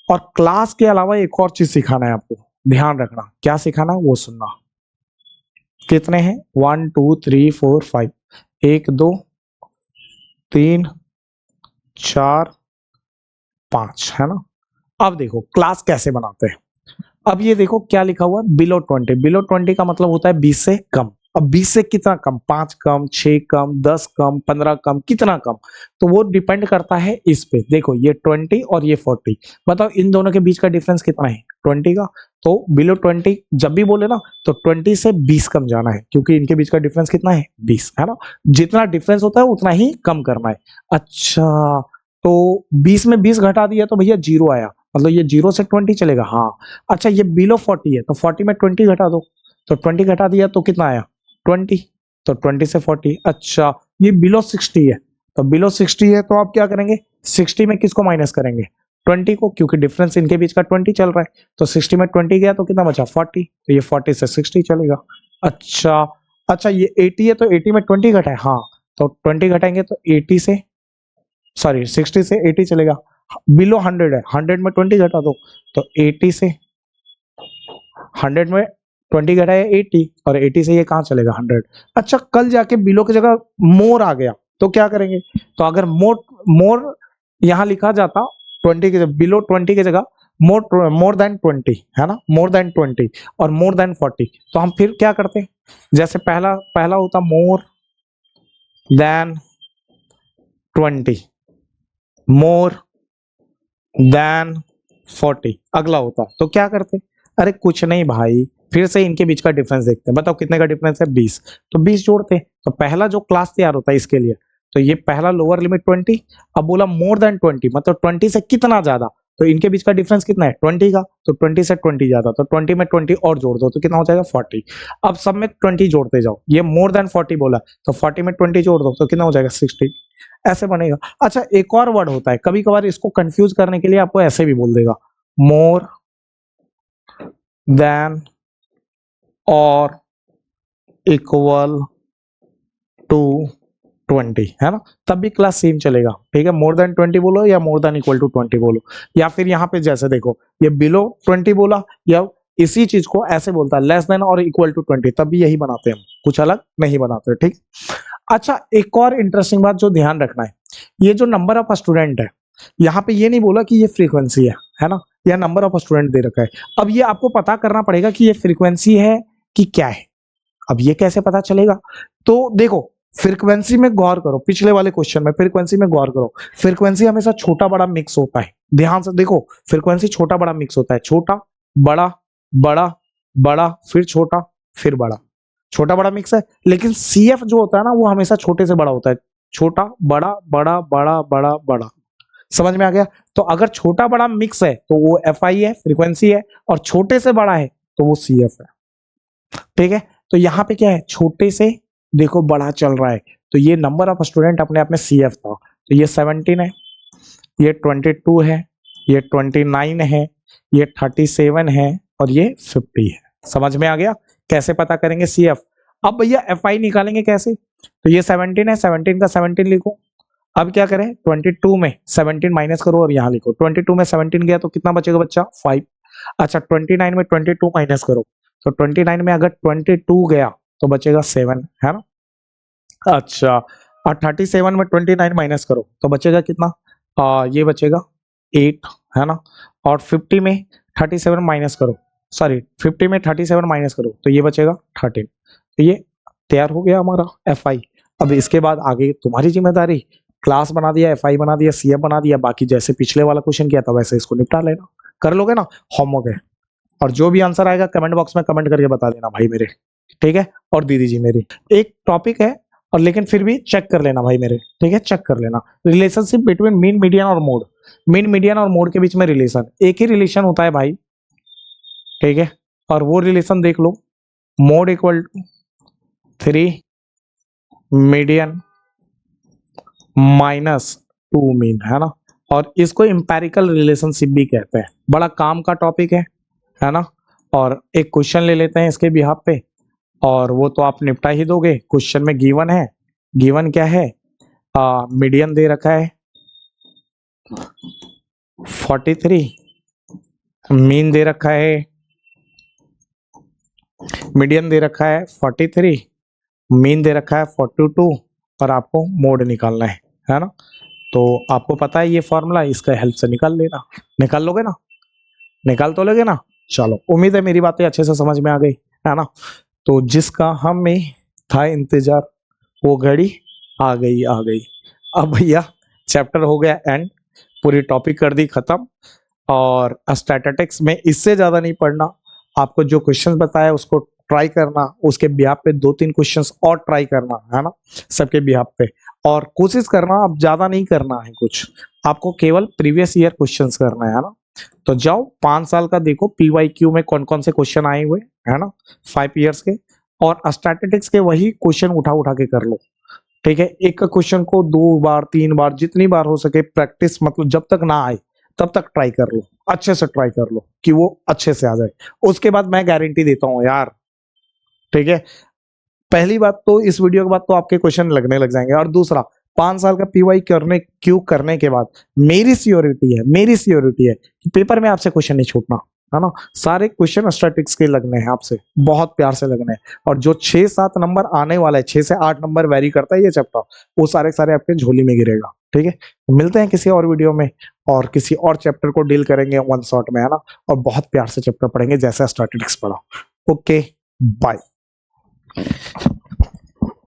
और क्लास के अलावा एक और चीज सिखाना है आपको, ध्यान रखना, क्या सिखाना है वो सुनना। कितने हैं 1 2 3 4 5, 1 2 3 4 5, है ना। अब देखो क्लास कैसे बनाते हैं। अब ये देखो क्या लिखा हुआ है, बिलो 20 का मतलब होता है 20 से कम। अब 20 से कितना कम, 5 कम, 6 कम, 10 कम, 15 कम, कितना कम, तो वो डिपेंड करता है इस पे। देखो ये 20 और ये 40, बताओ इन दोनों के बीच का डिफरेंस कितना है 20 का। तो बिलो 20 जब भी बोले ना तो 20 से 20 कम जाना है, क्योंकि इनके बीच का डिफरेंस कितना है 20, है ना। जितना डिफरेंस होता है उतना ही कम करना है। अच्छा, तो 20 में 20 घटा दिया तो भैया 0 आया, मतलब ये 0 से 20 चलेगा, हाँ। अच्छा ये बिलो 40 है तो 40 में 20 घटा दो, तो 20 घटा दिया तो कितना आया 20, तो 20 से 40। अच्छा ये बिलो 60 है, तो बिलो 60 है तो आप क्या करेंगे, 60 में किसको माइनस करेंगे 20 को, क्योंकि डिफरेंस इनके बीच का 20 चल रहा है। तो 60 में 20 गया तो कितना बचा 40, तो ये 40 से 60 चलेगा। अच्छा ये 80 है तो 80 में 20 घटाए, हाँ, तो 20 घटाएंगे तो 80 से, सॉरी 60 से 80 चलेगा। बिलो 100 है, 100 में 20 घटा दो, तो 80 से 100 में 20 घटाया 80 और 80 से ये कहाँ चलेगा 100। अच्छा कल जाके बिलो की जगह मोर आ गया तो क्या करेंगे, तो अगर मोर यहां लिखा जाता 20 की जगह, बिलो 20 की जगह मोर देन 20, है ना, मोर देन 20 और मोर देन 40। तो हम फिर क्या करते, जैसे पहला पहला होता मोर देन 20, मोर देन 40, अगला होता तो क्या करते, अरे कुछ नहीं भाई, फिर से इनके बीच का डिफरेंस देखते हैं, बताओ कितने का डिफरेंस है 20, तो 20 जोड़ते, तो पहला जो क्लास तैयार होता है इसके लिए, तो ये पहला लोअर लिमिट 20, अब बोला मोर देन 20 मतलब 20 से कितना ज्यादा, तो इनके बीच का डिफरेंस कितना है 20 का, तो 20 से 20 ज्यादा, तो 20 में 20 और जोड़ दो तो कितना हो जाएगा 40। अब सब में 20 जोड़ते जाओ, ये मोर देन 40 बोला तो 40 में 20 जोड़ दो तो कितना हो जाएगा 60, ऐसे बनेगा। अच्छा एक और वर्ड होता है, कभी कभार इसको कंफ्यूज करने के लिए आपको ऐसे भी बोल देगा, मोर देन और इक्वल टू 20, है ना, तब भी क्लास सेम चलेगा, ठीक है, मोर देन 20 बोलो या मोर देन इक्वल टू 20 बोलो, या फिर यहाँ पे जैसे देखो ये बिलो 20 बोला या इसी चीज को ऐसे बोलता है लेस देन और इक्वल टू 20, तब भी यही बनाते हैं हम, कुछ अलग नहीं बनाते, ठीक। अच्छा एक और इंटरेस्टिंग बात जो ध्यान रखना है, ये जो नंबर ऑफ स्टूडेंट है, यहाँ पे ये नहीं बोला कि ये फ्रीक्वेंसी है ना, या नंबर ऑफ स्टूडेंट दे रखा है, अब ये आपको पता करना पड़ेगा कि ये फ्रीक्वेंसी है कि क्या है, अब ये कैसे पता चलेगा, तो देखो फ्रीक्वेंसी में गौर करो, पिछले वाले क्वेश्चन में फ्रीक्वेंसी में गौर करो, फ्रीक्वेंसी हमेशा छोटा बड़ा मिक्स होता है, ध्यान से देखो फ्रीक्वेंसी छोटा बड़ा मिक्स होता है, छोटा बड़ा बड़ा बड़ा फिर छोटा फिर बड़ा, छोटा बड़ा मिक्स है, लेकिन सीएफ जो होता है ना वो हमेशा छोटे से बड़ा होता है, छोटा बड़ा बड़ा बड़ा बड़ा बड़ा, समझ में आ गया, तो अगर छोटा बड़ा मिक्स है तो वो एफ आई है फ्रीक्वेंसी है, और छोटे से बड़ा है तो वो सी एफ है, ठीक है, तो यहाँ पे क्या है छोटे से देखो बड़ा चल रहा है, तो ये नंबर ऑफ स्टूडेंट अपने आप में सी एफ था, तो ये 17 है, ये 22 है, ये 29 है, ये 37 है और ये 50 है, समझ में आ गया, कैसे पता करेंगे सी एफ। अब भैया एफ आई निकालेंगे कैसे, तो ये 17 है, 17 का 17 लिखो, अब क्या करें 22 में 17 माइनस करो और यहाँ लिखो, 22 में 17 गया तो कितना बचेगा बच्चा 5, अच्छा 29 में 22 माइनस करो, तो 29 में अगर 22 गया तो बचेगा 7, है ना, अच्छा और 37 में 29 माइनस करो तो बचेगा कितना, ये बचेगा 8, है ना, और 50 में 37 माइनस करो, सॉरी 50 में 37 माइनस करो तो ये बचेगा 13, तो ये तैयार हो गया हमारा एफ आई। अब इसके बाद आगे तुम्हारी जिम्मेदारी, क्लास बना दिया, एफ आई बना दिया, सी एफ बना दिया, बाकी जैसे पिछले वाला क्वेश्चन किया था वैसे इसको निपटा लेना, कर लोगे ना, होमवर्क है, और जो भी आंसर आएगा कमेंट बॉक्स में कमेंट करके बता देना भाई मेरे, ठीक है, और दीदी जी मेरी, एक टॉपिक है और लेकिन फिर भी चेक कर लेना भाई मेरे, ठीक है, चेक कर लेना, रिलेशनशिप बिटवीन मीन मीडियन और मोड, मीन मीडियन और मोड के बीच में रिलेशन, एक ही रिलेशन होता है भाई, ठीक है, और वो रिलेशन देख लो, mode equal to 3 median minus 2 mean, है ना, और इसको इंपेरिकल रिलेशनशिप भी कहते हैं, बड़ा काम का टॉपिक है ना, और एक क्वेश्चन ले लेते हैं इसके बिहाफ पे, और वो तो आप निपटा ही दोगे, क्वेश्चन में गिवन है, गिवन क्या है, मीडियन दे रखा है 43, मीन दे रखा है, मीडियन दे रखा है 43, मीन दे रखा है 42, और आपको मोड निकालना है ना, तो आपको पता है ये फॉर्मूला, इसका हेल्प से निकाल लेना, निकाल लोगे ना, निकाल तो लोगे ना, चलो उम्मीद है मेरी बातें अच्छे से समझ में आ गई, है ना, तो जिसका हमें था इंतजार वो घड़ी आ गई आ गई। अब भैया चैप्टर हो गया एंड, पूरी टॉपिक कर दी खत्म, और स्टैटिस्टिक्स में इससे ज्यादा नहीं पढ़ना, आपको जो क्वेश्चंस बताया उसको ट्राई करना, उसके बिहाफ पे 2-3 क्वेश्चंस और ट्राई करना, है ना, सबके बिहाफ पे, और कोशिश करना अब ज्यादा नहीं करना है कुछ, आपको केवल प्रीवियस ईयर क्वेश्चंस करना है ना, तो जाओ 5 साल का देखो PYQ में कौन कौन से क्वेश्चन आए हुए, है ना, 5 इयर्स के, और स्टैटिस्टिक्स के वही क्वेश्चन उठा उठा के कर लो, ठीक है, एक क्वेश्चन को 2 बार 3 बार जितनी बार हो सके प्रैक्टिस, मतलब जब तक ना आए तब तक ट्राई कर लो, अच्छे से ट्राई कर लो कि वो अच्छे से आ जाए, उसके बाद मैं गारंटी देता हूँ यार, ठीक है, पहली बात तो इस वीडियो के बाद तो आपके क्वेश्चन लगने लग जाएंगे, और दूसरा 5 साल का PY करने के बाद मेरी सियोरिटी है कि पेपर में आपसे क्वेश्चन नहीं छूटना, है ना, सारे क्वेश्चन स्टैटिस्टिक्स के लगने हैं आपसे, बहुत प्यार से लगने हैं, और जो 6-7 नंबर आने वाला है, 6 से 8 नंबर वेरी करता है ये चैप्टर, वो सारे सारे आपके झोली में गिरेगा। ठीक है, मिलते हैं किसी और वीडियो में और किसी और चैप्टर को डील करेंगे वन शॉट में, है ना, और बहुत प्यार से चैप्टर पढ़ेंगे जैसा स्टैटिस्टिक्स पढ़ा। Okay, bye.